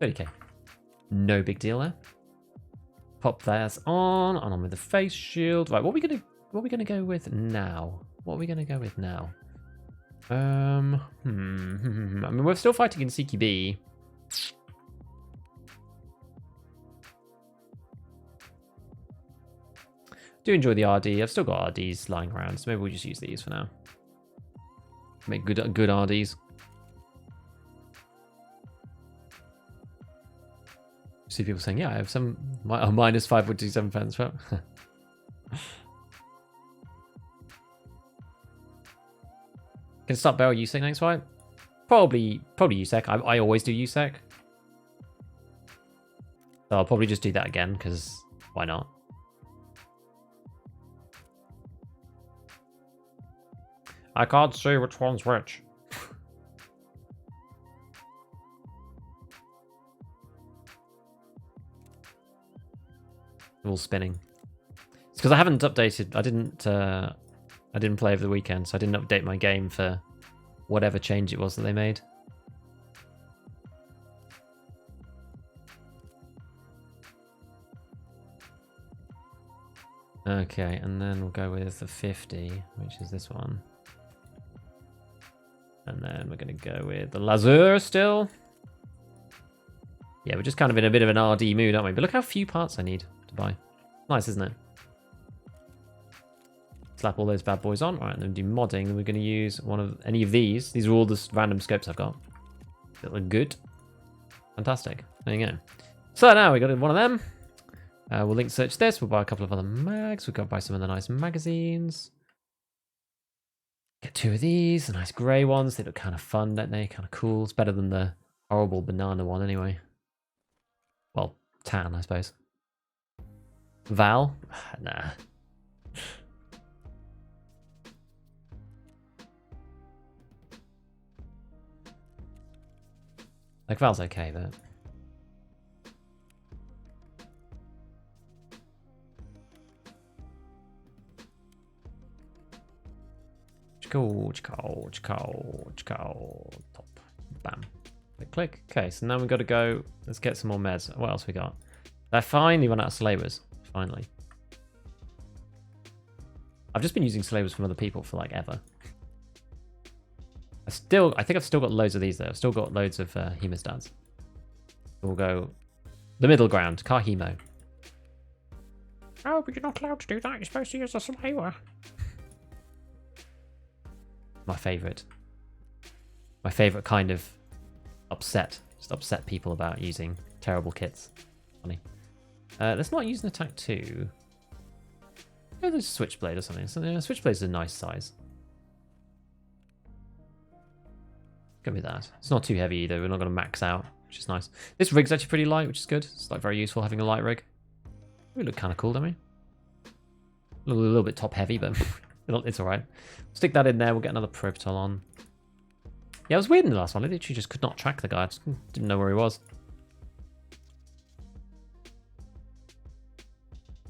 30k. No big deal there. Pop theirs on with the face shield. Right, what are we gonna go with now? What are we gonna go with now? I mean, we're still fighting in CQB. Do enjoy the RD. I've still got RDs lying around, so maybe we'll just use these for now. Make good RDs. See people saying, yeah, I have some minus 5.27 pence. Well. Can start barrel USEC next fight? Probably USEC. I always do USEC. So I'll probably just do that again, because why not? I can't see which one's which. All spinning. It's because I haven't updated. I didn't play over the weekend, so I didn't update my game for whatever change it was that they made. Okay, and then we'll go with the 50, which is this one. And then we're going to go with the Lazur still. Yeah, we're just kind of in a bit of an RD mood, aren't we? But look how few parts I need to buy. Nice, isn't it? Slap all those bad boys on. All right, and then do modding. Then we're going to use one of any of these. These are all the random scopes I've got. That look good. Fantastic. There you go. So now we got one of them. We'll link search this. We'll buy a couple of other mags. We'll go buy some of the nice magazines. Get 2 of these, the nice grey ones. They look kind of fun, don't they? Kind of cool. It's better than the horrible banana one anyway. Well, tan, I suppose. Val? Nah. Like, Val's okay, but... Top. Bam. Click. Okay, so now we've got to go. Let's get some more meds. What else we got? I finally run out of slavers. Finally. I've just been using slavers from other people for like ever. I think I've still got loads of these though. I've still got loads of hemostats. We'll go the middle ground. Car hemo. Oh, but you're not allowed to do that. You're supposed to use a slaver. My favourite kind of upset. Just upset people about using terrible kits. Funny. Let's not use an attack 2. Maybe there's a switchblade or something. Switchblade is a nice size. Go with that. It's not too heavy either. We're not going to max out, which is nice. This rig's actually pretty light, which is good. It's like very useful having a light rig. We look kind of cool, don't we? A little bit top heavy, but it's alright. Stick that in there, we'll get another Propital on. Yeah, it was weird in the last one. I literally just could not track the guy. I just didn't know where he was.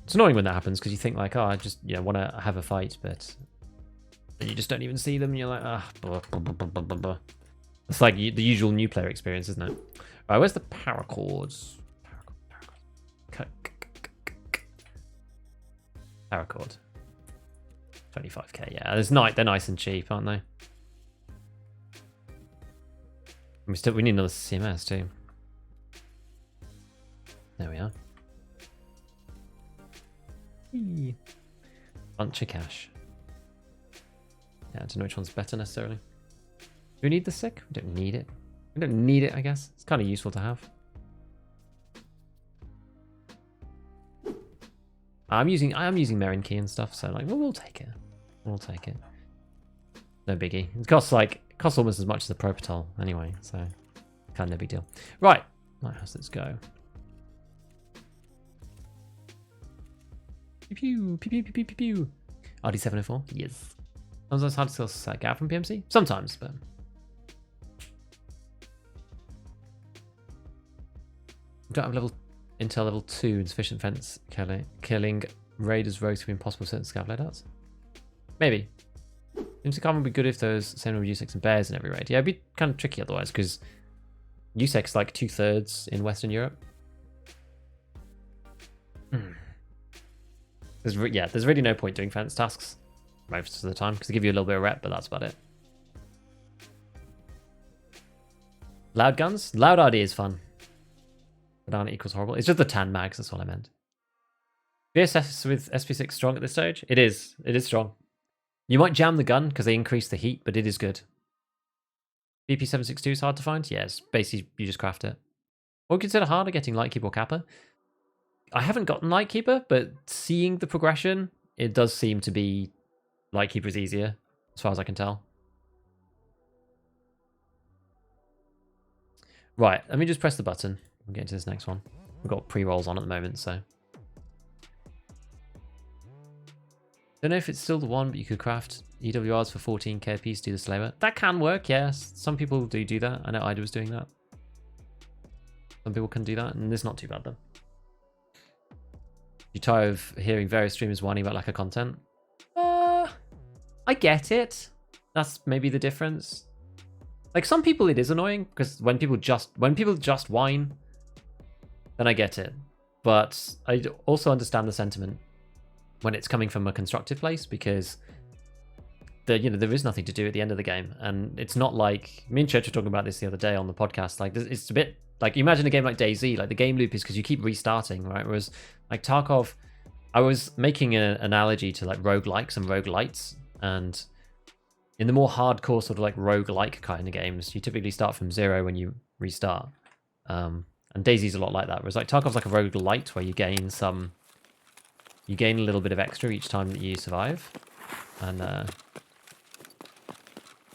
It's annoying when that happens because you think like, oh, I just want to have a fight, but you just don't even see them. And you're like, ah, blah, blah, blah, blah, blah, blah. It's like the usual new player experience, isn't it? Right, where's the paracords? Paracord. 25k. Yeah, they're nice and cheap, aren't they? We need another CMS too. There we are. Eee. Bunch of cash. Yeah, I don't know which one's better necessarily. Do we need the sick? We don't need it. We don't need it, I guess. It's kind of useful to have. I am using Merin Key and stuff, so like we'll take it. We'll take it. No biggie. It costs almost as much as the Propital anyway, so kind of no big deal. Right, Lighthouse, let's go. Pew pew pew pew pew pew pew. RD704, yes. Sometimes hard to still get out from PMC. Sometimes, but we don't have Intel level 2 insufficient fence killing raiders rogues to be impossible certain scav loadouts. Maybe. Intercom would be good if there's same number of USECs and bears in every raid. Yeah, it'd be kind of tricky otherwise because USEC's like 2/3 in Western Europe. There's really no point doing fence tasks most of the time because they give you a little bit of rep, but that's about it. Loud guns? Loud RD is fun. Banana equals horrible. It's just the tan mags, that's what I meant. VSS with SP6 strong at this stage? It is. It is strong. You might jam the gun because they increase the heat, but it is good. BP762 is hard to find? Yes. Basically, you just craft it. What would you consider harder, getting Lightkeeper or Kappa? I haven't gotten Lightkeeper, but seeing the progression, it does seem to be Lightkeeper is easier, as far as I can tell. Right, let me just press the button. We'll get into this next one. We've got pre-rolls on at the moment, so. Don't know if it's still the one, but you could craft EWRs for 14k a piece to do the slaver. That can work, yes. Some people do that. I know Ida was doing that. Some people can do that, and it's not too bad, though. You're tired of hearing various streamers whining about lack of content? I get it. That's maybe the difference. Like, some people it is annoying, because when people just whine, then I get it. But I also understand the sentiment when it's coming from a constructive place, because there is nothing to do at the end of the game. And it's not like, me and Church were talking about this the other day on the podcast, like, it's a bit, like, you imagine a game like DayZ, like, the game loop is because you keep restarting, right? Whereas, like, Tarkov, I was making an analogy to, like, roguelikes and roguelites, and in the more hardcore sort of, like, roguelike kind of games, you typically start from 0 when you restart. And DayZ's a lot like that, whereas, like, Tarkov's like a roguelite where you gain a little bit of extra each time that you survive. And,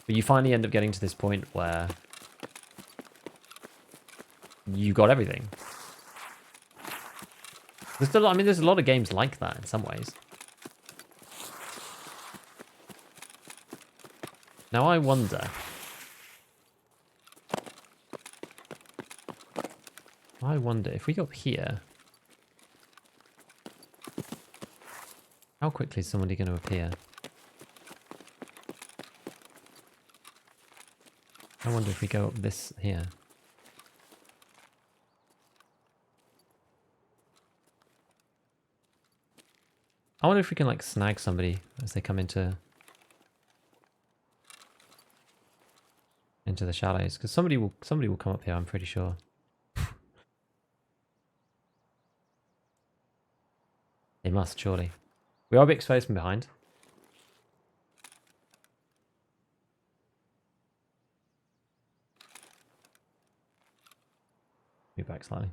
but you finally end up getting to this point where you got everything. There's a lot of games like that in some ways. Now I wonder if we go up here, how quickly is somebody going to appear? I wonder if we go up this here. I wonder if we can, like, snag somebody as they come into the shallows, because somebody will come up here, I'm pretty sure. They must, surely. We are a bit exposed from behind. Move back slightly.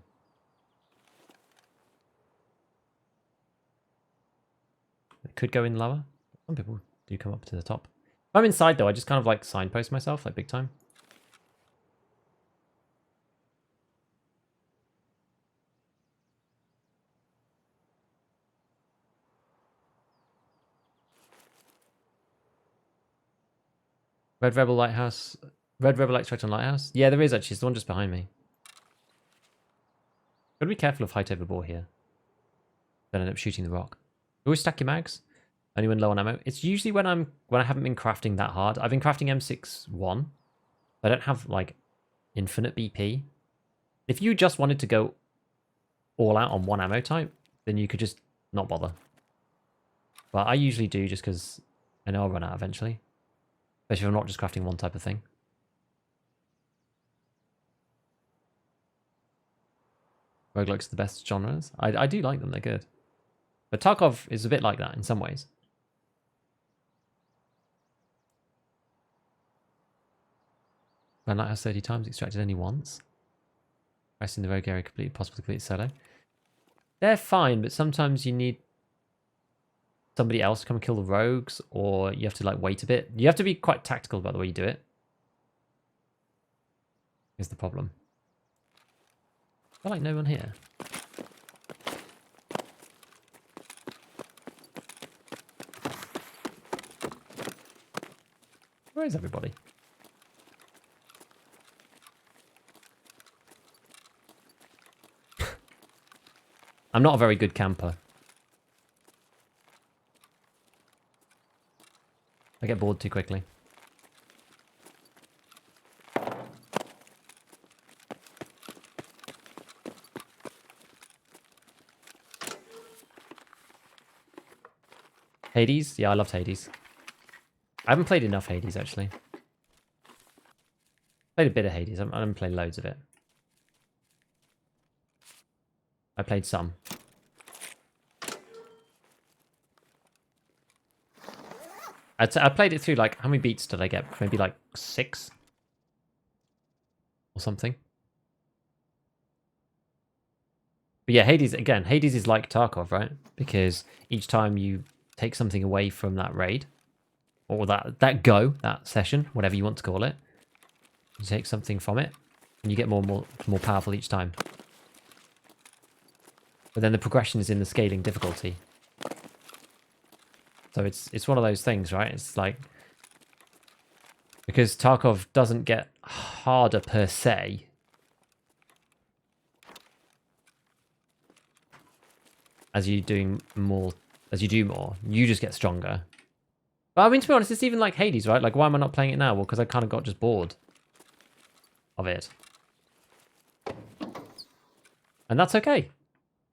It could go in lower. Some people do come up to the top. If I'm inside, though, I just kind of, like, signpost myself, like, big time. Red Rebel Lighthouse. Red Rebel Extract on Lighthouse? Yeah, there is actually. It's the one just behind me. Gotta be careful of height over bore here. Don't end up shooting the rock. Always stack your mags. Only when low on ammo. It's usually when I haven't been crafting that hard. I've been crafting M61. I don't have like infinite BP. If you just wanted to go all out on one ammo type, then you could just not bother. But I usually do just because I know I'll run out eventually. Especially if I'm not just crafting one type of thing. Roguelikes are the best genres. I do like them, they're good. But Tarkov is a bit like that in some ways. Ran Lighthouse 30 times, extracted only once. Resting the rogue area completely possible to complete solo. They're fine, but sometimes you need somebody else to come and kill the rogues, or you have to like wait a bit. You have to be quite tactical about the way you do it. Is the problem. I like no one here. Where is everybody? I'm not a very good camper. I get bored too quickly. Hades? Yeah, I loved Hades. I haven't played enough Hades, actually. Played a bit of Hades. I haven't played loads of it. I played some. I played it through, like, how many beats did I get? Maybe, like, 6? Or something. But yeah, Hades, again, Hades is like Tarkov, right? Because each time you take something away from that raid, or that session, whatever you want to call it, you take something from it, and you get more powerful each time. But then the progression is in the scaling difficulty. So it's one of those things, right? It's like, because Tarkov doesn't get harder per se. As you do more, you just get stronger. But I mean, to be honest, it's even like Hades, right? Like, why am I not playing it now? Well, because I kind of got just bored of it. And that's okay.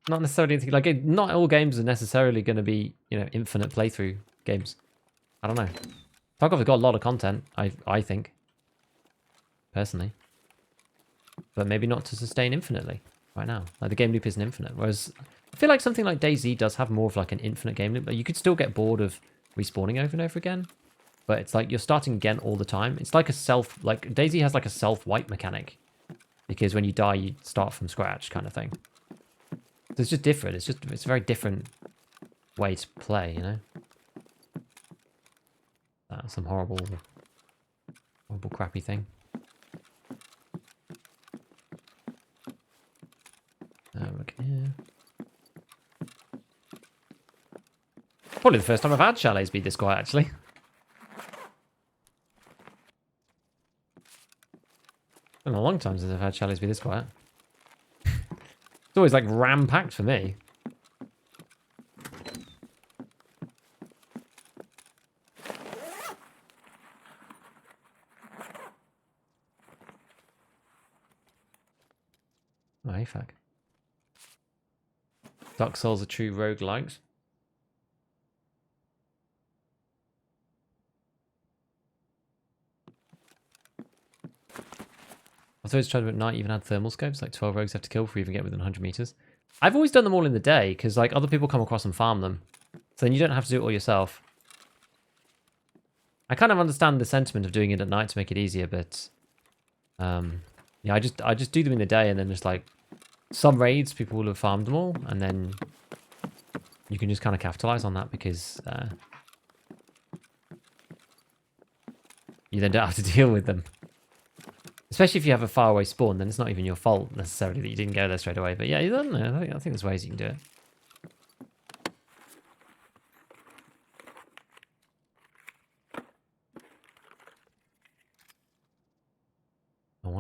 Not necessarily anything, like, not all games are necessarily going to be, you know, infinite playthrough games. I don't know. Tarkov has got a lot of content, I think. Personally. But maybe not to sustain infinitely right now. Like, the game loop isn't infinite. Whereas, I feel like something like DayZ does have more of like an infinite game loop. But you could still get bored of respawning over and over again. But it's like you're starting again all the time. It's like like DayZ has like a self-wipe mechanic. Because when you die, you start from scratch kind of thing. So it's just different. It's a very different way to play, you know? Some horrible crappy thing. Look here. Probably the first time I've had chalets be this quiet, actually. It's been a long time since I've had chalets be this quiet. It's always like ram-packed for me. Oh, hey, fuck. Dark Souls are true roguelikes. I thought it's tried to at night, even had thermal scopes, like 12 rogues have to kill before you even get within 100 meters. I've always done them all in the day, because like other people come across and farm them. So then you don't have to do it all yourself. I kind of understand the sentiment of doing it at night to make it easier, but yeah, I just do them in the day, and then just like some raids people will have farmed them all, and then you can just kind of capitalize on that because you then don't have to deal with them. Especially if you have a faraway spawn, then it's not even your fault necessarily that you didn't go there straight away. But yeah, you don't know. I think there's ways you can do it.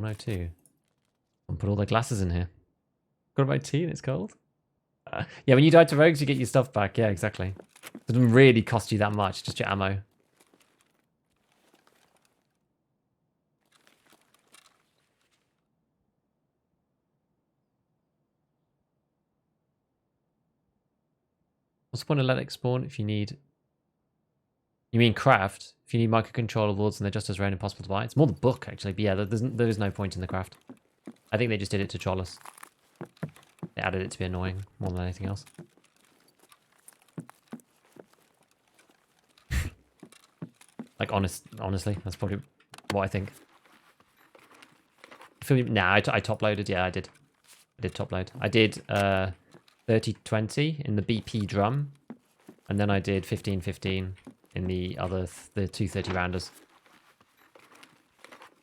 ammo too. I'll put all the glasses in here. Got my tea and it's cold. Yeah, when you die to rogues, you get your stuff back. Yeah, exactly. It doesn't really cost you that much, just your ammo. What's the point of let it spawn if you need... You mean craft? If you need microcontroller boards and they're just as rare and impossible to buy? It's more the book, actually. But yeah, there is no point in the craft. I think they just did it to troll us. They added it to be annoying more than anything else. Like, honestly, that's probably what I think. Nah, I top loaded. Yeah, I did. I did top load. I did 30-20 in the BP drum. And then I did 15-15 in the other, the 230 rounders.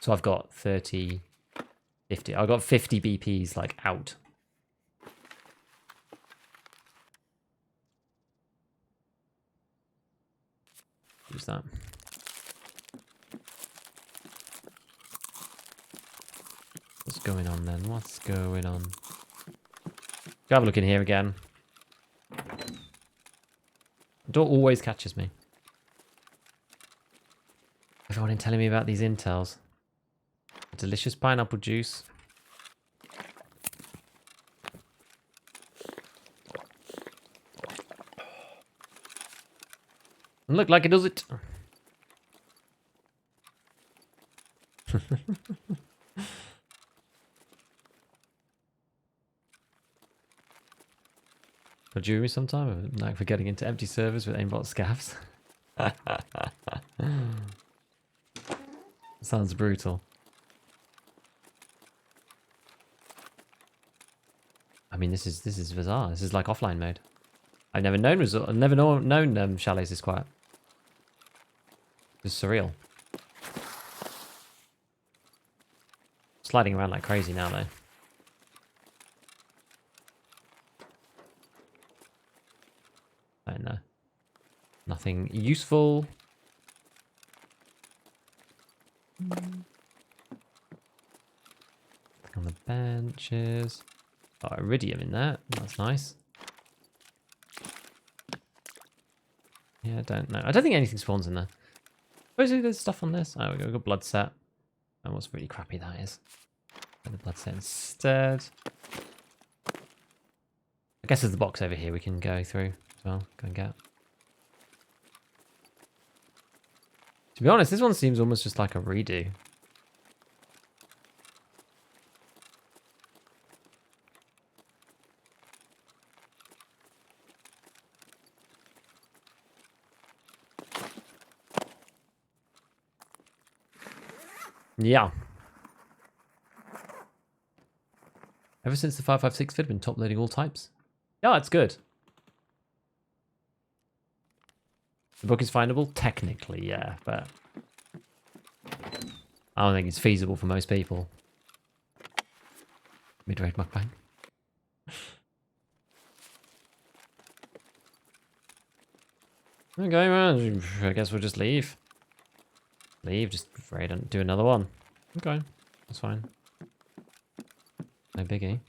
So I've got 30, 50. I've got 50 BPs like out. Use that. What's going on then? What's going on? Go have a look in here again. The door always catches me. Everyone in telling me about these intels. Delicious pineapple juice. Look like it does it. Could you me sometime? Like for getting into empty servers with aimbot scavs. Sounds brutal. I mean, this is bizarre. This is like offline mode. I've never known chalets this quiet. It's surreal. Sliding around like crazy now, though. I know. Nothing useful. On the benches. Oh, iridium in that. That's nice. Yeah, I don't know. I don't think anything spawns in there. Supposedly there's stuff on this. Oh, we've got blood set. And what's really crappy that is. Get the blood set instead. I guess there's the box over here we can go through as well. Go and get. To be honest, this one seems almost just like a redo. Yeah. Ever since the 556 vid, been top loading all types. Yeah, it's good. The book is findable? Technically, yeah, but I don't think it's feasible for most people. Mid-range mukbang. Okay, man. I guess we'll just leave. Leave, just afraid and do another one. Okay, that's fine. No biggie.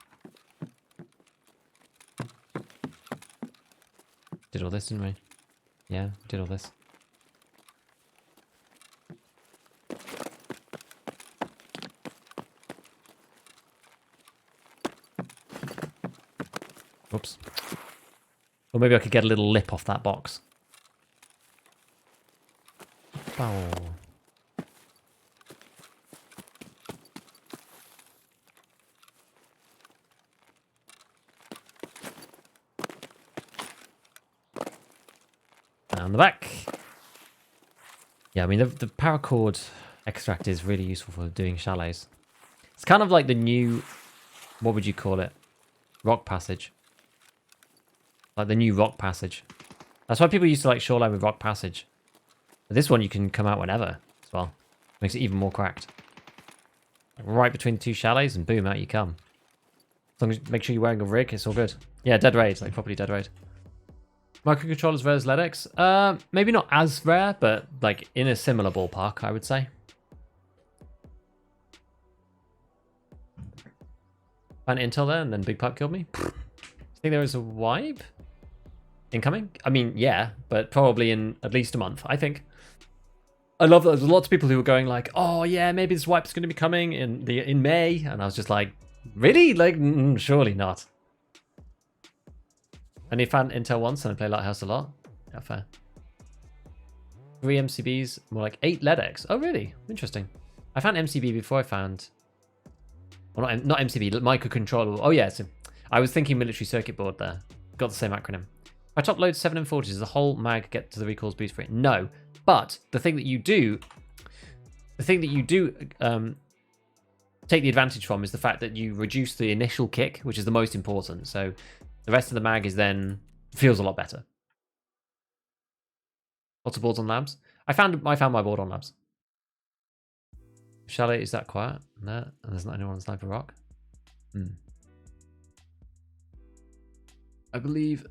Did all this, didn't we? Yeah, did all this. Oops. Or maybe I could get a little lip off that box. Oh. Down the back. Yeah, I mean, the paracord extract is really useful for doing chalets. It's kind of like the new, what would you call it? Rock passage. Like the new rock passage. That's why people used to like shoreline with rock passage. But this one you can come out whenever as well. Makes it even more cracked. Like right between two chalets and boom, out you come. As long as you make sure you're wearing a rig, it's all good. Yeah, dead raid, like properly dead raid. Microcontrollers versus LEDX? Maybe not as rare, but like in a similar ballpark, I would say. Found intel there, and then Big Pipe killed me. Do you think there is a wipe incoming? I mean, yeah, but probably in at least a month, I think. I love that there's lots of people who were going like, oh yeah, maybe this wipe's going to be coming in May. And I was just like, really? Like, surely not. And he found intel once and I play Lighthouse a lot. Yeah, fair. 3 MCBs, more like 8 LEDX. Oh, really? Interesting. I found MCB before I found... Well, not MCB, microcontroller. Oh, yeah. So I was thinking military circuit board there. Got the same acronym. If I top load 7 and 40s, does the whole mag get to the recalls boost for it? No. But the thing that you do... take the advantage from is the fact that you reduce the initial kick, which is the most important. So the rest of the mag is then... feels a lot better. Lots of boards on labs. I found my board on labs. Chalet, is that quiet? No, and there's not anyone on Sniper Rock. I believe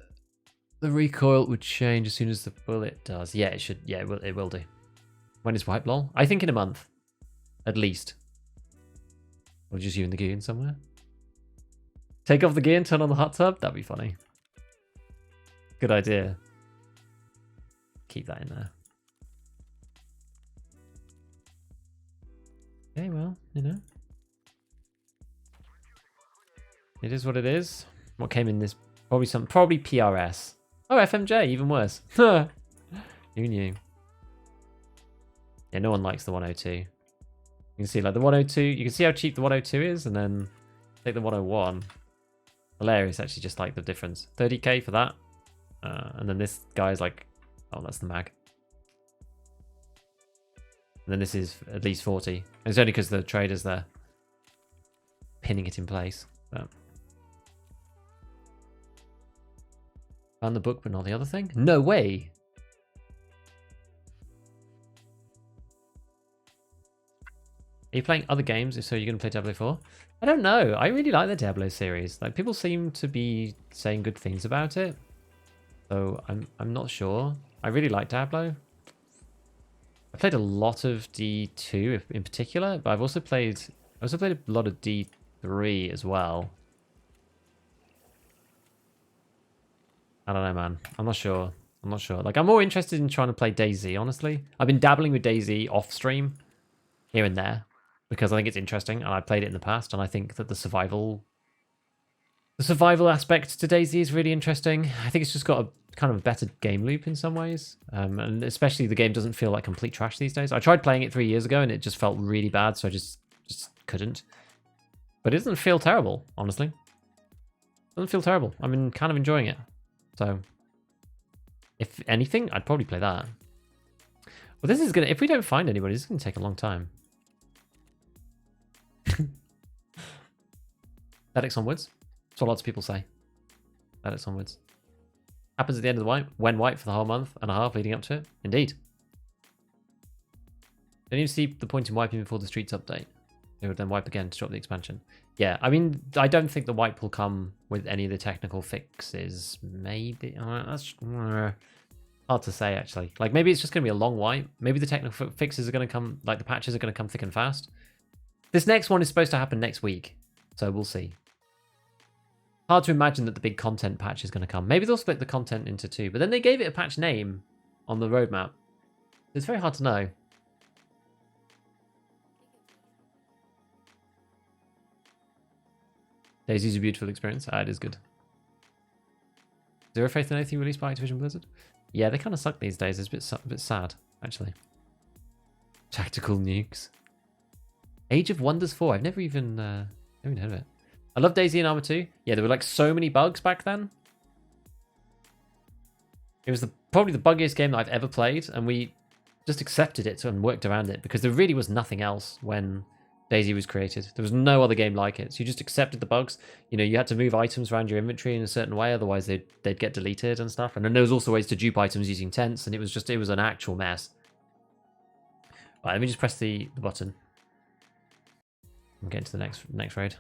the recoil would change as soon as the bullet does. Yeah, it should. Yeah, it will do. When is wipe lol? I think in a month, at least. Or just you and the gear in somewhere. Take off the gear and turn on the hot tub. That'd be funny. Good idea. Keep that in there. Okay, well, you know. It is what it is. What came in this? Probably PRS. Oh, FMJ, even worse. Who knew? Yeah, no one likes the 102. You can see like the 102, you can see how cheap the 102 is, and then take the 101. Hilarious, actually, just like the difference. 30k for that. And then this guy's like, oh, that's the mag. And then this is at least 40. And it's only because the trader's there pinning it in place. But... found the book but not the other thing? No way! Are you playing other games? If so, you're going to play Diablo 4? I don't know. I really like the Diablo series. Like, people seem to be saying good things about it. So I'm not sure. I really like Diablo. I played a lot of D2 in particular, but I also played a lot of D3 as well. I don't know, man. I'm not sure. Like, I'm more interested in trying to play DayZ, honestly. I've been dabbling with DayZ off stream here and there because I think it's interesting, and I played it in the past, and I think that the survival aspect to DayZ is really interesting. I think it's just got a kind of a better game loop in some ways, and especially the game doesn't feel like complete trash these days. I tried playing it 3 years ago and it just felt really bad, so I just couldn't. But it doesn't feel terrible, honestly. It doesn't feel terrible. I'm kind of enjoying it. So, if anything, I'd probably play that. Well, this is gonna, if we don't find anybody, this is gonna take a long time. Addicts onwards. That's what lots of people say. Addicts onwards. Happens at the end of the wipe, when wipe for the whole month and a half leading up to it. Indeed. Don't even see the point in wiping before the streets update. It would then wipe again to drop the expansion. Yeah, I mean, I don't think the wipe will come with any of the technical fixes. Maybe. That's hard to say, actually. Like, maybe it's just going to be a long wipe. Maybe the technical fixes are going to come, like the patches are going to come thick and fast. This next one is supposed to happen next week, so we'll see. Hard to imagine that the big content patch is going to come. Maybe they'll split the content into two, but then they gave it a patch name on the roadmap. It's very hard to know. DayZ's a beautiful experience. It is good. Zero faith in anything released by Activision Blizzard? Yeah, they kind of suck these days. It's a bit sad, actually. Tactical nukes. Age of Wonders 4. I've never even heard of it. I love DayZ and Arma 2. Yeah, there were like so many bugs back then. It was probably the buggiest game that I've ever played, and we just accepted it and worked around it because there really was nothing else when DayZ was created. There was no other game like it. So you just accepted the bugs. You know, you had to move items around your inventory in a certain way, otherwise they'd get deleted and stuff. And then there was also ways to dupe items using tents, and it was an actual mess. Right, let me just press the button. I'm getting to the next raid.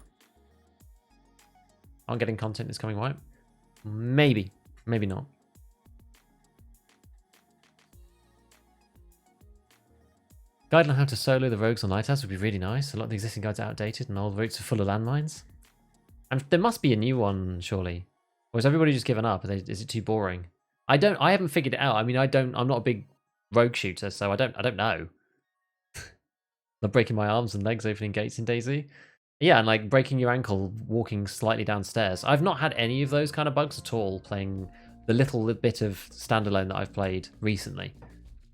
Aren't getting content is coming wipe? Maybe. Maybe not. Guide on how to solo the rogues on Lighthouse would be really nice. A lot of the existing guides are outdated and all the routes are full of landmines. And there must be a new one, surely. Or has everybody just given up? Is it too boring? I haven't figured it out. I mean, I'm not a big rogue shooter, so I don't know. Not breaking my arms and legs opening gates in DayZ. Yeah, and like breaking your ankle walking slightly downstairs. I've not had any of those kind of bugs at all playing the little bit of standalone that I've played recently.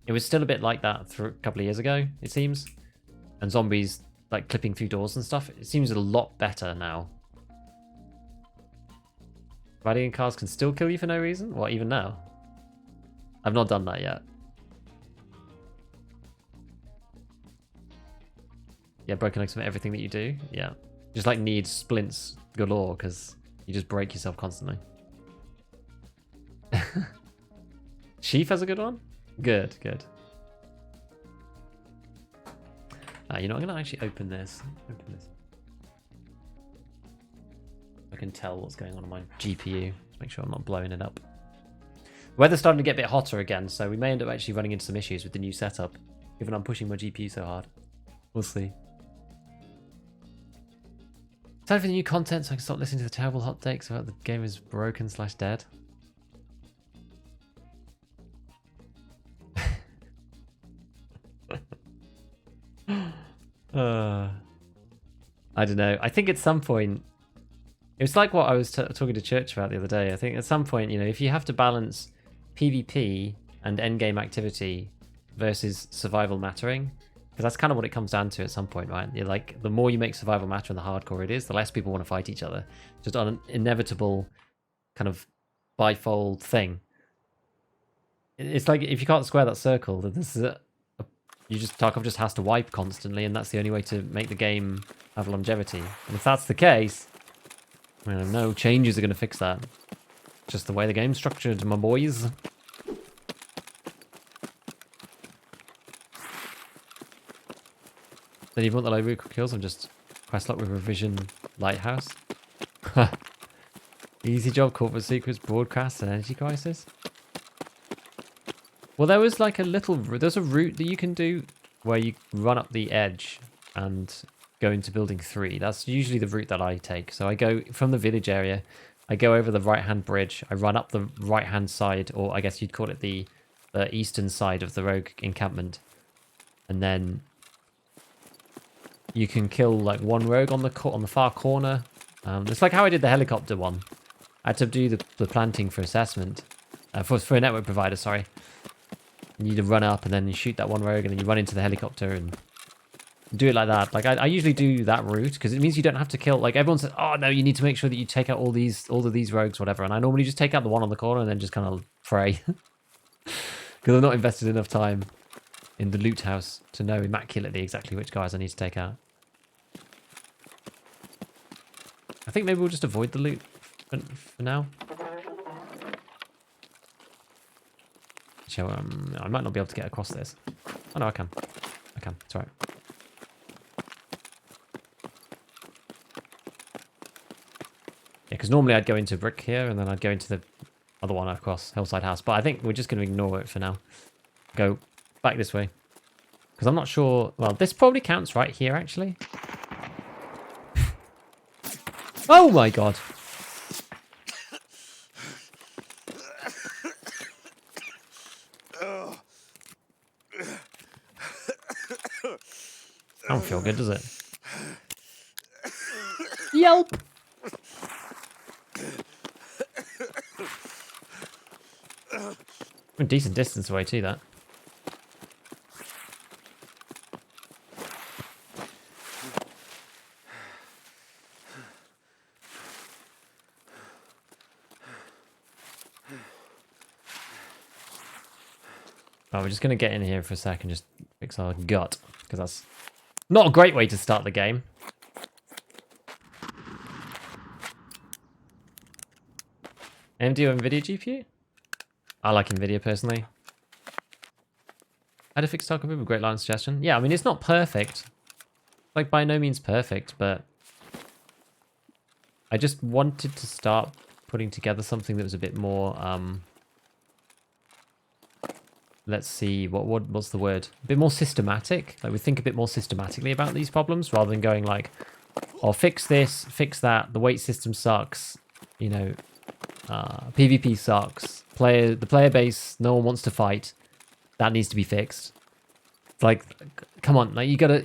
It was still a bit like that a couple of years ago, it seems. And zombies like clipping through doors and stuff. It seems a lot better now. Riding in cars can still kill you for no reason? What, even now? I've not done that yet. Yeah, broken legs from everything that you do. Yeah. Just like need splints galore because you just break yourself constantly. Chief has a good one? Good, good. You know, I'm going to actually open this. I can tell what's going on my GPU. Just make sure I'm not blowing it up. Weather's starting to get a bit hotter again, so we may end up actually running into some issues with the new setup, given I'm pushing my GPU so hard. We'll see. Time for the new content so I can stop listening to the terrible hot takes about the game is broken / dead. I don't know. I think at some point, it's like what I was talking to Church about the other day. I think at some point, you know, if you have to balance PvP and endgame activity versus survival mattering, because that's kind of what it comes down to at some point, right? You're like, the more you make survival matter and the hardcore it is, the less people want to fight each other. Just on an inevitable kind of bifold thing. It's like if you can't square that circle, then this is Tarkov just has to wipe constantly, and that's the only way to make the game have longevity. And if that's the case, well, no changes are going to fix that. Just the way the game's structured, my boys. Then you want the low root kills, I'm just quest lock with revision Lighthouse. Easy job, corporate secrets, broadcast, and energy crisis. Well, there was like there's a route that you can do where you run up the edge and go into building 3. That's usually the route that I take. So I go from the village area, I go over the right-hand bridge, I run up the right-hand side, or I guess you'd call it the eastern side of the rogue encampment. And then you can kill like one rogue on the far corner. It's like how I did the helicopter one. I had to do the planting for assessment. For a network provider, sorry. You need to run up and then you shoot that one rogue and then you run into the helicopter and do it like that. Like I usually do that route because it means you don't have to kill. Like everyone says, oh no, you need to make sure that you take out all of these rogues, whatever. And I normally just take out the one on the corner and then just kind of pray because I've not invested enough time in the loot house to know immaculately exactly which guys I need to take out. I think maybe we'll just avoid the loot for now. So, I might not be able to get across this. Oh no, I can. It's alright. Yeah, because normally I'd go into brick here and then I'd go into the other one across Hillside House. But I think we're just going to ignore it for now. Go back this way. Because I'm not sure... Well, this probably counts right here, actually. Oh my god. I don't feel good, does it? Yelp! A decent distance away too, that. Oh, we're just going to get in here for a second, just fix our gut, because that's not a great way to start the game. AMD or NVIDIA GPU? I like NVIDIA personally. How to fix Tarkov? A great line suggestion. Yeah, I mean, it's not perfect. Like, by no means perfect, but I just wanted to start putting together something that was a bit more, let's see, what's the word? A bit more systematic. Like, we think a bit more systematically about these problems rather than going like, or fix this, fix that, the weight system sucks, you know, PvP sucks, the player base, no one wants to fight, that needs to be fixed. Like, come on, like you gotta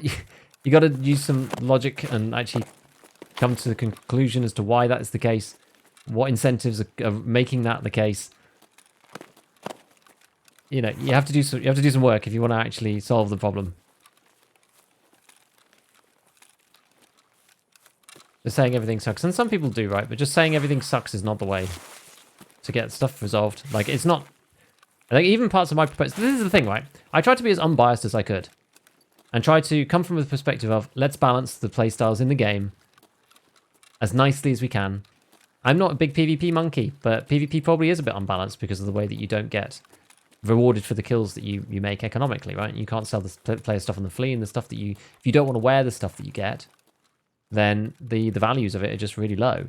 use some logic and actually come to the conclusion as to why that is the case, what incentives are making that the case. You know, you have to do some work if you want to actually solve the problem. Just saying everything sucks, and some people do, right? But just saying everything sucks is not the way to get stuff resolved. Like, it's not. Like, even parts of my proposal. This is the thing, right? I tried to be as unbiased as I could, and try to come from the perspective of let's balance the playstyles in the game as nicely as we can. I'm not a big PvP monkey, but PvP probably is a bit unbalanced because of the way that you don't get rewarded for the kills that you make economically, right? You can't sell the player stuff on the flea, and the stuff that if you don't want to wear the stuff that you get, then the values of it are just really low.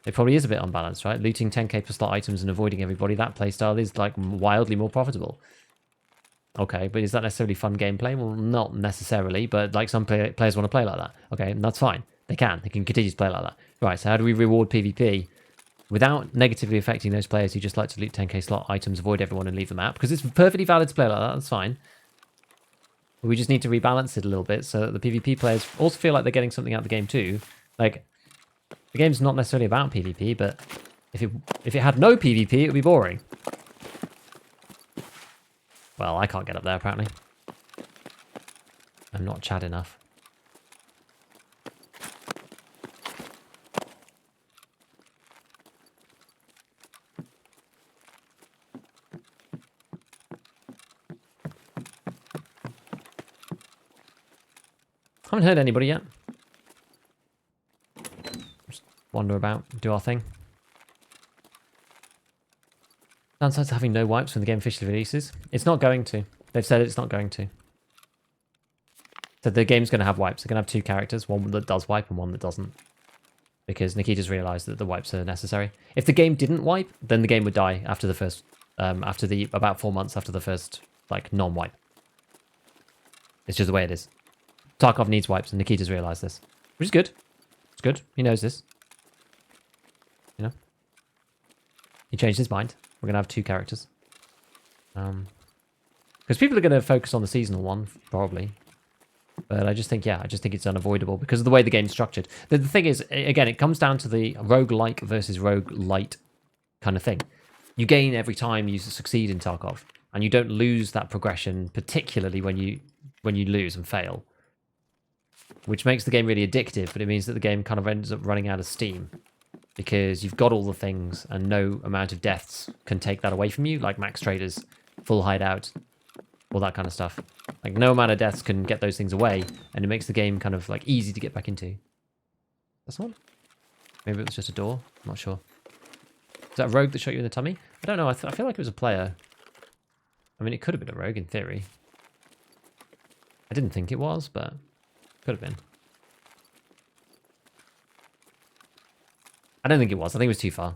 It probably is a bit unbalanced, right? Looting 10k per slot items and avoiding everybody, that playstyle is like wildly more profitable. Okay, but is that necessarily fun gameplay? Well, not necessarily, but like some players want to play like that. Okay, and that's fine. They can continue to play like that. Right, so how do we reward PvP without negatively affecting those players who just like to loot 10k slot items, avoid everyone and leave the map? Because it's perfectly valid to play like that, that's fine. But we just need to rebalance it a little bit so that the PvP players also feel like they're getting something out of the game too. Like, the game's not necessarily about PvP, but if it had no PvP, it would be boring. Well, I can't get up there, apparently. I'm not Chad enough. Haven't heard anybody yet. Just wander about, do our thing. Downsides to having no wipes when the game officially releases. It's not going to. They've said it's not going to. So the game's going to have wipes. They're going to have two characters, one that does wipe and one that doesn't. Because Nikita's realised that the wipes are necessary. If the game didn't wipe, then the game would die after the first, about 4 months after the first, like, non-wipe. It's just the way it is. Tarkov needs wipes, and Nikita's realised this. Which is good. It's good. He knows this. You know? He changed his mind. We're going to have two characters. Because people are going to focus on the seasonal one, probably. But I just think, yeah, it's unavoidable because of the way the game's structured. The thing is, again, it comes down to the roguelike versus roguelite kind of thing. You gain every time you succeed in Tarkov, and you don't lose that progression, particularly when you lose and fail. Which makes the game really addictive, but it means that the game kind of ends up running out of steam. Because you've got all the things, and no amount of deaths can take that away from you, like max traders, full hideout, all that kind of stuff. Like, no amount of deaths can get those things away, and it makes the game kind of, like, easy to get back into. That's all? Maybe it was just a door? I'm not sure. Is that a rogue that shot you in the tummy? I don't know, I feel like it was a player. I mean, it could have been a rogue, in theory. I didn't think it was, but could have been. I don't think it was. I think it was too far.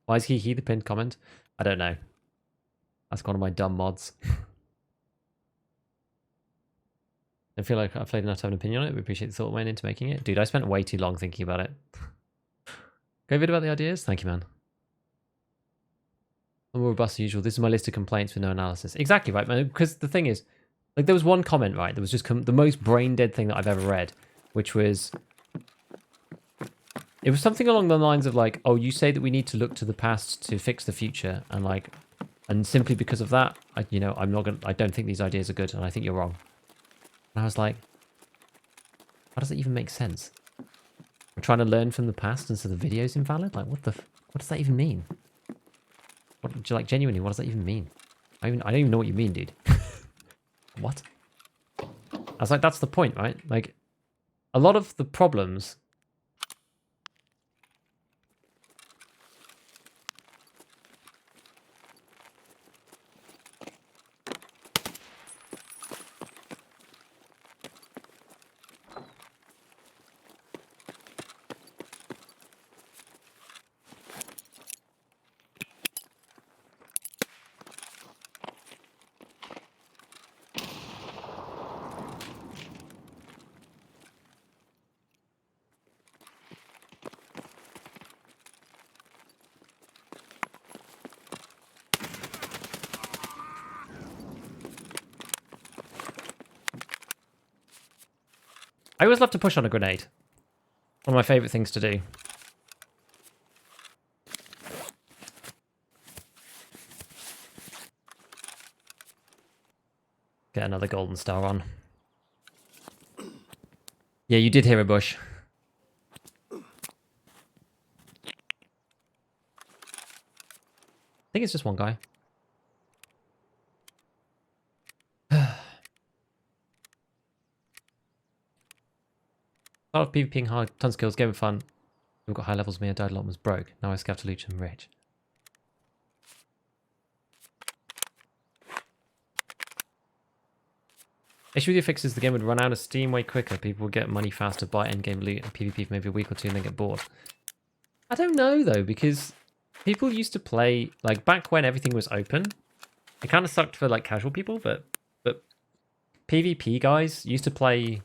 Why is he the pinned comment? I don't know. That's one of my dumb mods. I feel like I've played enough to have an opinion on it. We appreciate the thought that went into making it. Dude, I spent way too long thinking about it. Great video about the ideas. Thank you, man. I'm more robust as usual. This is my list of complaints with no analysis. Exactly, right, man. Because the thing is, like, there was one comment, right, that was just the most brain-dead thing that I've ever read, which was... It was something along the lines of, like, oh, you say that we need to look to the past to fix the future, and, like, and simply because of that, I don't think these ideas are good, and I think you're wrong. And I was like, how does that even make sense? We're trying to learn from the past, and so the video's invalid? Like, what does that even mean? What, like, genuinely, what does that even mean? I don't even know what you mean, dude. What? I was like, that's the point, right? Like, a lot of the problems... I always love to push on a grenade. One of my favourite things to do. Get another golden star on. Yeah, you did hear a bush. I think it's just one guy. A lot of PvPing hard, tons of kills, game of fun. We've got high levels, me, I died a lot, was broke. Now I scav to loot and rich. Issue with your fix is the game would run out of steam way quicker. People would get money faster, buy endgame loot and PvP for maybe a week or two and then get bored. I don't know though, because people used to play, like back when everything was open, it kind of sucked for like casual people, but PvP guys used to play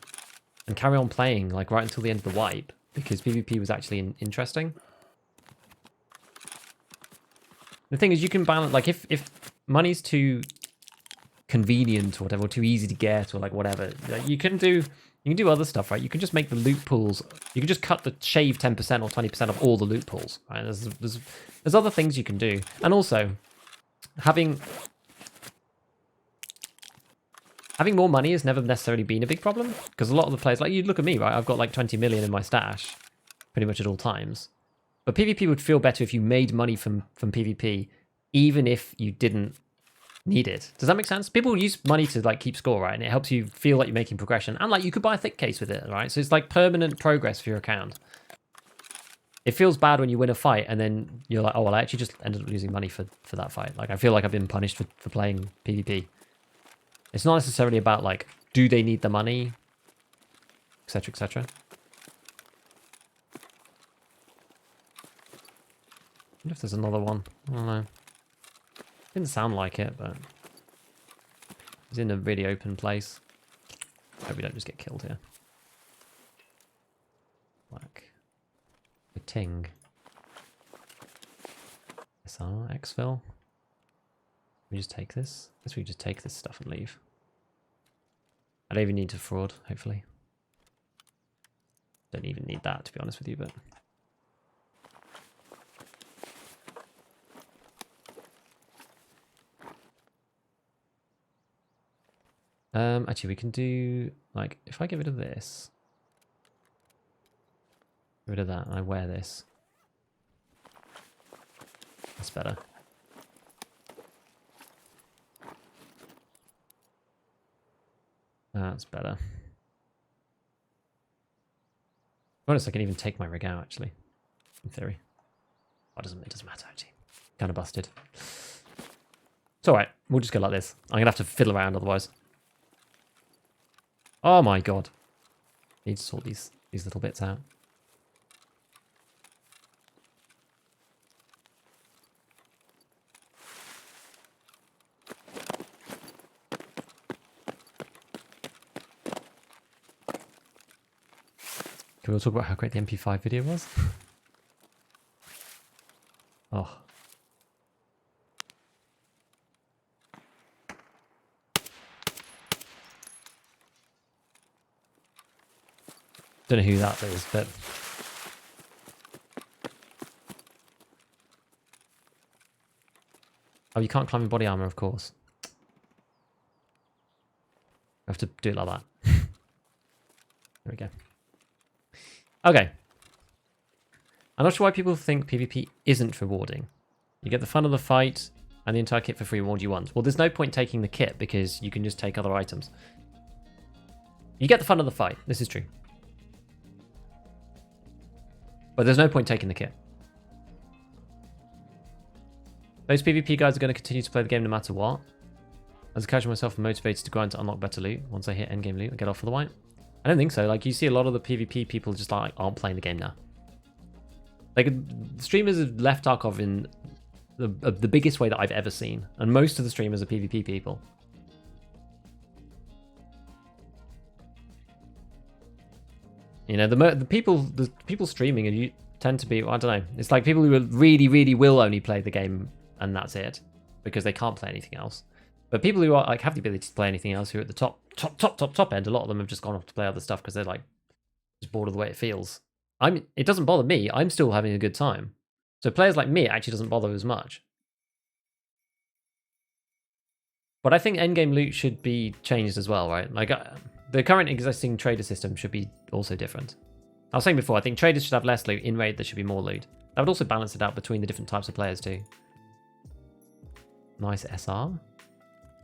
and carry on playing like right until the end of the wipe because PvP was actually interesting. The thing is, you can balance, like if money's too convenient or whatever, or too easy to get or like whatever, like, you can do other stuff, right? You can just make the loot pools, you can just shave 10% or 20% of all the loot pools, right? There's other things you can do. And also having more money has never necessarily been a big problem, because a lot of the players, like you look at me, right? I've got like 20 million in my stash pretty much at all times. But PvP would feel better if you made money from PvP, even if you didn't need it. Does that make sense? People use money to like keep score, right? And it helps you feel like you're making progression. And like you could buy a thick case with it, right? So it's like permanent progress for your account. It feels bad when you win a fight and then you're like, oh, well, I actually just ended up losing money for that fight. Like I feel like I've been punished for playing PvP. It's not necessarily about like, do they need the money, etc., etc. I wonder if there's another one. I don't know. Didn't sound like it, but it's in a really open place. Hope we don't just get killed here. Like a ting. SR, exfil. We just take this. I guess we just take this stuff and leave. I don't even need to fraud, hopefully. Don't even need that, to be honest with you, but actually, we can do, like, if I get rid of this, get rid of that, and I wear this. That's better. That's better. To be honest, I can even take my rig out, actually, in theory. Oh, it doesn't matter, actually. Kind of busted. It's alright, we'll just go like this. I'm going to have to fiddle around otherwise. Oh my god. Need to sort these little bits out. Can we talk about how great the MP5 video was? Oh. Don't know who that is, but oh, you can't climb in body armor, of course. I have to do it like that. There we go. Okay. I'm not sure why people think PvP isn't rewarding. You get the fun of the fight and the entire kit for free reward you want. Well, there's no point taking the kit because you can just take other items. You get the fun of the fight. This is true. But there's no point taking the kit. Those PvP guys are going to continue to play the game no matter what. As a casual myself, I'm motivated to grind to unlock better loot. Once I hit endgame loot, I get off for the white. I don't think so. Like, you see a lot of the PvP people just like aren't playing the game now. Like, streamers have left Tarkov in the biggest way that I've ever seen. And most of the streamers are PvP people. You know, the people streaming, and you tend to be, I don't know, it's like people who really will only play the game and that's it, because they can't play anything else. But people who are like have the ability to play anything else, who are at the top end, a lot of them have just gone off to play other stuff because they're like Just bored of the way it feels. It doesn't bother me. I'm still having a good time. So players like me, it actually doesn't bother as much. But I think endgame loot should be changed as well, right? Like the current existing trader system should be also different. I was saying before, I think traders should have less loot. In raid, there should be more loot. That would also balance it out between the different types of players too. Nice SR.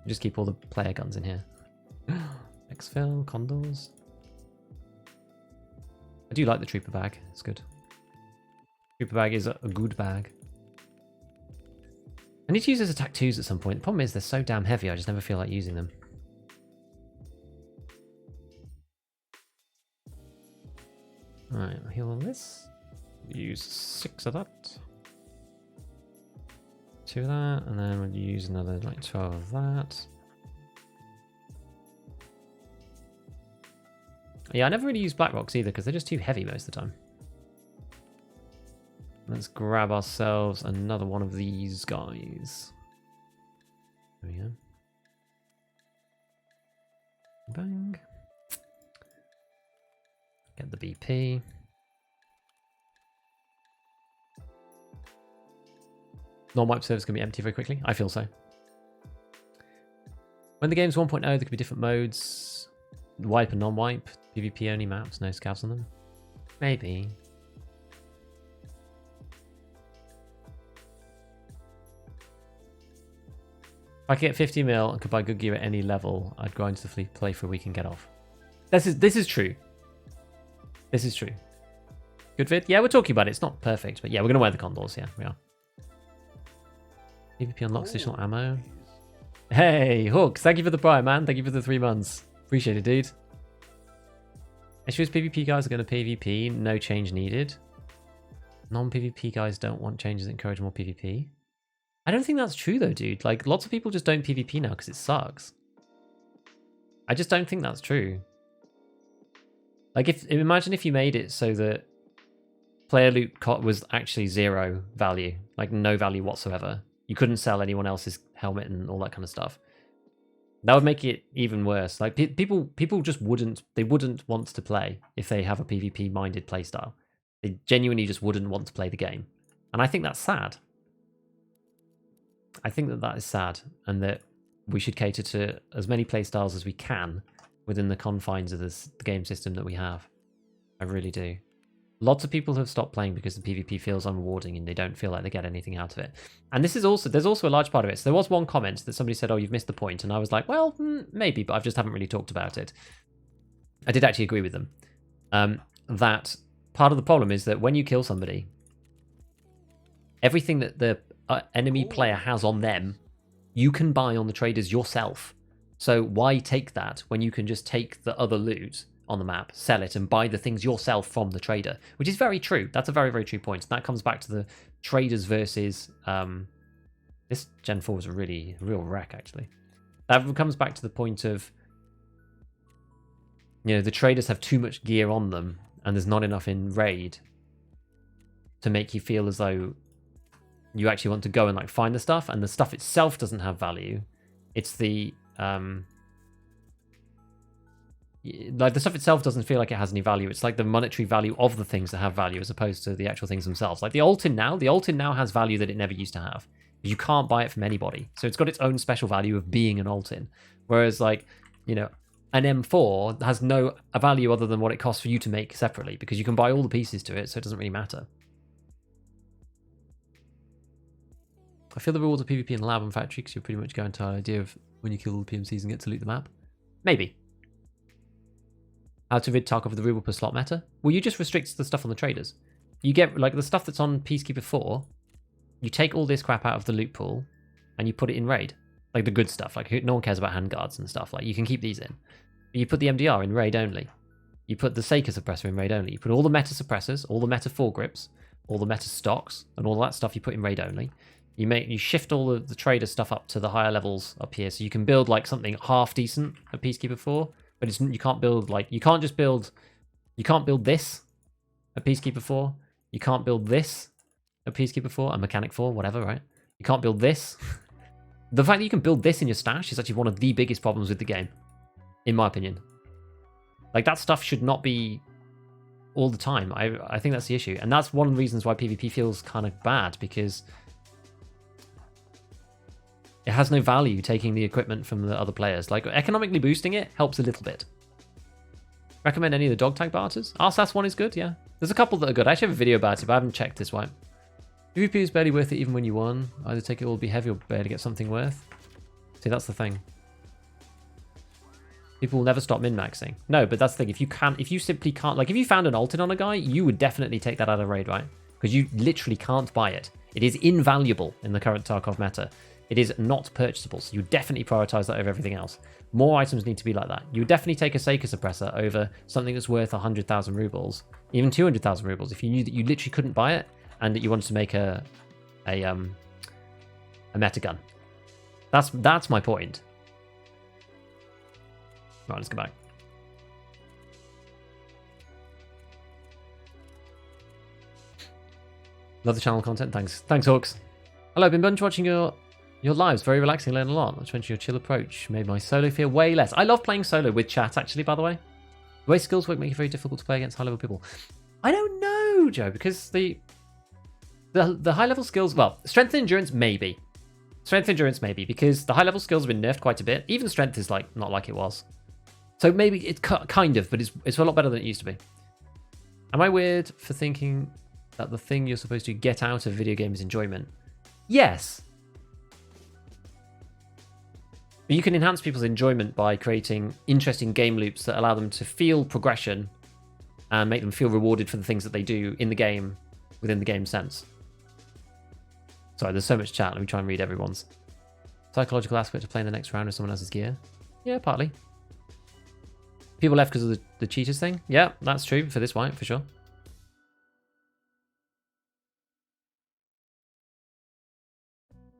Just keep all the player guns in here. Exfil, condors. I do like the trooper bag. It's good. Trooper bag is a good bag. I need to use those attack 2s at some point. The problem is they're so damn heavy, I just never feel like using them. Alright, I'll heal on this. Use 6 of that. 2 of that, and then we'll use another like 12 of that. Yeah, I never really use black rocks either because they're just too heavy most of the time. Let's grab ourselves another one of these guys. There we go. Bang. Get the BP. Non-wipe servers can be empty very quickly. I feel so. When the game's 1.0, there could be different modes. Wipe and non-wipe. PvP only maps, no scavs on them. Maybe. If I could get 50 mil and could buy good gear at any level, I'd grind to play for a week and get off. This is true. This is true. Good vid? Yeah, we're talking about it. It's not perfect, but yeah, we're going to wear the condors. Yeah, we are. PvP unlocks additional ammo. Hey, Hawks, thank you for the prime, man. Thank you for the 3 months. Appreciate it, dude. Issues PvP guys are going to PvP. No change needed. Non-PvP guys don't want changes that encourage more PvP. I don't think that's true though, dude. Like, lots of people just don't PvP now because it sucks. I just don't think that's true. Like, imagine if you made it so that player loot was actually 0 value, like no value whatsoever. You couldn't sell anyone else's helmet and all that kind of stuff. That would make it even worse. Like, people just wouldn't want to play if they have a PvP minded playstyle. They genuinely just wouldn't want to play the game, and I think that's sad. I think that is sad, and that we should cater to as many playstyles as we can within the confines of the game system that we have. I really do. Lots of people have stopped playing because the PvP feels unrewarding and they don't feel like they get anything out of it. And there's also a large part of it. So there was one comment that somebody said, oh, you've missed the point. And I was like, well, maybe, but I just haven't really talked about it. I did actually agree with them. That part of the problem is that when you kill somebody, everything that the enemy player has on them, you can buy on the traders yourself. So why take that when you can just take the other loot on the map, sell it, and buy the things yourself from the trader? Which is very true. That's a very, very true point. And that comes back to the traders versus... this Gen 4 was a real wreck, actually. That comes back to the point of... You know, the traders have too much gear on them, and there's not enough in raid to make you feel as though you actually want to go and like find the stuff, and the stuff itself doesn't have value. It's the... like the stuff itself doesn't feel like it has any value. It's like the monetary value of the things that have value as opposed to the actual things themselves. Like the Altin now has value that it never used to have. You can't buy it from anybody. So it's got its own special value of being an Altin. Whereas like, you know, an M4 has no value other than what it costs for you to make separately, because you can buy all the pieces to it, so it doesn't really matter. I feel the rules of PvP in lab and factory because you're pretty much going to the idea of when you kill all the PMCs and get to loot the map. Maybe. How to rid Tarkov of the ruble per slot meta? Well, you just restrict the stuff on the traders. You get, like, the stuff that's on Peacekeeper 4, you take all this crap out of the loot pool, and you put it in raid. Like, the good stuff. Like, no one cares about handguards and stuff. Like, you can keep these in. But you put the MDR in raid only. You put the Seeker suppressor in raid only. You put all the meta suppressors, all the meta foregrips, all the meta stocks, and all that stuff you put in raid only. You shift all of the trader stuff up to the higher levels up here, so you can build, like, something half decent at Peacekeeper 4. But you can't build, like, you can't build this at Peacekeeper 4. You can't build this at Peacekeeper 4, a Mechanic 4, whatever, right? You can't build this. The fact that you can build this in your stash is actually one of the biggest problems with the game, in my opinion. Like, that stuff should not be all the time. I think that's the issue. And that's one of the reasons why PvP feels kind of bad, because it has no value taking the equipment from the other players. Like, economically boosting it helps a little bit. Recommend any of the dog tag barters? RSAS one is good, yeah. There's a couple that are good. I actually have a video about it, but I haven't checked this one. PvP is barely worth it even when you won. Either take it or be heavy or barely get something worth. See, that's the thing. People will never stop min-maxing. No, but that's the thing. If you simply can't, like if you found an ult-in on a guy, you would definitely take that out of raid, right? Because you literally can't buy it. It is invaluable in the current Tarkov meta. It is not purchasable, so you definitely prioritize that over everything else. More items need to be like that. You would definitely take a Seeker suppressor over something that's worth 100,000 rubles, even 200,000 rubles, if you knew that you literally couldn't buy it and that you wanted to make a meta gun. That's my point. Right, let's go back. Love the channel content. Thanks, Hawks. Hello, been binge watching your lives. Very relaxing, learn a lot. Not to mention your chill approach made my solo feel way less. I love playing solo with chat, actually, by the way. The way skills work make it very difficult to play against high-level people. I don't know, Joe, because the high-level skills, well, strength and endurance, maybe. Strength and endurance, maybe, because the high-level skills have been nerfed quite a bit. Even strength is like not like it was. So maybe it's kind of, but it's a lot better than it used to be. Am I weird for thinking that the thing you're supposed to get out of video games is enjoyment? Yes. But you can enhance people's enjoyment by creating interesting game loops that allow them to feel progression and make them feel rewarded for the things that they do in the game, within the game sense. Sorry, there's so much chat. Let me try and read everyone's. Psychological aspect of playing the next round with someone else's gear? Yeah, partly. People left because of the cheaters thing? Yeah, that's true for this wipe, for sure.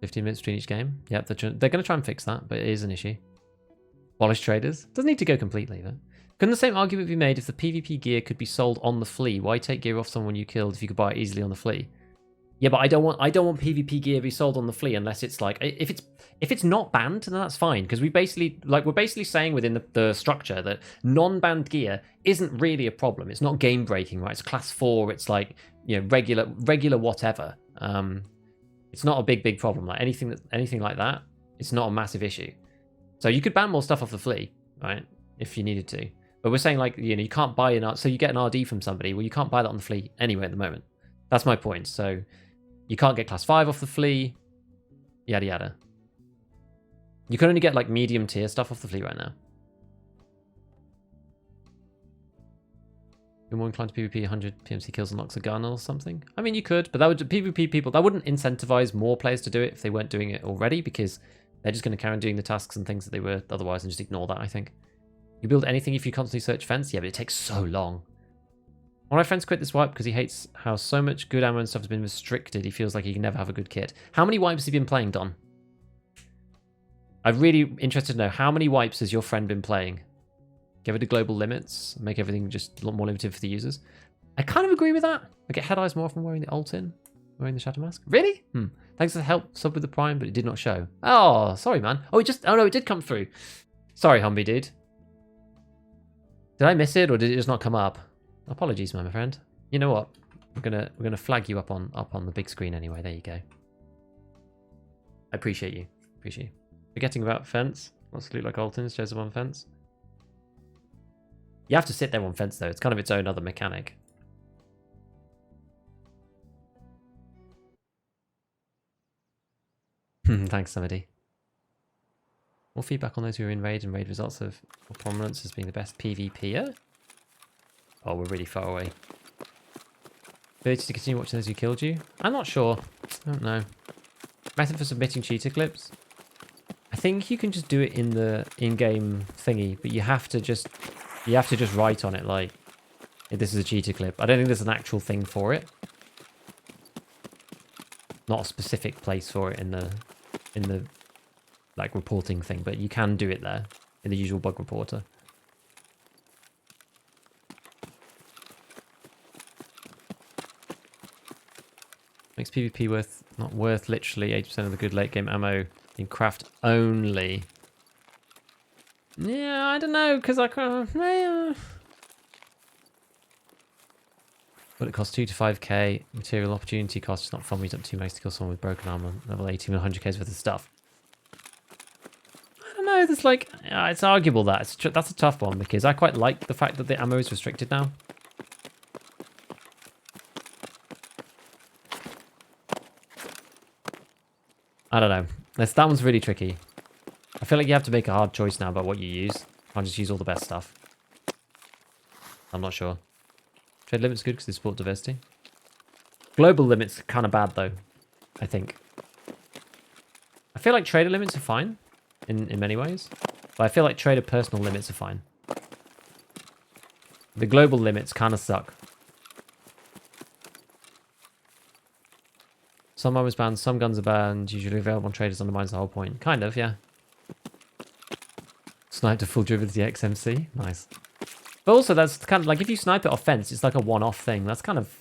$15 minutes between each game. Yeah, they're going to try and fix that, but it is an issue. Abolish traders. Doesn't need to go completely, though. Couldn't the same argument be made if the PvP gear could be sold on the flea? Why take gear off someone you killed if you could buy it easily on the flea? Yeah, but I don't want PvP gear to be sold on the flea unless it's like, if it's not banned, then that's fine, because we're basically saying within the structure that non-banned gear isn't really a problem. It's not game breaking, right? It's class 4. It's like, you know, regular whatever. It's not a big problem. Like anything like that, it's not a massive issue. So you could ban more stuff off the flea, right? If you needed to. But we're saying, like, you know, you can't buy so you get an RD from somebody. Well, you can't buy that on the flea anyway at the moment. That's my point. So you can't get class 5 off the flea, yada yada. You can only get like medium tier stuff off the flea right now. You're more inclined to PvP 100 PMC kills unlocks a gun or something? I mean, you could, but that would PvP people, that wouldn't incentivize more players to do it if they weren't doing it already, because they're just going to carry on doing the tasks and things that they were otherwise and just ignore that, I think. You build anything if you constantly search fence? Yeah, but it takes so long. One of my friends quit this wipe because he hates how so much good ammo and stuff has been restricted. He feels like he can never have a good kit. How many wipes have you been playing, Don? I'm really interested to know, how many wipes has your friend been playing? Give it to global limits, make everything just a lot more limited for the users. I kind of agree with that. I get head eyes more often wearing the ult-in, wearing the shadow mask. Really? Thanks for the help, sub with the prime, but it did not show. Oh, sorry, man. Oh no, it did come through. Sorry, Humby dude. Did I miss it, or did it just not come up? Apologies, my friend. You know what? We're gonna flag you up on the big screen anyway. There you go. I appreciate you. Appreciate you. Forgetting about fence. Wants to look like ult-ins, shows up on fence. You have to sit there on fence though. It's kind of its own other mechanic. Thanks, somebody. More feedback on those who are in raid and raid results of prominence as being the best PvPer. Oh, we're really far away. Ability to continue watching those who killed you? I'm not sure. I don't know. Method for submitting cheater clips? I think you can just do it in the in-game thingy, but you have to just write on it like, hey, this is a cheater clip. I don't think there's an actual thing for it. Not a specific place for it in the like reporting thing, but you can do it there in the usual bug reporter. Makes PvP not worth literally 80% of the good late game ammo in craft only. Yeah, I don't know, because I can't. But it costs 2 to 5k. Material opportunity cost is not fun. We up 2 mags to kill someone with broken armor. Level 18 with 100k's worth of stuff. I don't know. There's like, it's arguable that that's a tough one because I quite like the fact that the ammo is restricted now. I don't know. That one's really tricky. I feel like you have to make a hard choice now about what you use. You can't just use all the best stuff. I'm not sure. Trade limits good because they support diversity. Global limits are kind of bad though, I think. I feel like trader limits are fine in many ways. But I feel like trader personal limits are fine. The global limits kind of suck. Some armors banned, some guns are banned. Usually available on traders undermines the whole point. Kind of, yeah. Snipe to full durability XMC. Nice. But also, that's kind of like if you snipe it off fence, it's like a one-off thing. That's kind of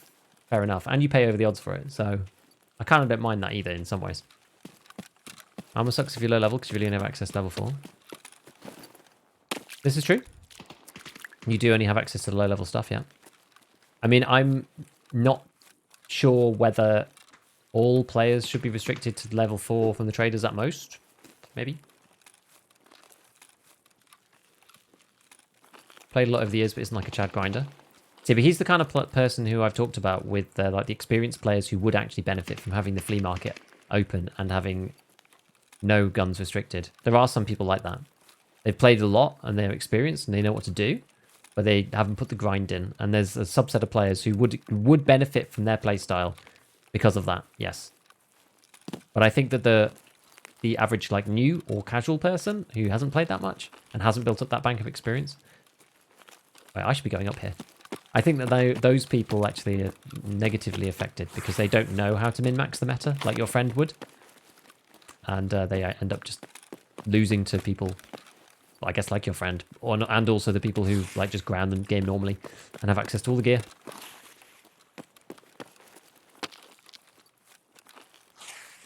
fair enough. And you pay over the odds for it. So I kind of don't mind that either in some ways. Armor sucks if you're low level because you really only have access to level 4. This is true. You do only have access to the low level stuff, yeah. I mean, I'm not sure whether all players should be restricted to level 4 from the traders at most. Maybe. Played a lot over the years, but isn't like a Chad grinder. See, but he's the kind of person who I've talked about with like the experienced players who would actually benefit from having the flea market open and having no guns restricted. There are some people like that. They've played a lot and they're experienced and they know what to do, but they haven't put the grind in. And there's a subset of players who would benefit from their play style because of that, yes. But I think that the average like new or casual person who hasn't played that much and hasn't built up that bank of experience. Wait, I should be going up here. I think that those people actually are negatively affected because they don't know how to min-max the meta like your friend would. And they end up just losing to people, I guess, like your friend. And also the people who like just ground the game normally and have access to all the gear.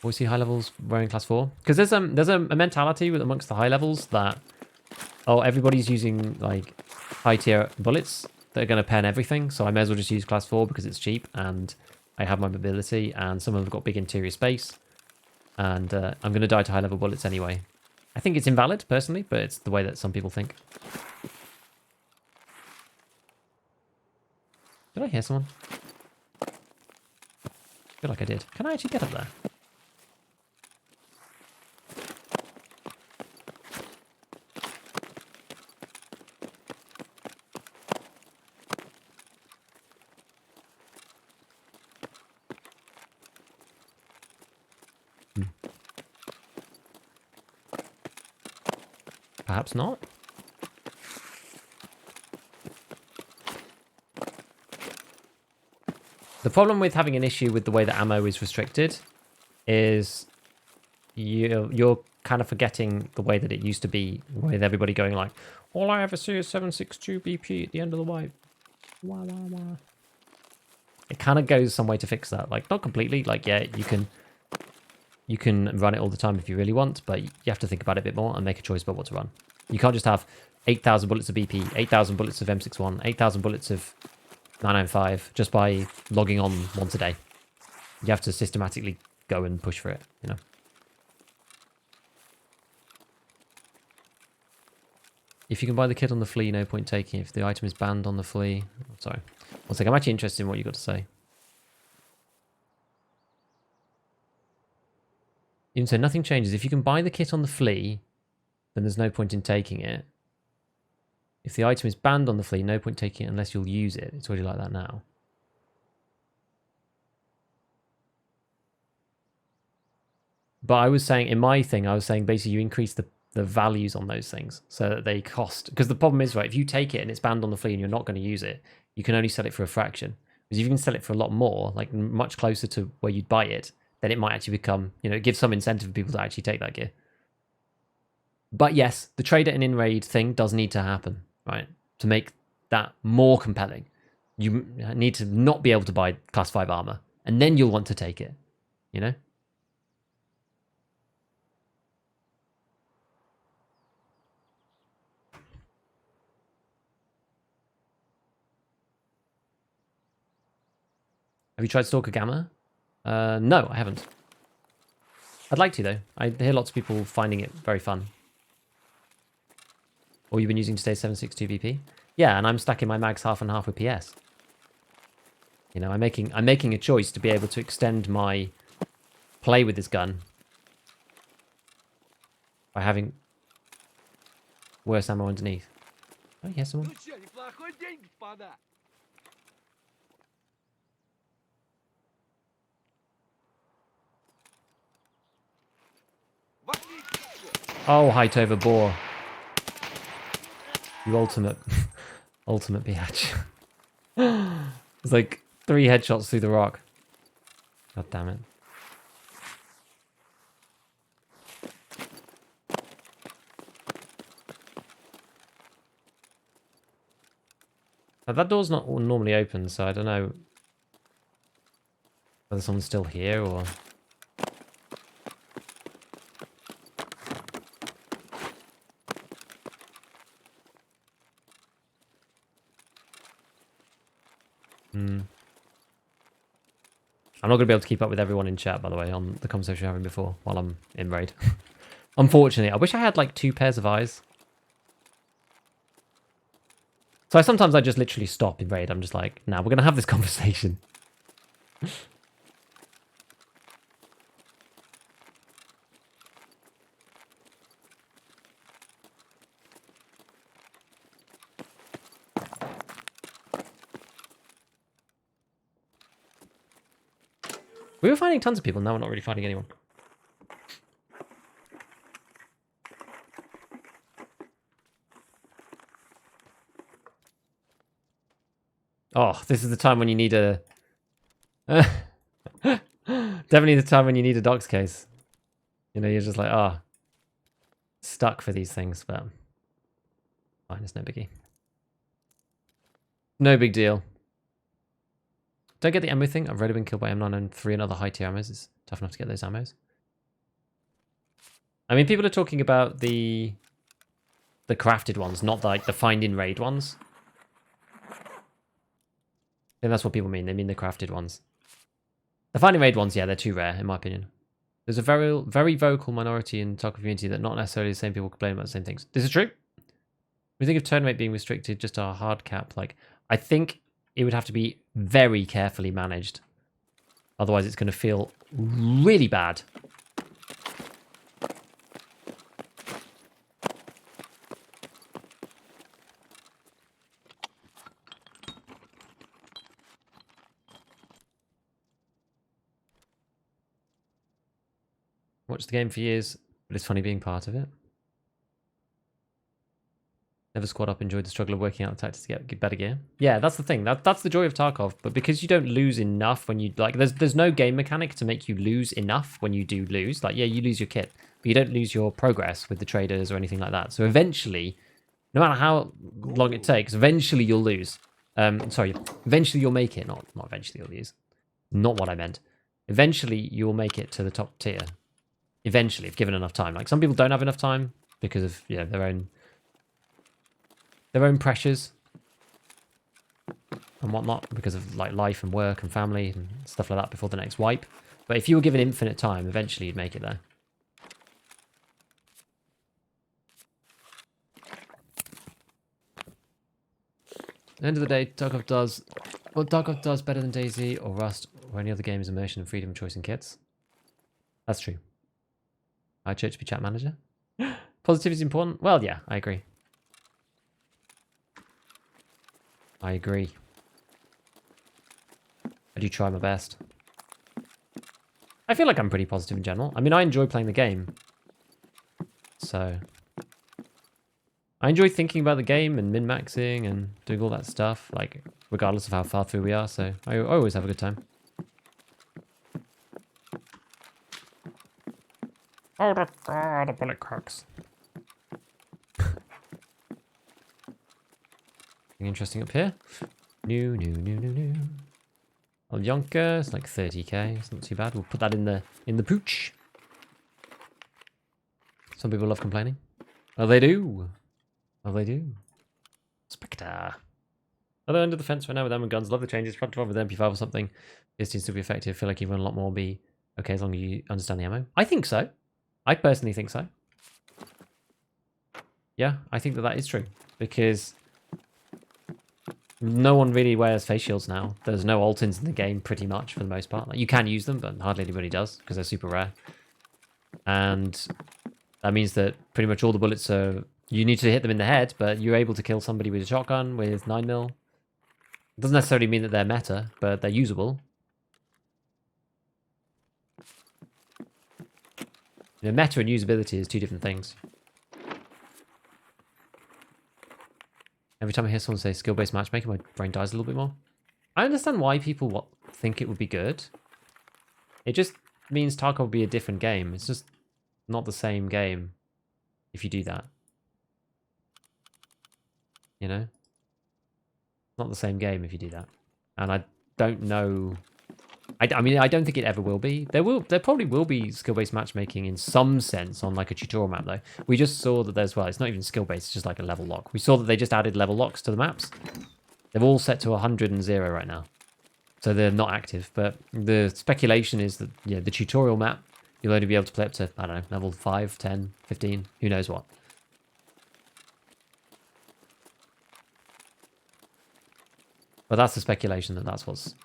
We see high levels wearing class 4. Because there's a mentality amongst the high levels that, oh, everybody's using like high tier bullets that are going to pen everything, so I may as well just use class 4 because it's cheap and I have my mobility and some of them have got big interior space and I'm going to die to high level bullets anyway. I think it's invalid personally, but it's the way that some people think. Did I hear someone? I feel like I did. Can I actually get up there? Perhaps not. The problem with having an issue with the way that ammo is restricted is you're kind of forgetting the way that it used to be, with everybody going like, all I ever see is 7.62 BP at the end of the wipe. Wah, wah, wah. It kind of goes some way to fix that. Like, not completely. Like, yeah, you can run it all the time if you really want, but you have to think about it a bit more and make a choice about what to run. You can't just have 8,000 bullets of BP, 8,000 bullets of M61, 8,000 bullets of 995 just by logging on once a day. You have to systematically go and push for it, you know. If you can buy the kit on the flea, no point taking it. If the item is banned on the flea... Sorry. One second, I'm actually interested in what you got to say. You can say nothing changes. If you can buy the kit on the flea, then there's no point in taking it. If the item is banned on the flea, no point taking it unless you'll use it. It's already like that now. But I was saying, in my thing, I was saying basically you increase the values on those things so that they cost. Because the problem is, right, if you take it and it's banned on the flea and you're not going to use it, you can only sell it for a fraction. Because if you can sell it for a lot more, like much closer to where you'd buy it, then it might actually become, you know, it gives some incentive for people to actually take that gear. But yes, the trader and in-raid thing does need to happen, right? To make that more compelling. You need to not be able to buy class 5 armor, and then you'll want to take it, you know? Have you tried Stalker Gamma? No, I haven't. I'd like to, though. I hear lots of people finding it very fun. Or you've been using today's 762 VP? Yeah, and I'm stacking my mags half and half with PS. You know, I'm making a choice to be able to extend my play with this gun by having worse ammo underneath. Oh, yes, someone. Oh, height over boar. You ultimate, ultimate biatch. It's like 3 headshots through the rock. God damn it. Now, that door's not normally open, so I don't know whether someone's still here or... I'm not going to be able to keep up with everyone in chat, by the way, on the conversation we were having before while I'm in raid. Unfortunately, I wish I had like 2 pairs of eyes. So sometimes I just literally stop in raid. I'm just like, nah, we're going to have this conversation. We were finding tons of people, now we're not really finding anyone. Oh, this is the time when you need a... Definitely the time when you need a docs case. You know, you're just like, ah, stuck for these things, but... Fine, it's no biggie. No big deal. Don't get the ammo thing. I've already been killed by M9 and 3 and other high tier ammos. It's tough enough to get those ammos. I mean, people are talking about the crafted ones, not like the find in raid ones. I think that's what people mean. They mean the crafted ones. The find in raid ones, yeah, they're too rare, in my opinion. There's a very, very vocal minority in the Tarkov community that not necessarily the same people complain about the same things. This is true. We think of turn rate being restricted just to a hard cap. Like, I think it would have to be very carefully managed. Otherwise, it's going to feel really bad. Watched the game for years, but it's funny being part of it. Never squad up, enjoyed the struggle of working out the tactics to get better gear. Yeah, that's the thing. That's the joy of Tarkov. But because you don't lose enough when you... Like, there's no game mechanic to make you lose enough when you do lose. Like, yeah, you lose your kit, but you don't lose your progress with the traders or anything like that. So eventually, no matter how long it takes, eventually you'll lose. Sorry, eventually you'll make it. Not eventually you'll lose. Not what I meant. Eventually you'll make it to the top tier. Eventually, if given enough time. Like, some people don't have enough time because of, you know, their own pressures and whatnot, because of like life and work and family and stuff like that before the next wipe. But if you were given infinite time, eventually you'd make it there. At the end of the day, Tarkov does what Tarkov does better than DayZ or Rust or any other game is immersion and freedom of choice in kits. That's true. Hi, Church be chat manager. Positivity is important. Well, yeah, I agree. I agree. I do try my best. I feel like I'm pretty positive in general. I mean, I enjoy playing the game. So... I enjoy thinking about the game and min-maxing and doing all that stuff, like, regardless of how far through we are, so I always have a good time. Oh, the bullet cracks. Anything interesting up here? New. Olyonka, it's like 30k, it's not too bad. We'll put that in the pooch. Some people love complaining. Oh, they do. Oh, they do. Spectre. Other end of the fence right now with them and guns. Love the changes. Front 12 with MP5 or something. This seems to be effective. Feel like even a lot more will be okay as long as you understand the ammo. I think so. I personally think so. Yeah, I think that that is true. Because no one really wears face shields now. There's no alt-ins in the game pretty much for the most part. Like, you can use them, but hardly anybody does because they're super rare. And that means that pretty much all the bullets are... You need to hit them in the head, but you're able to kill somebody with a shotgun with 9mm. It doesn't necessarily mean that they're meta, but they're usable. You know, meta and usability is two different things. Every time I hear someone say skill-based matchmaking, my brain dies a little bit more. I understand why people think it would be good. It just means Tarkov will be a different game. It's just not the same game if you do that. You know? Not the same game if you do that. And I don't know... I mean, I don't think it ever will be. There probably will be skill-based matchmaking in some sense on like a tutorial map though. We just saw that there's, well, it's not even skill-based, it's just like a level lock. We saw that they just added level locks to the maps. They're all set to 100 and 0 right now. So they're not active, but the speculation is that, yeah, the tutorial map, you'll only be able to play up to, I don't know, level 5, 10, 15, who knows what. But that's the speculation that that's what's...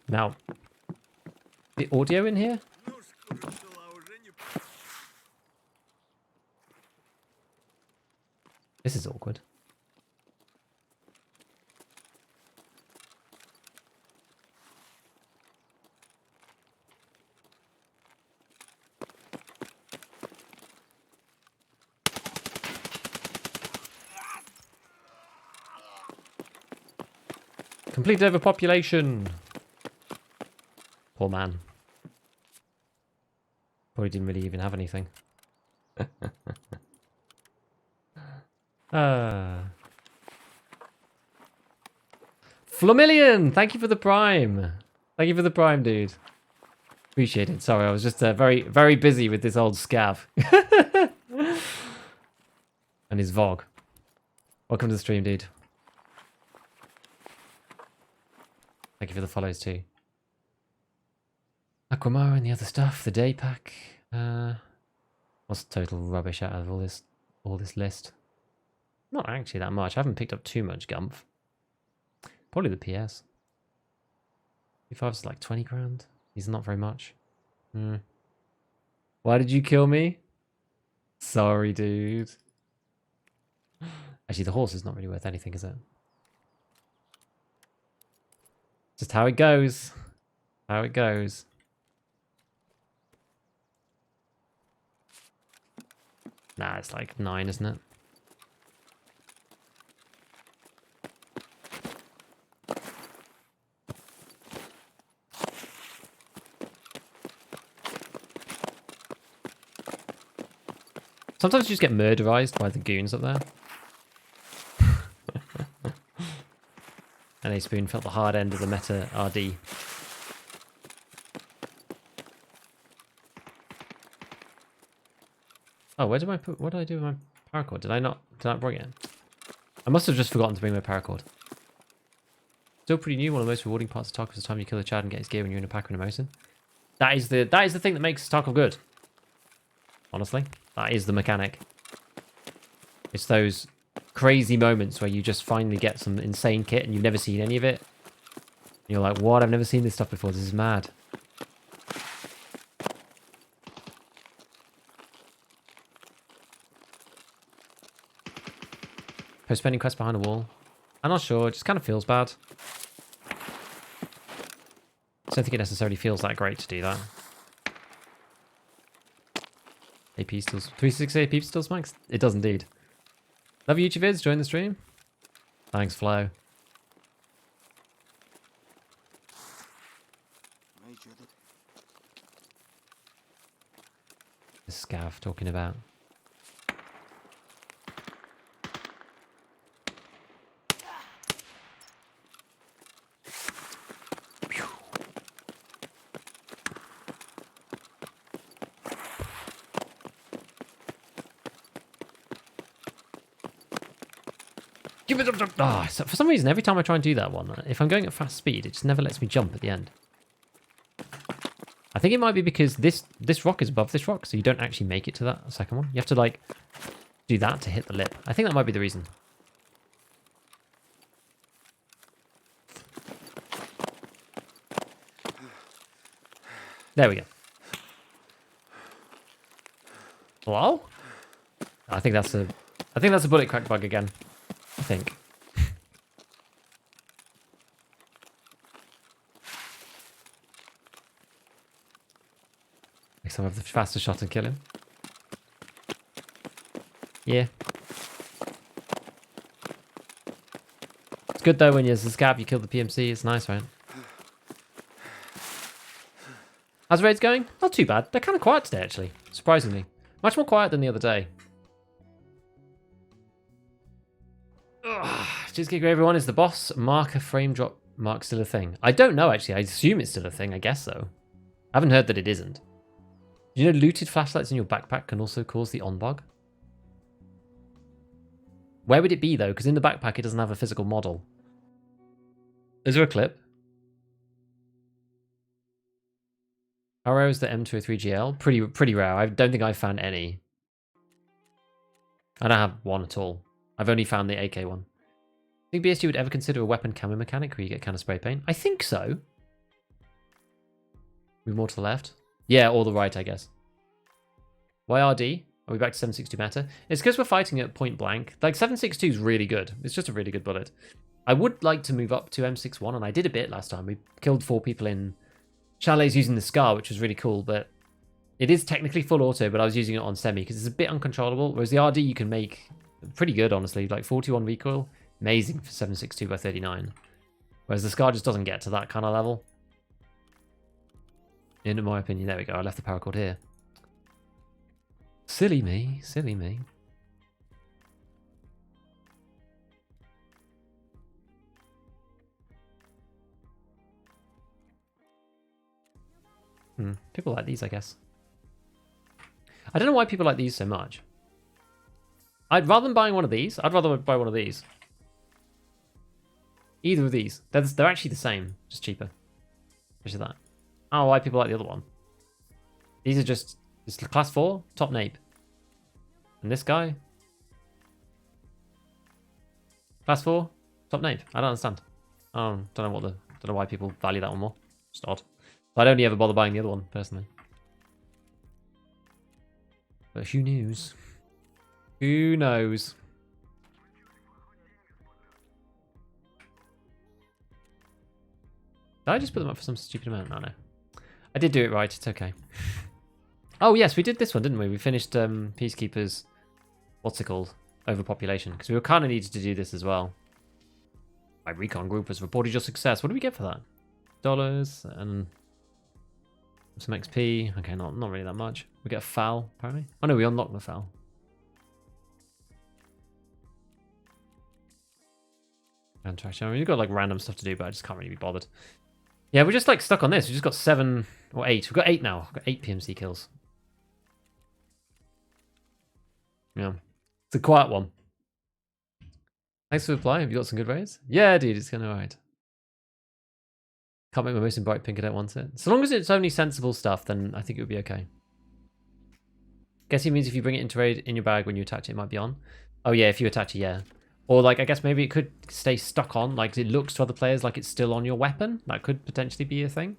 Now, the audio in here? This is awkward. Complete overpopulation. Poor man. Probably didn't really even have anything. Flamillion! Thank you for the prime. Thank you for the prime, dude. Appreciate it. Sorry, I was just very, very busy with this old scav. And his Vog. Welcome to the stream, dude. Thank you for the follows, too. Aquamara and the other stuff. The day pack. What's the total rubbish out of all this list? Not actually that much. I haven't picked up too much gumph. Probably the PS. P5's like 20 grand. He's not very much. Why did you kill me? Sorry, dude. Actually, the horse is not really worth anything, is it? Just how it goes. How it goes. Nah, it's like 9, isn't it? Sometimes you just get murderized by the goons up there. And A Spoon felt the hard end of the meta RD. Oh, where did I put? What did I do with my paracord? Did I not bring it? I must have just forgotten to bring my paracord. Still pretty new. One of the most rewarding parts of Tarkov is the time you kill a Chad and get his gear when you're in a pack or in a mosin. That is the thing that makes Tarkov good. Honestly, that is the mechanic. It's those crazy moments where you just finally get some insane kit and you've never seen any of it. And you're like, what? I've never seen this stuff before. This is mad. Post-spending quest behind a wall. I'm not sure. It just kind of feels bad. I don't think it necessarily feels that great to do that. AP still... 360 AP still smacks? It does indeed. Love YouTube vids. Join the stream. Thanks, Flo. The scav talking about. Oh, so for some reason, every time I try and do that one, if I'm going at fast speed, it just never lets me jump at the end. I think it might be because this rock is above this rock, so you don't actually make it to that second one. You have to, like, do that to hit the lip. I think that might be the reason. There we go. Hello? I think that's a bullet crack bug again. I think. Next time I have the fastest shot and kill him. Yeah. It's good though when you're a scab, you kill the PMC. It's nice, right? How's raids going? Not too bad. They're kind of quiet today, actually. Surprisingly. Much more quiet than the other day. Cheesecake everyone, is the boss marker frame drop mark still a thing? I don't know, actually. I assume it's still a thing. I guess so. I haven't heard that it isn't. Do you know looted flashlights in your backpack can also cause the on bug? Where would it be, though? Because in the backpack, it doesn't have a physical model. Is there a clip? How rare is the M203GL? Pretty rare. I don't think I've found any. I don't have one at all. I've only found the AK one. Think BSG would ever consider a weapon camo mechanic where you get kind of spray paint? I think so. Move more to the left. Yeah, or the right, I guess. YRD? Are we back to 7.62 meta? It's because we're fighting at point blank. Like, 7.62 is really good. It's just a really good bullet. I would like to move up to M61, and I did a bit last time. We killed 4 people in chalets using the Scar, which was really cool, but it is technically full auto, but I was using it on semi because it's a bit uncontrollable, whereas the RD you can make pretty good, honestly. Like, 41 recoil. Amazing for 7.62 by 39. Whereas the Scar just doesn't get to that kind of level. In my opinion. There we go. I left the paracord here. Silly me. Silly me. People like these, I guess. I don't know why people like these so much. Rather than buying one of these, I'd rather buy one of these. Either of these. They're actually the same, just cheaper. Which is that? I don't know why people like the other one. These are just... It's class 4, top nape. And this guy? Class 4, top nape. I don't understand. I don't know why people value that one more. Just odd. I'd only ever bother buying the other one, personally. But who knows? Who knows? Did I just put them up for some stupid amount? No. I did do it right. It's okay. Oh, yes, we did this one, didn't we? We finished Peacekeepers... What's it called? Overpopulation. Because we were kind of needed to do this as well. My recon group has reported your success. What do we get for that? Dollars and... some XP. Okay, not really that much. We get a foul, apparently. Oh, no, we unlocked the foul. Interaction. I mean, we've got, like, random stuff to do, but I just can't really be bothered. Yeah, we're just, like, stuck on this. We just got 7 or 8. We've got 8 now. We've got 8 PMC kills. Yeah. It's a quiet one. Thanks for the reply. Have you got some good raids? Yeah, dude, it's going alright. Can't make my most in bright pink, I don't want it. So long as it's only sensible stuff, then I think it would be okay. Guess it means if you bring it into raid in your bag when you attach it, it might be on. Oh yeah, if you attach it, yeah. Or like, I guess maybe it could stay stuck on, like it looks to other players like it's still on your weapon. That could potentially be a thing.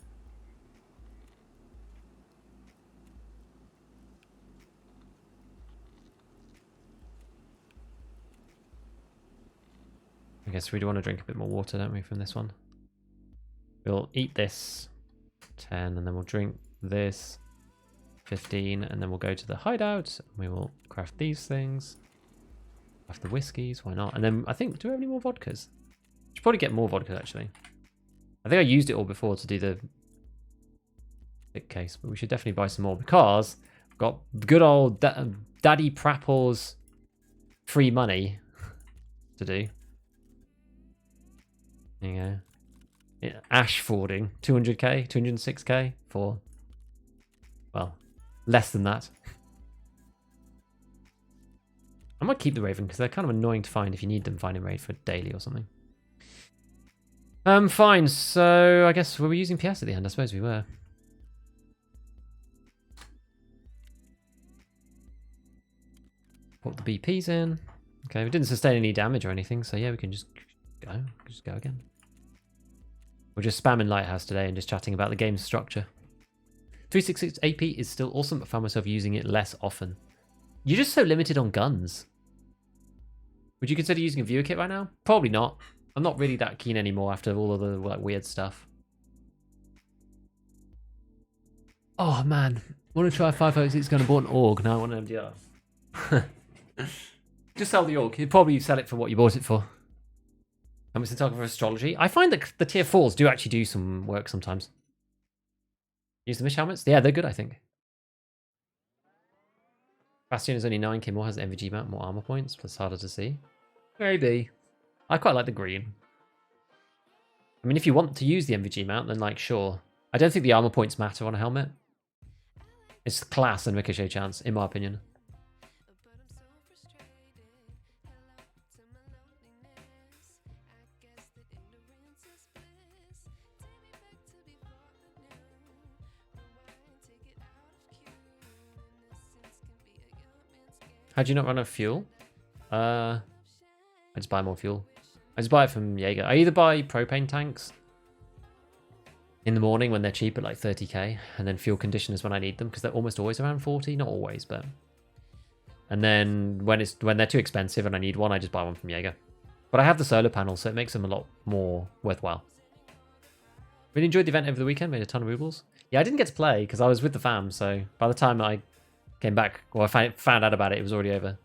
I guess we do want to drink a bit more water, don't we, from this one? We'll eat this, 10, and then we'll drink this, 15, and then we'll go to the hideout. And we will craft these things. Craft the whiskies, why not? And then I think, do we have any more vodkas? Should probably get more vodka, actually. I think I used it all before to do the big case, but we should definitely buy some more because we've got good old Daddy Prapor's free money to do. There you go. Yeah, Ash fording 200k, 206k for, well, less than that. I might keep the Raven because they're kind of annoying to find if you need them. Find in raid for daily or something. Fine. So I guess we were using PS at the end. I suppose we were. Put the BPs in. Okay, we didn't sustain any damage or anything, so yeah, we can just go. Just go again. We're just spamming Lighthouse today and just chatting about the game's structure. 366 AP is still awesome, but found myself using it less often. You're just so limited on guns. Would you consider using a viewer kit right now? Probably not. I'm not really that keen anymore after all of the like weird stuff. Oh man, want to try 506 gun and bought an AUG. Now I want an MDR. Just sell the AUG. You'd probably sell it for what you bought it for. And it's Tarkov for astrology. I find that the tier 4s do actually do some work sometimes. Use the Mish helmets? Yeah, they're good, I think. Bastion is only 9k more, has the MVG mount, more armor points, plus harder to see. Maybe. I quite like the green. I mean, if you want to use the MVG mount, then like, sure. I don't think the armor points matter on a helmet. It's class and ricochet chance, in my opinion. How do you not run out of fuel? I just buy more fuel. I just buy it from Jaeger. I either buy propane tanks in the morning when they're cheap at like 30k, and then fuel conditioners when I need them, because they're almost always around 40. Not always, but... And then when they're too expensive and I need one, I just buy one from Jaeger. But I have the solar panel, so it makes them a lot more worthwhile. Really enjoyed the event over the weekend. Made a ton of rubles. Yeah, I didn't get to play because I was with the fam, so by the time I came back, well, I found out about it, it was already over.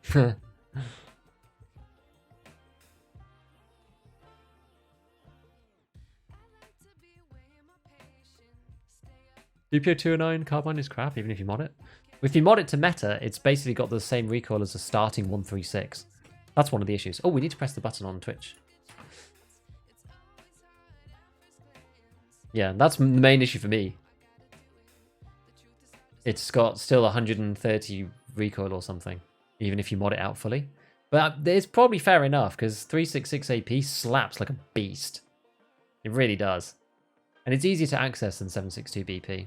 DPO 209 carbine is crap, even if you mod it. If you mod it to meta, it's basically got the same recoil as a starting 136. That's one of the issues. Oh, we need to press the button on Twitch. Yeah, that's the main issue for me. It's got still 130 recoil or something, even if you mod it out fully. But it's probably fair enough, because 366 AP slaps like a beast. It really does. And it's easier to access than 762 BP.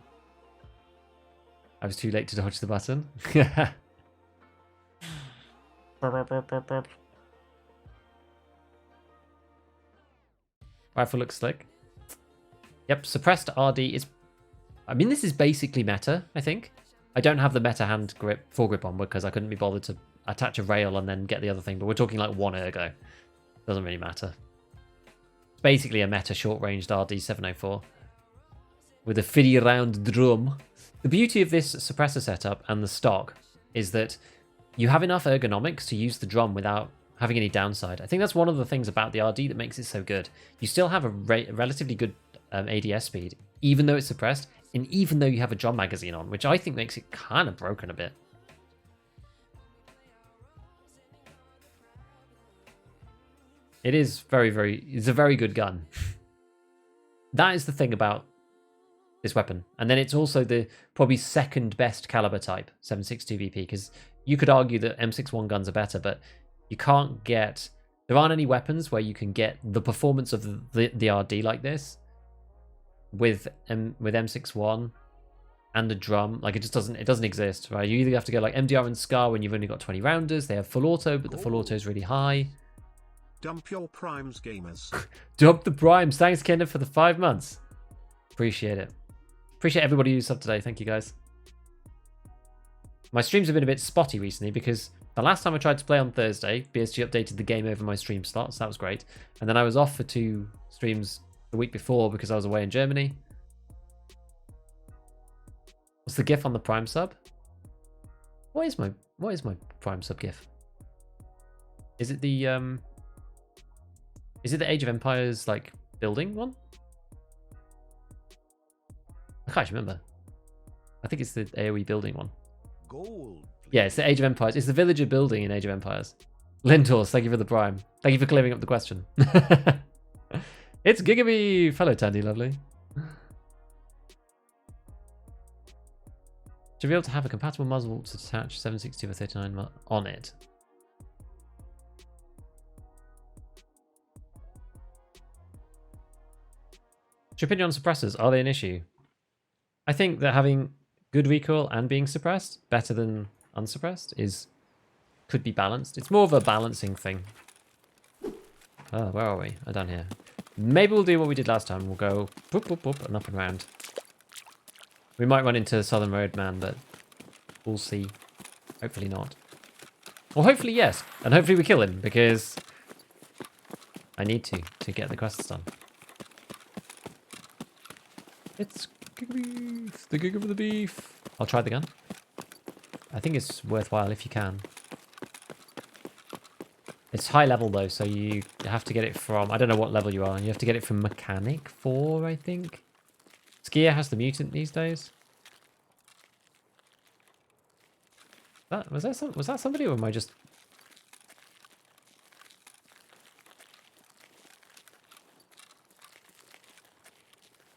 I was too late to dodge the button. Rifle looks slick. Yep, suppressed RD is... I mean, this is basically meta, I think. I don't have the meta hand grip, foregrip on because I couldn't be bothered to attach a rail and then get the other thing. But we're talking like one ergo. Doesn't really matter. It's basically a meta short-ranged RD 704 with a 50-round drum. The beauty of this suppressor setup and the stock is that you have enough ergonomics to use the drum without having any downside. I think that's one of the things about the RD that makes it so good. You still have a relatively good ADS speed, even though it's suppressed, and even though you have a drum magazine on, which I think makes it kind of broken a bit. It is it's a very good gun. That is the thing about this weapon. And then it's also the probably second best caliber type, 7.62 BP, because you could argue that M61 guns are better, but you can't get... There aren't any weapons where you can get the performance of the RD like this with M61 and the drum. Like, it just doesn't exist, right? You either have to go like MDR and SCAR when you've only got 20 rounders. They have full auto, but the full auto is really high. Dump your primes, gamers. Dump the primes. Thanks, Kenneth, for the 5 months. Appreciate it. Appreciate everybody who subbed today. Thank you, guys. My streams have been a bit spotty recently because the last time I tried to play on Thursday, BSG updated the game over my stream slots. That was great. And then I was off for 2 streams the week before because I was away in Germany. What's the GIF on the Prime sub? What is my Prime sub GIF? Is it the Age of Empires like building one? I can't remember. I think it's the AoE building one. gold. Yeah, it's the Age of Empires. It's the villager building in Age of Empires. Lintors, thank you for the prime. Thank you for clearing up the question. It's Gigaby! Fellow Tandy, lovely. Should be able to have a compatible muzzle to attach 762 or 39 on it. Your opinion on suppressors, are they an issue? I think that having good recoil and being suppressed, better than unsuppressed, could be balanced. It's more of a balancing thing. Oh, where are we? Oh, down here. Maybe we'll do what we did last time. We'll go boop, boop, boop, and up and round. We might run into Southern Roadman, but we'll see. Hopefully not. Well, hopefully yes. And hopefully we kill him, because I need to get the quests done. It's beef, the gig of the beef. I'll try the gun. I think it's worthwhile if you can. It's high level though, so you have to get it from, I don't know what level you are, you have to get it from Mechanic 4, I think. Skier has the mutant these days. Was that somebody, or am I just...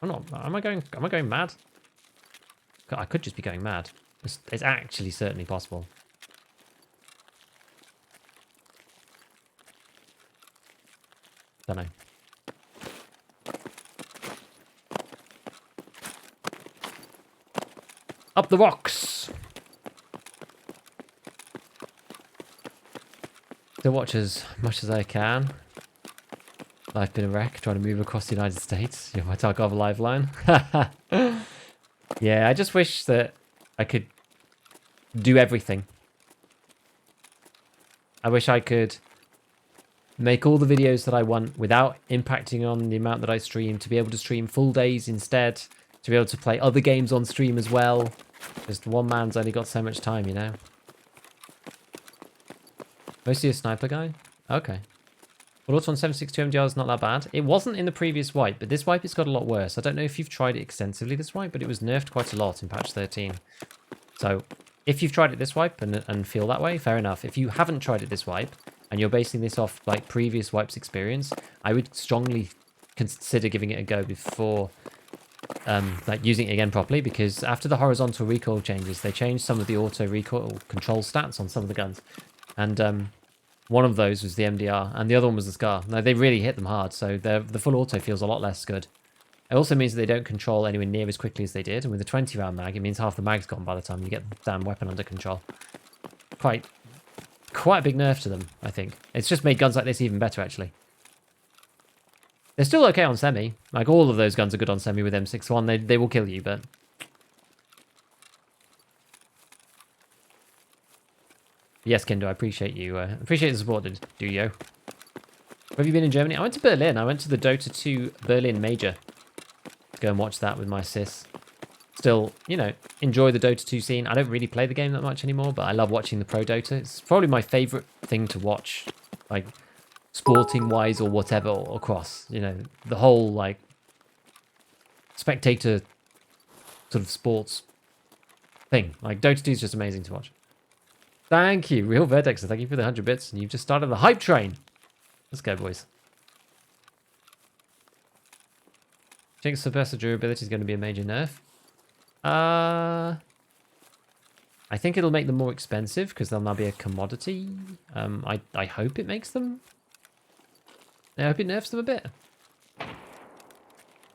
I'm not, am I going mad? I could just be going mad. It's actually certainly possible. Don't know. Up the rocks! Still watch as much as I can. Life been a wreck, trying to move across the United States. You're my Tarkov lifeline. Yeah, I just wish that I could do everything. I wish I could make all the videos that I want without impacting on the amount that I stream, to be able to stream full days instead, to be able to play other games on stream as well. Just one man's only got so much time, you know? Mostly a sniper guy? Okay. Well, also on 762 MDR is not that bad. It wasn't in the previous wipe, but this wipe it's got a lot worse. I don't know if you've tried it extensively this wipe, but it was nerfed quite a lot in patch 13. So if you've tried it this wipe and feel that way, fair enough. If you haven't tried it this wipe, and you're basing this off like previous wipes experience, I would strongly consider giving it a go before like using it again properly, because after the horizontal recoil changes, they changed some of the auto recoil control stats on some of the guns. And one of those was the MDR, and the other one was the SCAR. Now, they really hit them hard, so the full auto feels a lot less good. It also means that they don't control anywhere near as quickly as they did, and with a 20-round mag, it means half the mag's gone by the time you get the damn weapon under control. Quite a big nerf to them, I think. It's just made guns like this even better, actually. They're still okay on semi. Like, all of those guns are good on semi with M61. They will kill you, but... Yes, Kendo, I appreciate you. Appreciate the support, do you? Where have you been in Germany? I went to Berlin. I went to the Dota 2 Berlin Major. Go and watch that with my sis. Still, you know, enjoy the Dota 2 scene. I don't really play the game that much anymore, but I love watching the pro Dota. It's probably my favorite thing to watch, like, sporting-wise or whatever, across, you know, the whole, like, spectator sort of sports thing. Like, Dota 2 is just amazing to watch. Thank you, Real Vertex. Thank you for the 100 bits. And you've just started the hype train. Let's go, boys. Think suppressor durability is going to be a major nerf. I think it'll make them more expensive because they'll now be a commodity. I hope it makes them. I hope it nerfs them a bit.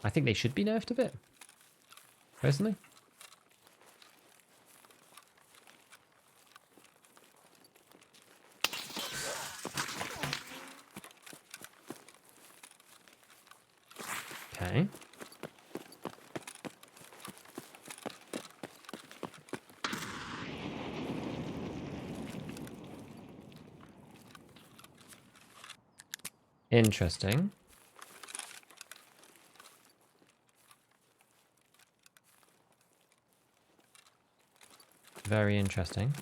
I think they should be nerfed a bit, personally. Okay. Interesting. Very interesting.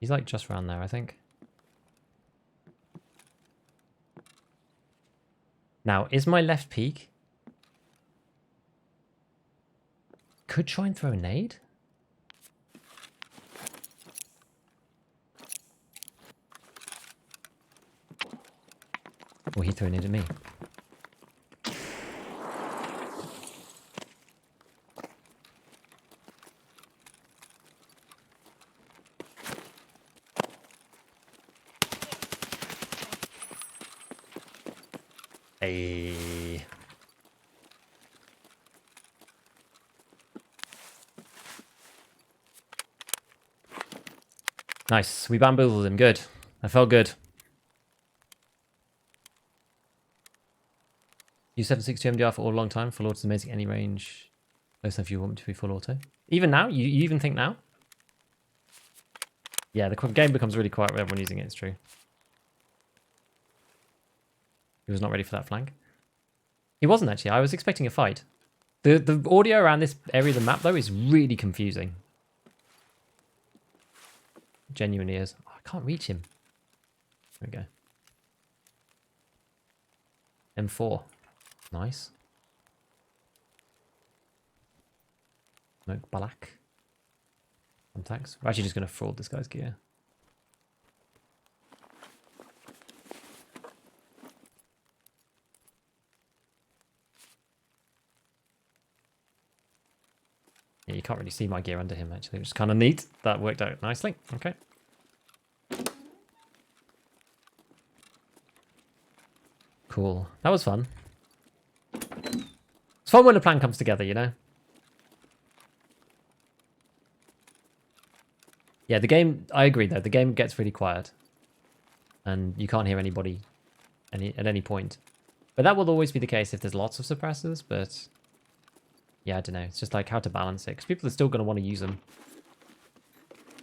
He's like just around there, I think. Now, is my left peak? Could try and throw a nade. Or he threw a nade at me. Hey. Nice. We bamboozled him. Good. I felt good. Use 762 MDR for all a long time. Full auto is amazing any range. Most if you want me to be full auto. Even now? You even think now? Yeah, the game becomes really quiet with everyone using it. It's true. He was not ready for that flank. He wasn't actually. I was expecting a fight. The audio around this area of the map, though, is really confusing. Genuinely is. Oh, I can't reach him. There we go. M4. Nice. Smoke Balak. Contacts. We're actually just going to fraud this guy's gear. Yeah, you can't really see my gear under him, actually, which is kind of neat. That worked out nicely. Okay. Cool. That was fun. It's fun when a plan comes together, you know? Yeah, the game... I agree, though. The game gets really quiet. And you can't hear anybody at any point. But that will always be the case if there's lots of suppressors, but... Yeah, I don't know. It's just like how to balance it. Because people are still going to want to use them.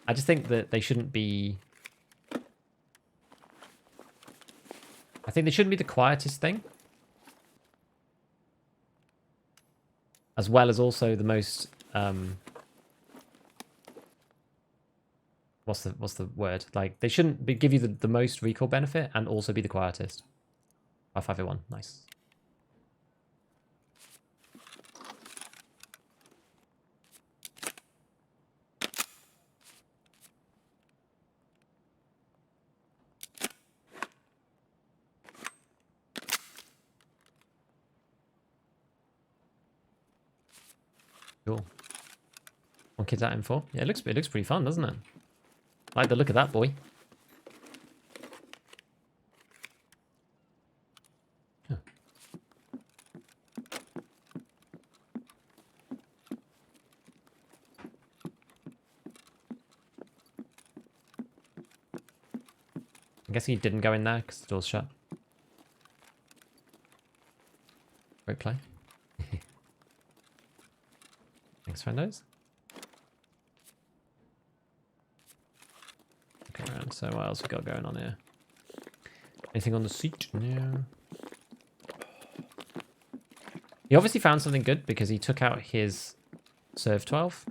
I just think that they shouldn't be... I think they shouldn't be the quietest thing. As well as also the most... What's the word? Like, they shouldn't give you the most recoil benefit and also be the quietest. 5v1. Nice. Cool. One kid's at M4. Yeah, it looks pretty fun, doesn't it? I like the look of that boy. Huh. I'm guessing he didn't go in there because the door's shut. Great play. Thanks, friendos. Okay, around. So what else we got going on here? Anything on the seat? No. He obviously found something good because he took out his Serve 12.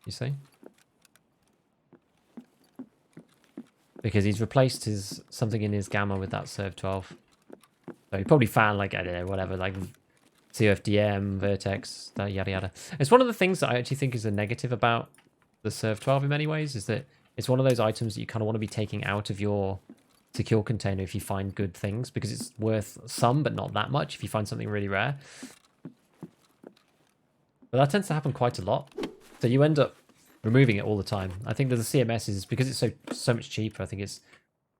You see? Because he's replaced something in his gamma with that Serve 12. So he probably found, like, I don't know, whatever, like CFDM, Vertex, that yada yada. It's one of the things that I actually think is a negative about the Serve 12 in many ways, is that it's one of those items that you kind of want to be taking out of your secure container if you find good things, because it's worth some, but not that much if you find something really rare. But that tends to happen quite a lot. So you end up removing it all the time. I think that the CMS is, because it's so much cheaper, I think it's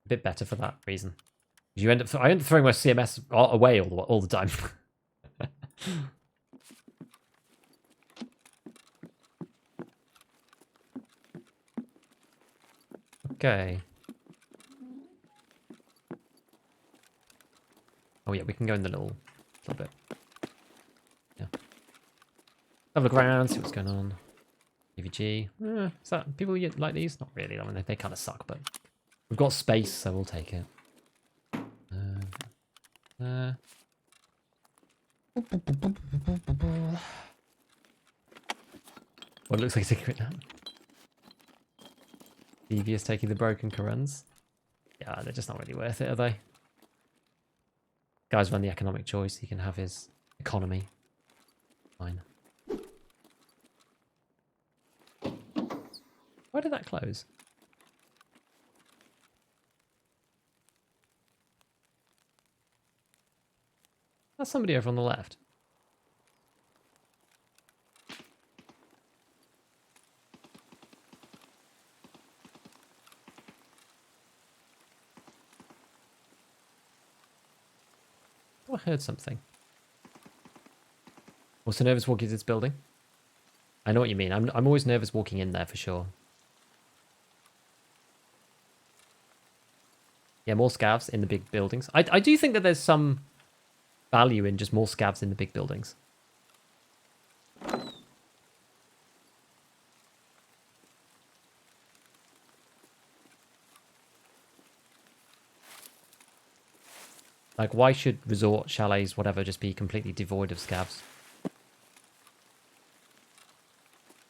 a bit better for that reason. I end up throwing my CMS away all the time. Okay. Oh yeah, we can go in the little bit. Yeah. Have a look around, see what's going on. EVG. Is that people like these? Not really. I mean, they kind of suck, but we've got space, so we'll take it. Well, it looks like it's a crit now. Devious taking the broken Karens. Yeah, they're just not really worth it, are they? Guys run the economic choice. He can have his economy. Fine. Why did that close? That's somebody over on the left. Oh, I heard something. Also nervous walking to this building. I know what you mean. I'm always nervous walking in there for sure. Yeah, more scavs in the big buildings. I do think that there's some value in just more scavs in the big buildings. Like, why should resort, chalets, whatever, just be completely devoid of scavs?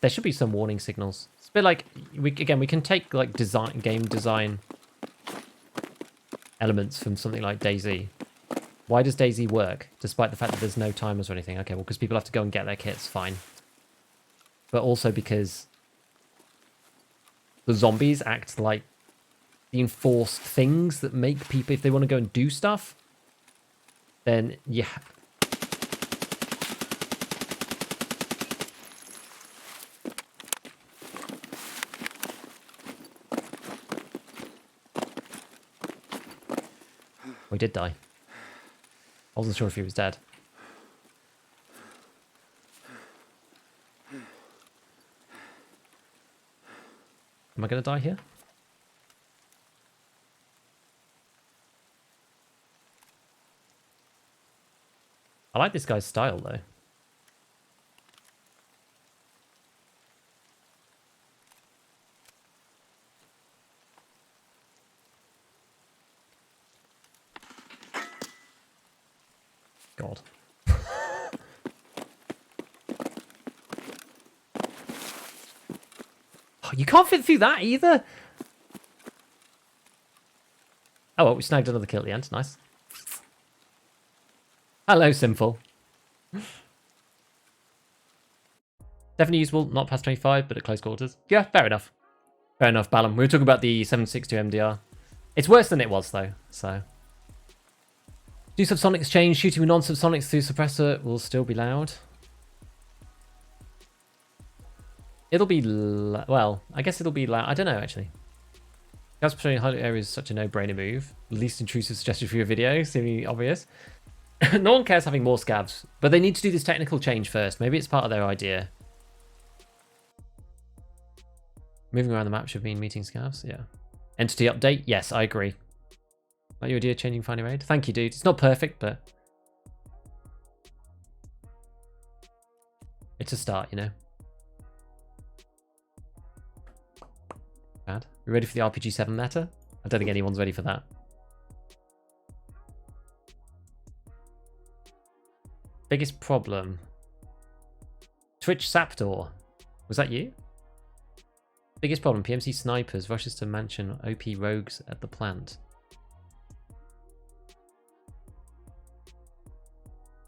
There should be some warning signals. It's a bit like, we can take like game design elements from something like DayZ. Why does DayZ work, despite the fact that there's no timers or anything? Okay, well, because people have to go and get their kits, fine. But also because the zombies act like the enforced things that make people, if they want to go and do stuff, then yeah. We did die. I wasn't sure if he was dead. Am I going to die here? I like this guy's style, though. God. Oh, you can't fit through that either. Oh, well, we snagged another kill at the end. Nice. Hello, Simple. Definitely usable, not past 25, but at close quarters. Yeah, fair enough. Fair enough, Balam. We were talking about the 762 MDR. It's worse than it was, though, so. Do subsonics change? Shooting with non-subsonics through suppressor will still be loud. It'll be, well, I guess it'll be loud. I don't know, actually. Gas patrolling highlight area is such a no-brainer move. Least intrusive suggestion for your video, seemingly obvious. No one cares having more scavs, but they need to do this technical change first. Maybe it's part of their idea. Moving around the map should mean meeting scavs, yeah. Entity update, yes, I agree. Like your idea changing Finding Raid? Thank you, dude. It's not perfect, but it's a start, you know. Bad. You ready for the RPG 7 meta? I don't think anyone's ready for that. Biggest problem. Twitch Saptor. Was that you? Biggest problem. PMC snipers rushes to mansion OP rogues at the plant.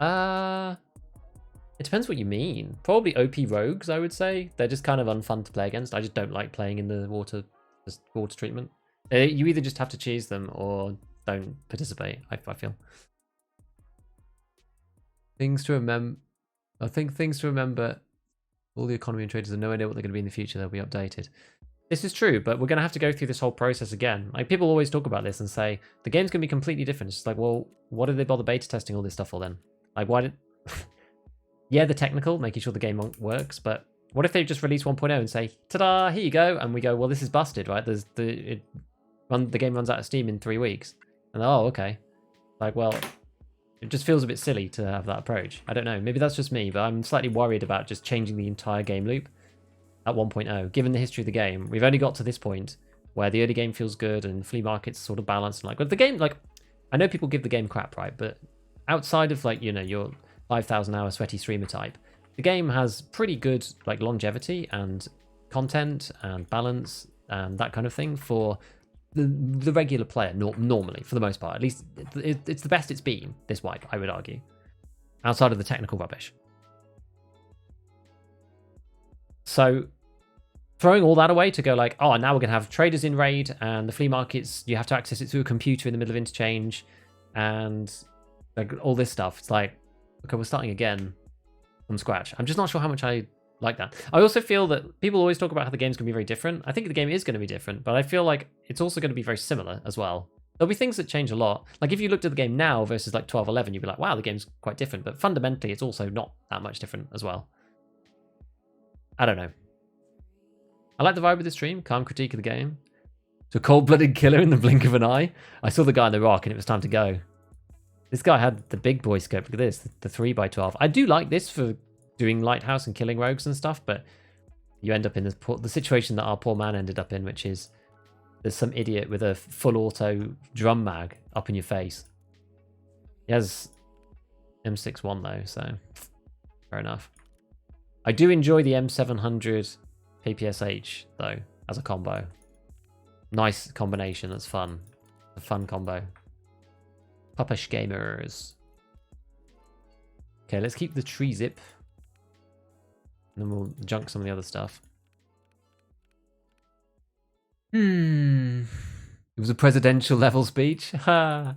It depends what you mean. Probably OP rogues, I would say. They're just kind of unfun to play against. I just don't like playing in the water treatment. You either just have to cheese them or don't participate, I feel. Things to remember. I think things to remember. All the economy and traders have no idea what they're going to be in the future. They'll be updated. This is true, but we're going to have to go through this whole process again. Like, people always talk about this and say, the game's going to be completely different. It's like, well, what did they bother beta testing all this stuff for then? Like, why did... Yeah, the technical, making sure the game works, but what if they just release 1.0 and say, ta-da, here you go, and we go, well, this is busted, right? The game runs out of Steam in 3 weeks. And oh, okay. Like, well... It just feels a bit silly to have that approach. I don't know. Maybe that's just me, but I'm slightly worried about just changing the entire game loop at 1.0. Given the history of the game, we've only got to this point where the early game feels good and flea market's sort of balanced. And like, but the game, like, I know people give the game crap, right? But outside of like, you know, your 5,000 hour sweaty streamer type, the game has pretty good like longevity and content and balance. and that kind of thing for the regular player, normally, for the most part. At least it's the best it's been this wide, I would argue, outside of the technical rubbish. So throwing all that away to go like, oh, now we're going to have traders in raid, and the flea markets, you have to access it through a computer in the middle of interchange, and like all this stuff. It's like, okay, we're starting again from scratch. I'm just not sure how much I like that. I also feel that people always talk about how the game's going to be very different. I think the game is going to be different, but I feel like it's also going to be very similar as well. There'll be things that change a lot. Like if you looked at the game now versus like 12-11, you'd be like, wow, the game's quite different. But fundamentally, it's also not that much different as well. I don't know. I like the vibe of the stream. Calm critique of the game. To a cold-blooded killer in the blink of an eye. I saw the guy in the rock and it was time to go. This guy had the big boy scope. Look at this, the 3x12. I do like this for doing Lighthouse and killing rogues and stuff, but you end up in the situation that our poor man ended up in, which is there's some idiot with a full auto drum mag up in your face. He has M61 though, so fair enough. I do enjoy the M700 PPSH though as a combo. Nice combination. That's fun. A fun combo. Puppish gamers. Okay, let's keep the tree zip. And then we'll junk some of the other stuff. It was a presidential level speech. Ha.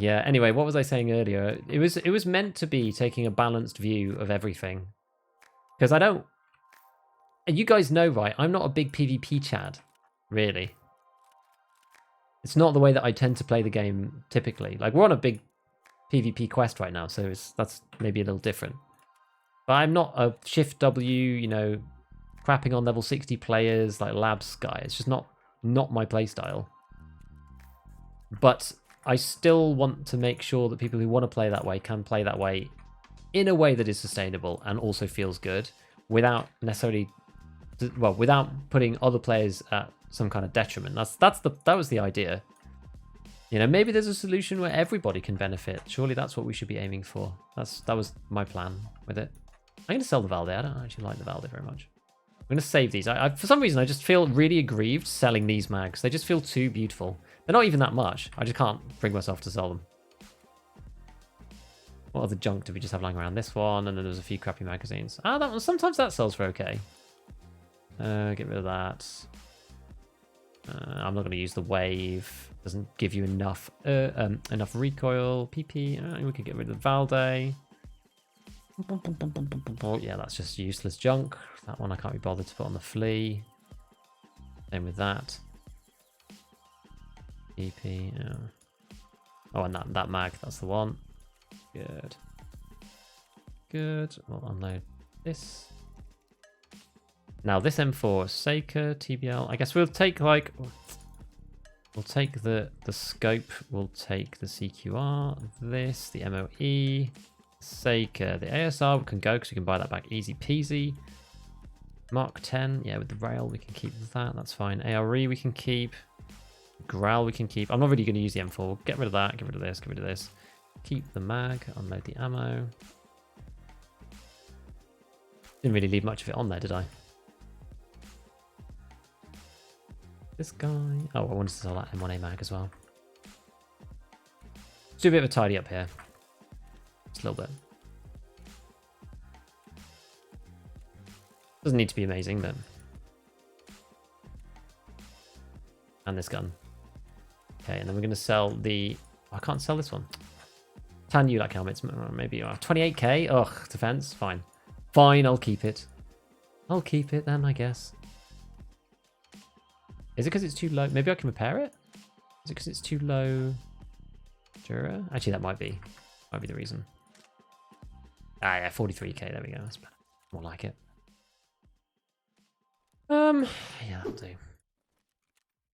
Yeah. Anyway, what was I saying earlier? It was meant to be taking a balanced view of everything. Because I don't... And you guys know, right? I'm not a big PvP chad, really. It's not the way that I tend to play the game typically. Like, we're on a big PvP quest right now, so that's maybe a little different. But I'm not a Shift W, you know, crapping on level 60 players, like Labs guy. It's just not my playstyle. But I still want to make sure that people who want to play that way can play that way in a way that is sustainable and also feels good without necessarily... Well, without putting other players at some kind of detriment. That was the idea. You know, maybe there's a solution where everybody can benefit. Surely that's what we should be aiming for. That was my plan with it. I'm going to sell the Valde. I don't actually like the Valde very much. I'm going to save these. For some reason, I just feel really aggrieved selling these mags. They just feel too beautiful. They're not even that much. I just can't bring myself to sell them. What other junk do we just have lying around? This one, and then there's a few crappy magazines. Ah, that one. Sometimes that sells for okay. Get rid of that. I'm not going to use the wave. Doesn't give you enough recoil. PP. We could get rid of the Valde. Oh yeah, that's just useless junk. That one I can't be bothered to put on the flea. Same with that. PP. Yeah. Oh, and that mag. That's the one. Good. Good. We'll unload this. Now this M4 Seika TBL. I guess we'll take like we'll take the scope, we'll take the CQR, this, the MOE, Seika, the ASR we can go because we can buy that back easy peasy. Mark 10, yeah, with the rail we can keep that, that's fine. ARE we can keep. Growl we can keep. I'm not really going to use the M4. We'll get rid of that, get rid of this, get rid of this. Keep the mag, unload the ammo. Didn't really leave much of it on there, did I? This guy. Oh, I wanted to sell that M1A mag as well. Let's do a bit of a tidy up here. Just a little bit. Doesn't need to be amazing, but... And this gun. Okay, and then we're going to sell the... Oh, I can't sell this one. Tan ULAC helmets, maybe 28k. Ugh, defense. Fine. Fine, I'll keep it. I'll keep it then, I guess. Is it because it's too low? Maybe I can repair it? Is it because it's too low? Dura? Actually, that might be the reason. Ah, yeah, 43k. There we go. That's more like it. Yeah, that'll do.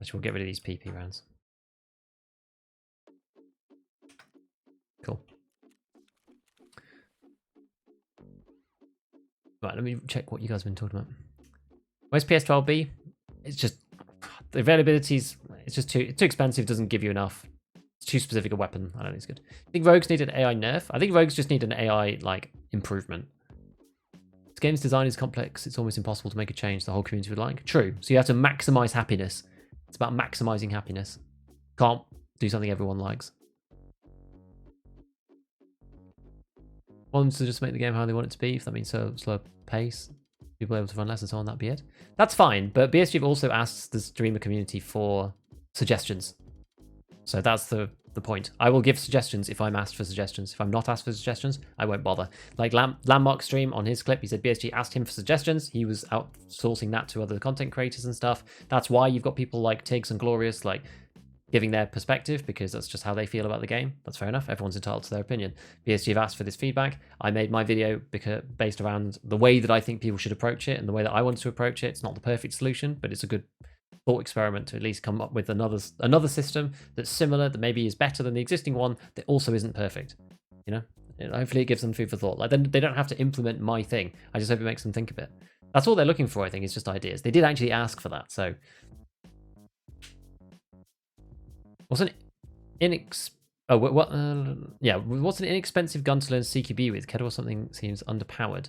Actually, we'll get rid of these PP rounds. Cool. Right, let me check what you guys have been talking about. Where's PS12B? It's just the availability's it's just too expensive, doesn't give you enough. It's too specific a weapon. I don't think it's good. I think rogues need an AI nerf. I think rogues just need an AI like improvement. game's design is complex. It's almost impossible to make a change the whole community would like. True. So you have to maximize happiness. It's about maximizing happiness. Can't do something everyone likes. Want to just make the game how they want it to be. If that means so slow pace, people able to run less and so on, that'd be it. That's fine. But BSG also asks the streamer community for suggestions. So that's the point. I will give suggestions if I'm asked for suggestions. If I'm not asked for suggestions, I won't bother. Like Landmark stream on his clip, he said BSG asked him for suggestions. He was outsourcing that to other content creators and stuff. That's why you've got people like Tiggs and Glorious like giving their perspective, because that's just how they feel about the game. That's fair enough. Everyone's entitled to their opinion. BSG have asked for this feedback. I made my video based around the way that I think people should approach it and the way that I wanted to approach it. It's not the perfect solution, but it's a good thought experiment to at least come up with another system that's similar, that maybe is better than the existing one, that also isn't perfect. You know, and hopefully it gives them food for thought. Like, then they don't have to implement my thing. I just hope it makes them think a bit. That's all they're looking for, I think, is just ideas. They did actually ask for that, so what's an inexpensive gun to learn CQB with? Kettle or something seems underpowered.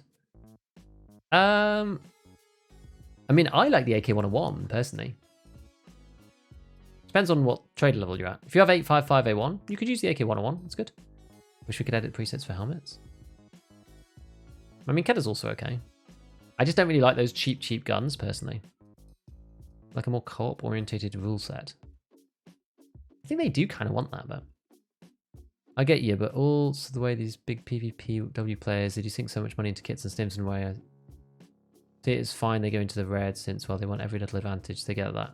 I mean, I like the AK-101 personally. Depends on what trader level you're at. If you have 855A1, you could use the AK-101. That's good. Wish we could edit presets for helmets. I mean, Kedda's also okay. I just don't really like those cheap guns personally. Like a more co-op orientated rule set. I think they do kind of want that, but I get you. But also the way these big PvPW players, they do sink so much money into kits and stims, and way I see it is fine. They go into the red since, well, they want every little advantage. They get that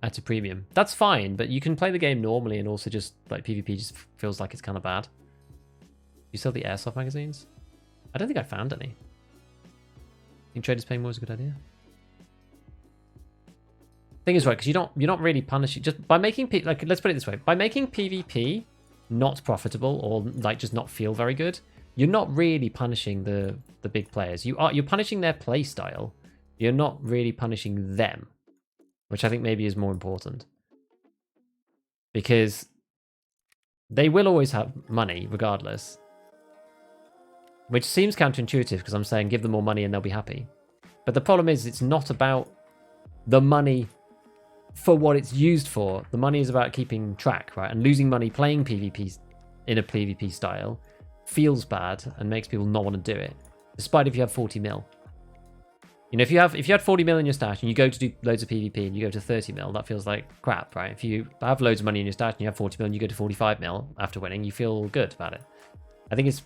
at a premium. That's fine, but you can play the game normally, and also just like PvP just feels like it's kind of bad. You sell the airsoft magazines? I don't think I found any. Think traders paying more is a good idea. Thing is, right, because you're not really punishing just by making like, let's put it this way, by making PvP not profitable or like just not feel very good, you're not really punishing the big players. You're punishing their play style. You're not really punishing them, which I think maybe is more important, because they will always have money regardless, which seems counterintuitive because I'm saying give them more money and they'll be happy. But the problem is it's not about the money for what it's used for. The money is about keeping track, right? And losing money playing PvP in a PvP style feels bad and makes people not want to do it, despite if you have 40 mil. You know, if you had 40 mil in your stash and you go to do loads of PvP and you go to 30 mil, that feels like crap, right? If you have loads of money in your stash and you have 40 mil and you go to 45 mil after winning, you feel good about it. I think it's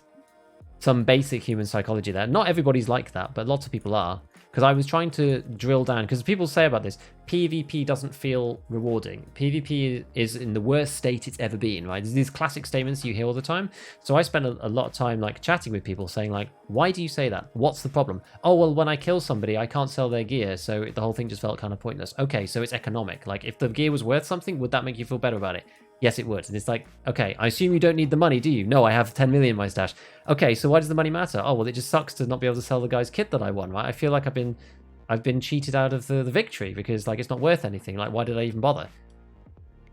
some basic human psychology there. Not everybody's like that, but lots of people are. Because I was trying to drill down, because people say about this, PvP doesn't feel rewarding. PvP is in the worst state it's ever been, right? There's these classic statements you hear all the time. So I spend a lot of time like chatting with people saying like, why do you say that? What's the problem? Oh, well, when I kill somebody, I can't sell their gear, so the whole thing just felt kind of pointless. Okay, so it's economic. Like, if the gear was worth something, would that make you feel better about it? Yes, it would. And it's like, okay, I assume you don't need the money, do you? No, I have 10 million in my stash. Okay, so why does the money matter? Oh, well, it just sucks to not be able to sell the guy's kit that I won, right? I feel like I've been cheated out of the victory because like it's not worth anything. Like, why did I even bother?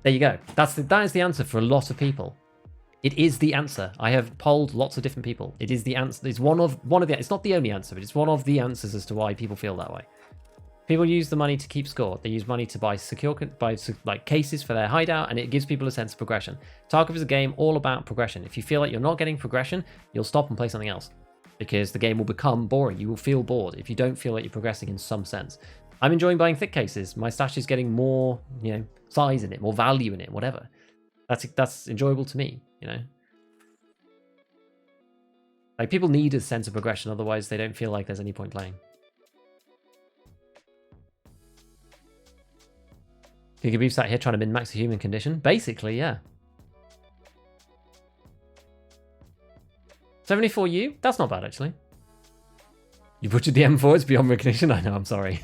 There you go. That is the answer for a lot of people. It is the answer. I have polled lots of different people. It is the answer. It's one of the. It's not the only answer, but it's one of the answers as to why people feel that way. People use the money to keep score. They use money to buy like cases for their hideout, and it gives people a sense of progression. Tarkov is a game all about progression. If you feel like you're not getting progression, you'll stop and play something else, because the game will become boring. You will feel bored if you don't feel like you're progressing in some sense. I'm enjoying buying thick cases. My stash is getting more, size in it, more value in it, whatever. That's enjoyable to me, Like, people need a sense of progression, otherwise they don't feel like there's any point playing. You could be sat here trying to min-max a human condition. Basically, yeah. 74U? That's not bad, actually. You butchered the M4, it's beyond recognition. I know, I'm sorry.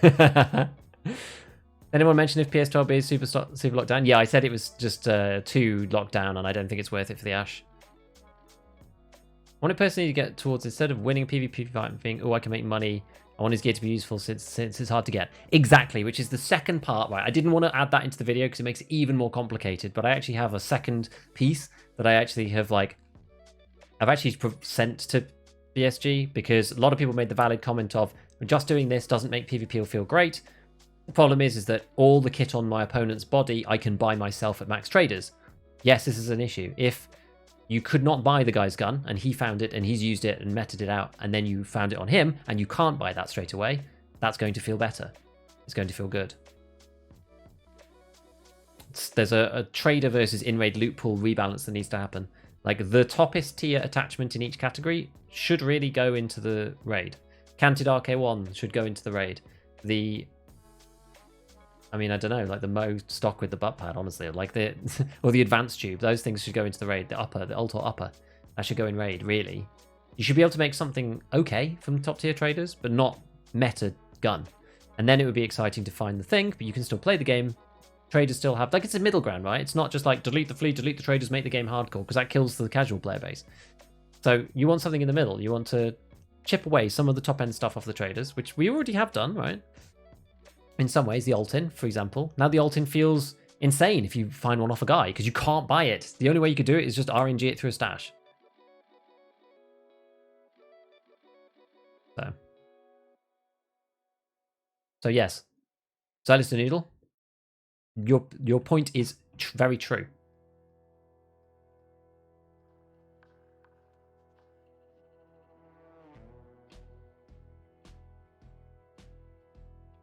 Anyone mention if PS12 is super lockdown? Yeah, I said it was just 2 lockdown, and I don't think it's worth it for the Ash. I want it personally to get towards, instead of winning a PvP fight and think, oh, I can make money, I want his gear to be useful since it's hard to get. Exactly, which is the second part, right? I didn't want to add that into the video because it makes it even more complicated, but I actually have a second piece that I actually have, I've actually sent to BSG, because a lot of people made the valid comment of just doing this doesn't make PvP feel great. The problem is that all the kit on my opponent's body I can buy myself at max traders. Yes, this is an issue. If you could not buy the guy's gun and he found it and he's used it and meted it out, and then you found it on him and you can't buy that straight away, that's going to feel better. It's going to feel good. There's a trader versus in-raid loot pool rebalance that needs to happen. Like, the toppest tier attachment in each category should really go into the raid. Canted RK1 should go into the raid. I mean, I don't know, like the Mo stock with the butt pad, honestly, like or the advanced tube, those things should go into the raid. The ultra upper, that should go in raid, really. You should be able to make something okay from top tier traders, but not meta gun. And then it would be exciting to find the thing, but you can still play the game. Traders still have, like, it's a middle ground, right? It's not just like delete the fleet, delete the traders, make the game hardcore, because that kills the casual player base. So you want something in the middle. You want to chip away some of the top end stuff off the traders, which we already have done, right? In some ways, the alt-in, for example. Now the alt-in feels insane if you find one off a guy, because you can't buy it. The only way you could do it is just RNG it through a stash. So yes. Silas the Noodle, your point is very true.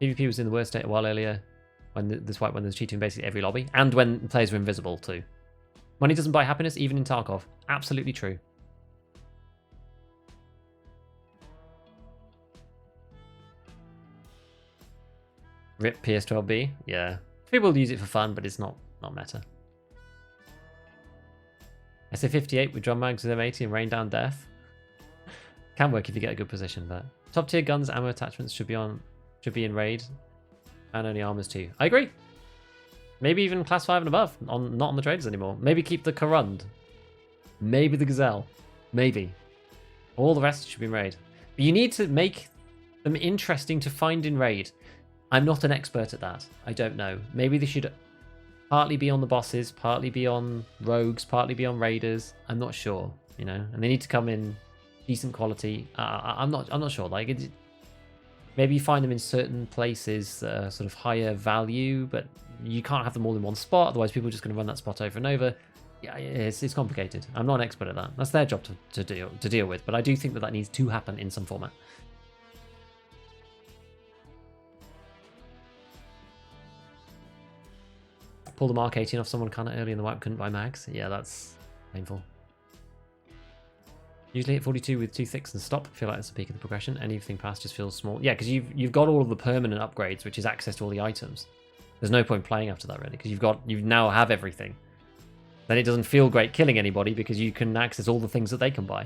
PvP was in the worst state a while earlier when when there's cheating in basically every lobby, and when players were invisible too. Money doesn't buy happiness, even in Tarkov. Absolutely true. RIP PS12B, yeah. People use it for fun, but it's not meta. SA58 with drum mags with M80 and rain down death. Can work if you get a good position, but top tier guns, ammo attachments should be in raid, and only armors too. I agree. Maybe even class 5 and above, not on the traders anymore. Maybe keep the Karund. Maybe the Gazelle. Maybe. All the rest should be in raid. But you need to make them interesting to find in raid. I'm not an expert at that. I don't know. Maybe they should partly be on the bosses, partly be on rogues, partly be on raiders. I'm not sure, you know. And they need to come in decent quality. I'm not sure. Like, maybe you find them in certain places that are sort of higher value, but you can't have them all in one spot. Otherwise, people are just going to run that spot over and over. Yeah, it's complicated. I'm not an expert at that. That's their job to deal with. But I do think that needs to happen in some format. Pull the Mark 18 off someone kind of early in the wipe, couldn't buy mags. Yeah, that's painful. Usually hit 42 with 2 thicks and stop. I feel like that's the peak of the progression. Anything past just feels small. Yeah, because you've got all of the permanent upgrades, which is access to all the items. There's no point playing after that, really, because you now have everything. Then it doesn't feel great killing anybody because you can access all the things that they can buy.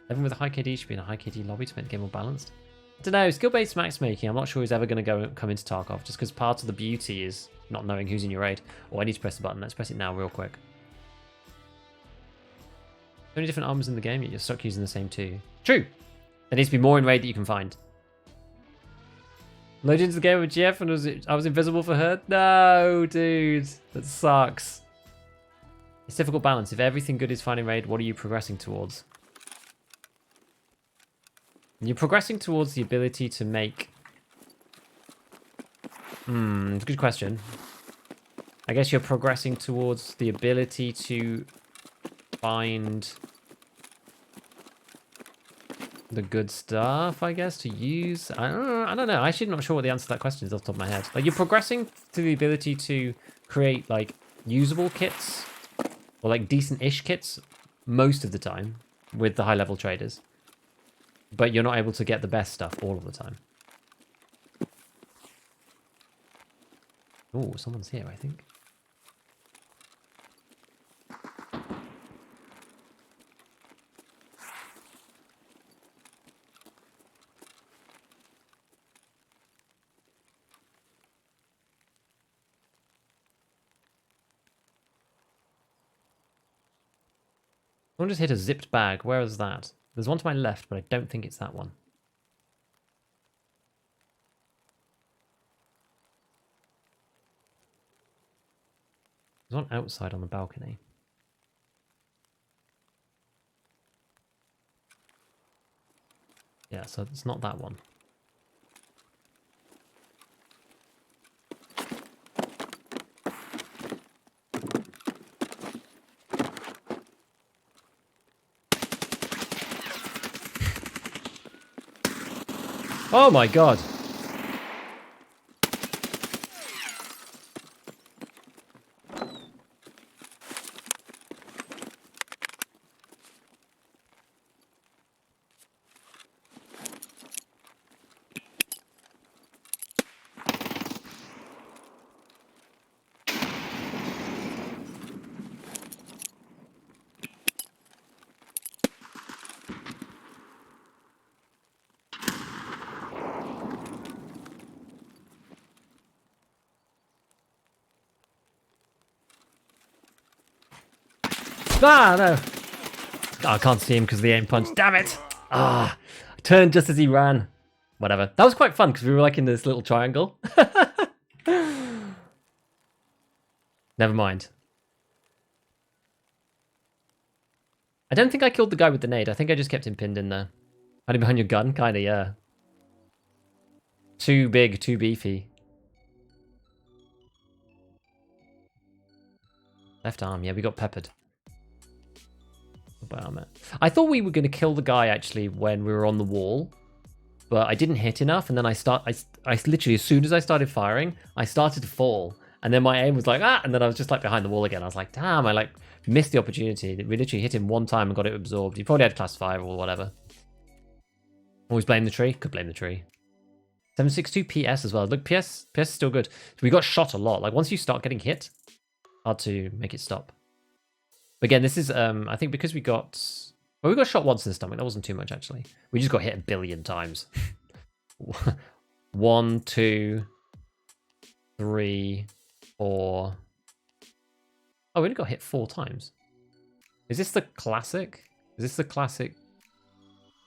Everyone with a high KD should be in a high KD lobby to make the game more balanced. I don't know, skill-based matchmaking, I'm not sure who's ever going to come into Tarkov, just because part of the beauty is not knowing who's in your raid. Oh, I need to press the button. Let's press it now real quick. So many different armors in the game, yet you're stuck using the same two. True! There needs to be more in raid that you can find. Loaded into the game with GF and I was invisible for her? No, dude. That sucks. It's difficult balance. If everything good is fine in raid, what are you progressing towards? You're progressing towards the ability to make... it's a good question. I guess you're progressing towards the ability to find the good stuff, I guess, to use. I don't know. I'm actually not sure what the answer to that question is off the top of my head. Like, you're progressing to the ability to create, like, usable kits or, like, decent-ish kits most of the time with the high-level traders. But you're not able to get the best stuff all of the time. Oh, someone's here, I think. Someone just hit a zipped bag. Where is that? There's one to my left, but I don't think it's that one. There's one outside on the balcony. Yeah, so it's not that one. Oh my god. Ah, no. Oh, I can't see him because of the aim punch. Damn it. Ah, I turned just as he ran. Whatever. That was quite fun because we were like in this little triangle. Never mind. I don't think I killed the guy with the nade. I think I just kept him pinned in there. Hiding behind your gun? Kinda, yeah. Too big, too beefy. Left arm, yeah, we got peppered. I thought we were going to kill the guy actually when we were on the wall, but I didn't hit enough, and then I literally, as soon as I started firing, I started to fall, and then my aim was like, and then I was just like behind the wall again. I was like, damn, I like missed the opportunity. We literally hit him one time and got it absorbed. He probably had class 5 or whatever. Always blame the tree. Could blame the tree. 762 PS as well. Look, PS is still good. We got shot a lot. Like once you start getting hit, hard to make it stop. But again, this is, I think because we got shot once in the stomach. That wasn't too much, actually. We just got hit a billion times. 1, 2, 3, 4. Oh, we only got hit 4 times. Is this the classic? Is this the classic,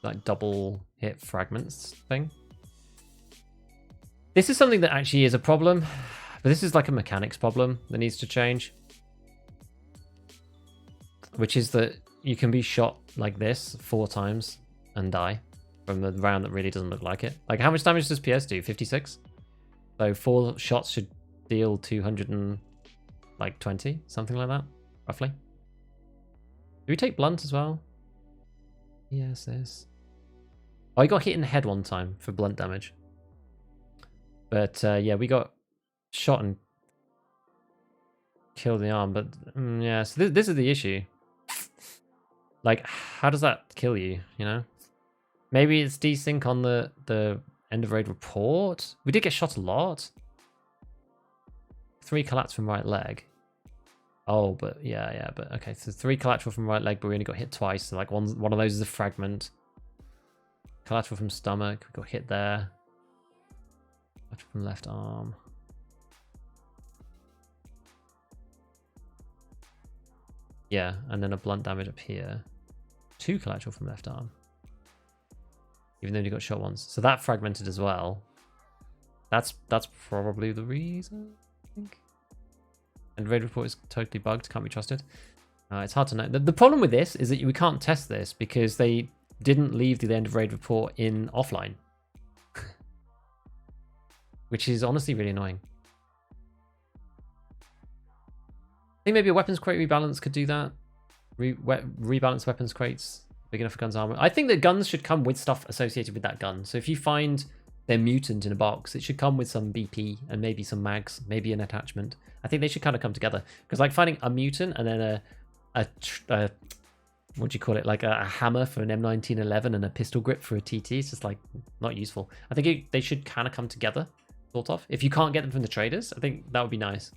like, double hit fragments thing? This is something that actually is a problem. But this is like a mechanics problem that needs to change. Which is that you can be shot like this 4 times and die from the round that really doesn't look like it. Like, how much damage does PS do? 56? So 4 shots should deal 220, something like that, roughly. Do we take blunt as well? Yes, yes. Oh, I got hit in the head one time for blunt damage. But yeah, we got shot and killed in the arm. But yeah, so this is the issue. Like, how does that kill you, you know? Maybe it's desync on the end of raid report. We did get shot a lot. 3 collapse from right leg. Oh, but yeah, but okay. So 3 collateral from right leg, but we only got hit twice. So like one of those is a fragment. Collateral from stomach, we got hit there. Collateral from left arm. Yeah, and then a blunt damage up here. 2 collateral from left arm. Even though you got shot once. So that fragmented as well. That's probably the reason, I think. And raid report is totally bugged, can't be trusted. It's hard to know. The problem with this is that we can't test this because they didn't leave the end of raid report in offline. Which is honestly really annoying. I think maybe a weapons crate rebalance could do that. Rebalance weapons crates big enough for guns armor. I think that guns should come with stuff associated with that gun. So if you find their mutant in a box, it should come with some BP and maybe some mags, maybe an attachment. I think they should kind of come together because like finding a mutant and then a what do you call it? Like a hammer for an M1911 and a pistol grip for a TT. It's just like not useful. I think they should kind of come together, sort of. If you can't get them from the traders, I think that would be nice.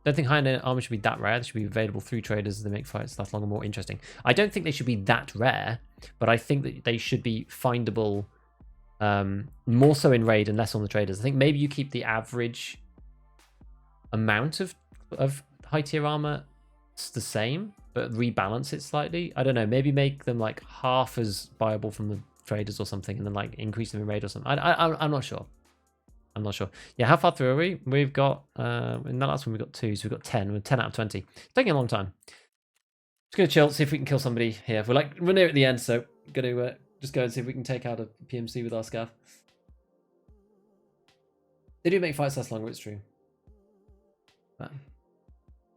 Don't think high-end armor should be that rare. They should be available through traders as they make fights last longer, more interesting. I don't think they should be that rare, but I think that they should be findable more so in raid and less on the traders. I think maybe you keep the average amount of high-tier armor the same, but rebalance it slightly. I don't know. Maybe make them like half as viable from the traders or something, and then like increase them in raid or something. I'm not sure. I'm not sure. Yeah, how far through are we? We've got, in that last one we got 2, so we've got 10. We're 10 out of 20. It's taking a long time. Just going to chill, see if we can kill somebody here. We're near at the end, so Gonna just go and see if we can take out a PMC with our scav. They do make fights last longer, it's true. But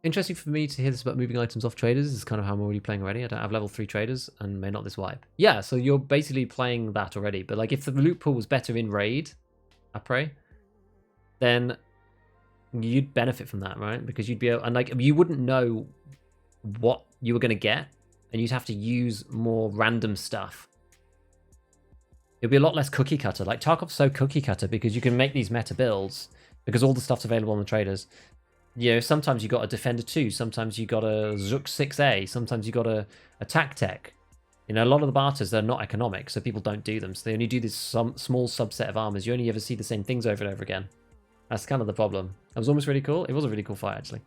interesting for me to hear this about moving items off traders. This is kind of how I'm already playing already. I don't have level 3 traders and may not this wipe. Yeah, so you're basically playing that already. But like if the loot pool was better in raid, I pray, then you'd benefit from that, right? Because you'd be able, and like you wouldn't know what you were going to get, and you'd have to use more random stuff. It'd be a lot less cookie cutter. Like Tarkov's so cookie cutter because you can make these meta builds because all the stuff's available on the traders. You know, sometimes you got a Defender 2, sometimes you got a Zook 6A, sometimes you got a Tac Tech. You know, a lot of the barters, they're not economic, so people don't do them. So they only do this small subset of armors. You only ever see the same things over and over again. That's kind of the problem. It was almost really cool. It was a really cool fight, actually.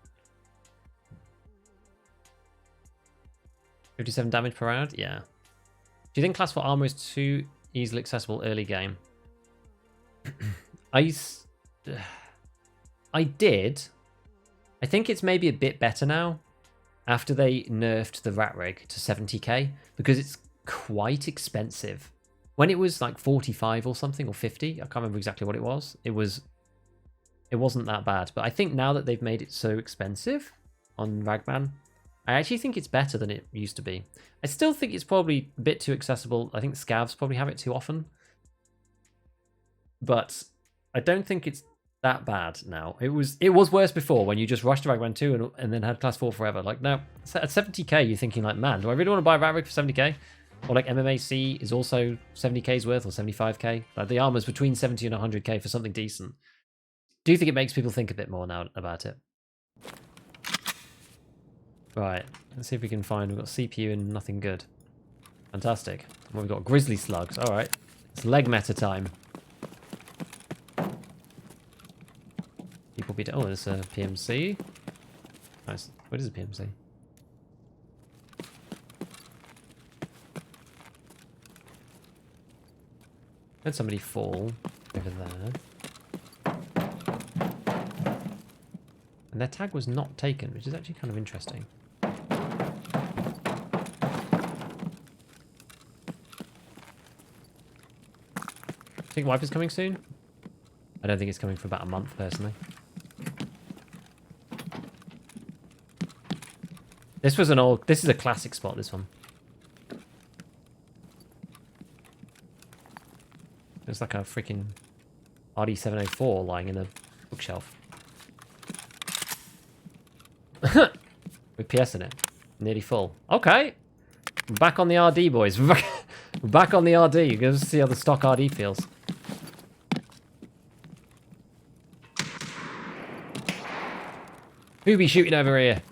57 damage per round? Yeah. Do you think class 4 armor is too easily accessible early game? I did. I think it's maybe a bit better now after they nerfed the rat rig to 70k because it's quite expensive. When it was like 45 or something or 50, I can't remember exactly what it was. It wasn't that bad, but I think now that they've made it so expensive on Ragman, I actually think it's better than it used to be. I still think it's probably a bit too accessible. I think scavs probably have it too often, but I don't think it's that bad now. It was worse before when you just rushed to Ragman 2 and then had class 4 forever. Like now at 70k, you're thinking like, man, do I really want to buy a rat rig for 70k? Or like MMAC is also 70k's worth or 75k. Like the armor's between 70 and 100k for something decent. Do you think it makes people think a bit more now about it? Right, let's see if we can find. We've got CPU and nothing good. Fantastic. Well, we've got grizzly slugs. All right, it's leg meta time. People beat. Oh, there's a PMC. Nice. What is a PMC? Had somebody fall over there. And their tag was not taken, which is actually kind of interesting. Think wipe is coming soon? I don't think it's coming for about a month, personally. This was an old... This is a classic spot, this one. It's like a freaking RD704 lying in a bookshelf. With PS in it. Nearly full. Okay. We're back on the RD, boys. We're back on the RD. You're going to see how the stock RD feels. Who be shooting over here?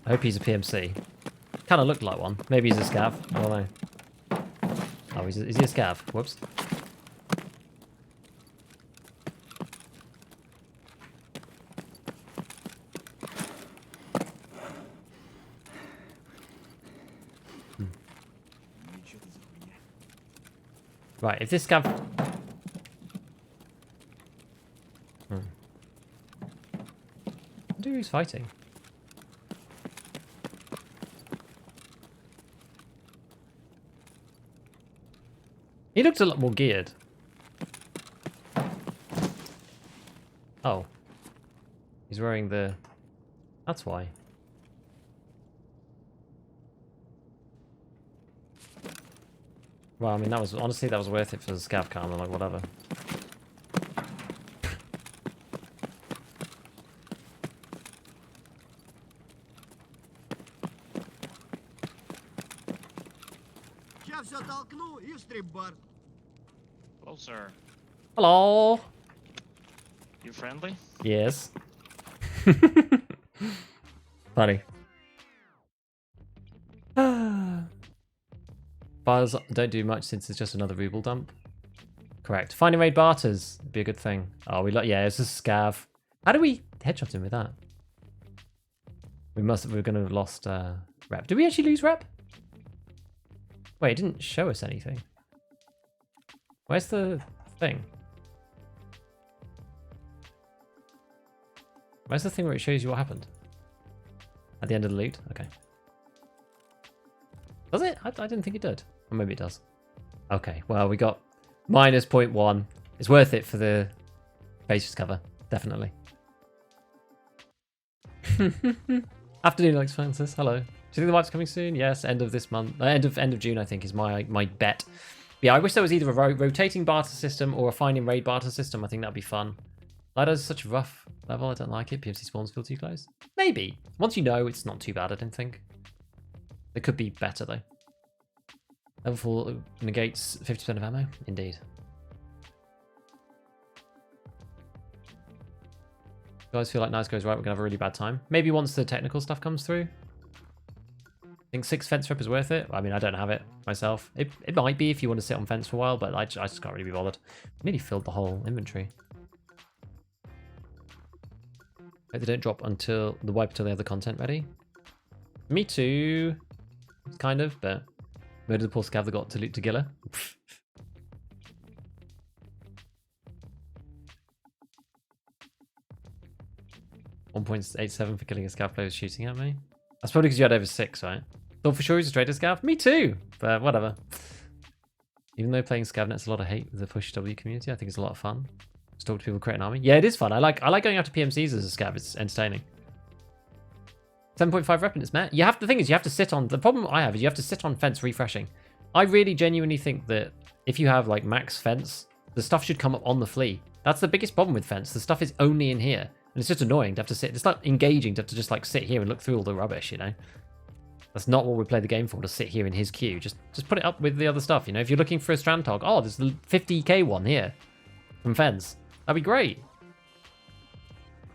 I hope he's a PMC. Kind of looked like one. Maybe he's a scav. I don't know. Oh, is he a scav? Whoops. Right, if this scav... I wonder who's fighting. He looked a lot more geared. Oh. He's wearing the... That's why. Well, I mean, that was... Honestly, that was worth it for the scav cam, like, whatever. Hello, sir. Hello. You friendly? Yes. Funny. Bars don't do much since it's just another ruble dump. Correct. Finding raid barters would be a good thing. Oh, yeah, it's a scav. How do we headshot him with that? We're gonna have lost rep. Did we actually lose rep? Wait, it didn't show us anything. Where's the thing? Where's the thing where it shows you what happened? At the end of the loot? Okay. Does it? I didn't think it did. Or maybe it does. Okay, well, we got minus 0.1. It's worth it for the base cover, definitely. Afternoon, Alex Francis. Hello. Do you think the map's coming soon? Yes, end of this month. End of June, I think, is my bet. Yeah, I wish there was either a rotating barter system or a find and raid barter system. I think that'd be fun. Lighthouse is such a rough level. I don't like it. PMC spawns feel too close. Maybe. Once you know, it's not too bad, I don't think. It could be better, though. Level 4 negates 50% of ammo? Indeed. Guys feel like nice goes right, we're going to have a really bad time. Maybe once the technical stuff comes through. I think 6 fence rep is worth it. I mean, I don't have it myself. It might be if you want to sit on fence for a while, but I just can't really be bothered. Nearly filled the whole inventory. Hope they don't drop until the wipe until they have the content ready. Me too. Kind of, but murder the poor scav that got to loot to Gilla. 1.87 for killing a scav player shooting at me. That's probably because you had over 6, right? Thought for sure he's a traitor scav. Me too, but whatever. Even though playing scavnet's a lot of hate with the push W community, I think it's a lot of fun. Just talk to people, create an army. Yeah, it is fun. I like going after PMCs as a scav. It's entertaining. 7.5 rep and it's met. The thing is, you have to sit on. The problem I have is you have to sit on fence refreshing. I really genuinely think that if you have like max fence, the stuff should come up on the flea. That's the biggest problem with fence. The stuff is only in here. And it's just annoying to have to sit. It's not engaging to have to just like sit here and look through all the rubbish, you know? That's not what we play the game for, to sit here in his queue. Just put it up with the other stuff, you know? If you're looking for a strand tog, oh, there's the 50k one here from fence. That'd be great.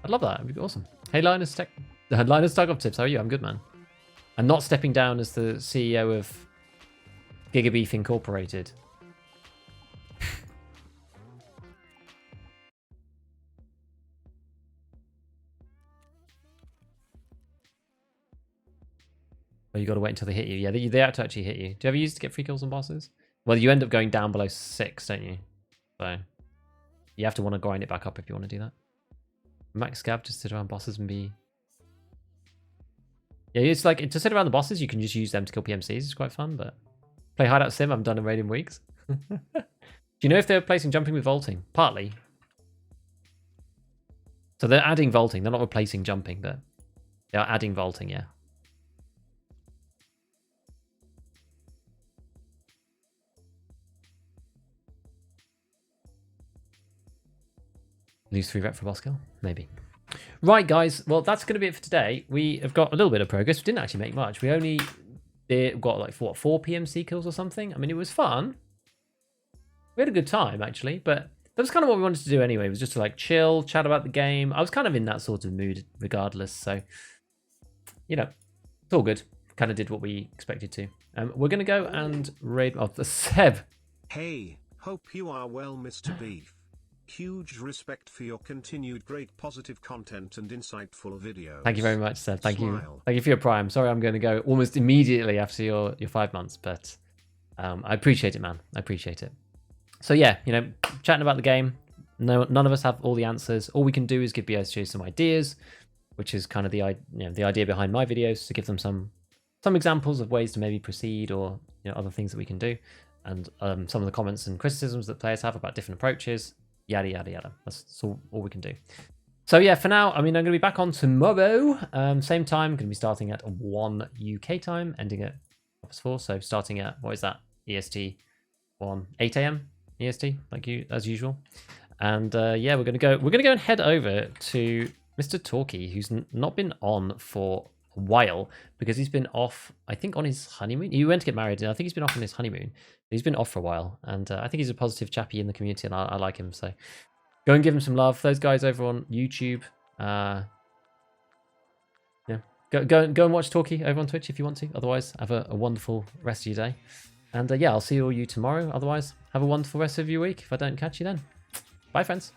I'd love that. It'd be awesome. Hey, Linus Tarkov Tips, how are you? I'm good, man. I'm not stepping down as the CEO of Gigabeef Incorporated. Oh, you got to wait until they hit you. Yeah, they have to actually hit you. Do you ever use it to get free kills on bosses? Well, you end up going down below 6, don't you? So you have to want to grind it back up if you want to do that. Max scav, just sit around bosses and be... Yeah, it's like, to sit around the bosses, you can just use them to kill PMCs. It's quite fun, but... Play Hideout Sim, I haven't done a raid in weeks. Do you know if they're replacing jumping with vaulting? Partly. So they're adding vaulting. They're not replacing jumping, but they are adding vaulting, yeah. Lose 3 rep for boss kill? Maybe. Right, guys. Well, that's going to be it for today. We have got a little bit of progress. We didn't actually make much. We only got like, what, 4 PMC kills or something? I mean, it was fun. We had a good time, actually. But that was kind of what we wanted to do anyway. It was just to like chill, chat about the game. I was kind of in that sort of mood regardless. So, you know, it's all good. Kind of did what we expected to. We're going to go and raid... Oh, the Seb. Hey, hope you are well, Mr. Beef. Huge respect for your continued great positive content and insightful videos. Thank you very much, Seb. Thank Smile. you. Thank you for your prime. Sorry, I'm going to go almost immediately after your 5 months, but I appreciate it, man. I appreciate it. So yeah, you know, chatting about the game. No, none of us have all the answers. All we can do is give BSJ some ideas, which is kind of the idea behind my videos, to give them some examples of ways to maybe proceed, or other things that we can do, and some of the comments and criticisms that players have about different approaches. Yada, yada, yada. That's all we can do. So yeah, for now, I mean, I'm going to be back on tomorrow. Same time, going to be starting at 1 UK time, ending at 4. So starting at, what is that? EST 8 a.m. EST, like you as usual. And yeah, we're going to go and head over to Mr. Torquay, who's not been on for a while because he's been off, I think, on his honeymoon. He went to get married, and I think he's been off on his honeymoon. He's been off for a while, and I think he's a positive chappy in the community, and I like him. So go and give him some love. Those guys over on YouTube, yeah, go and watch Torquay over on Twitch if you want to. Otherwise, have a wonderful rest of your day, and yeah, I'll see all you tomorrow. Otherwise, have a wonderful rest of your week if I don't catch you then. Bye, friends.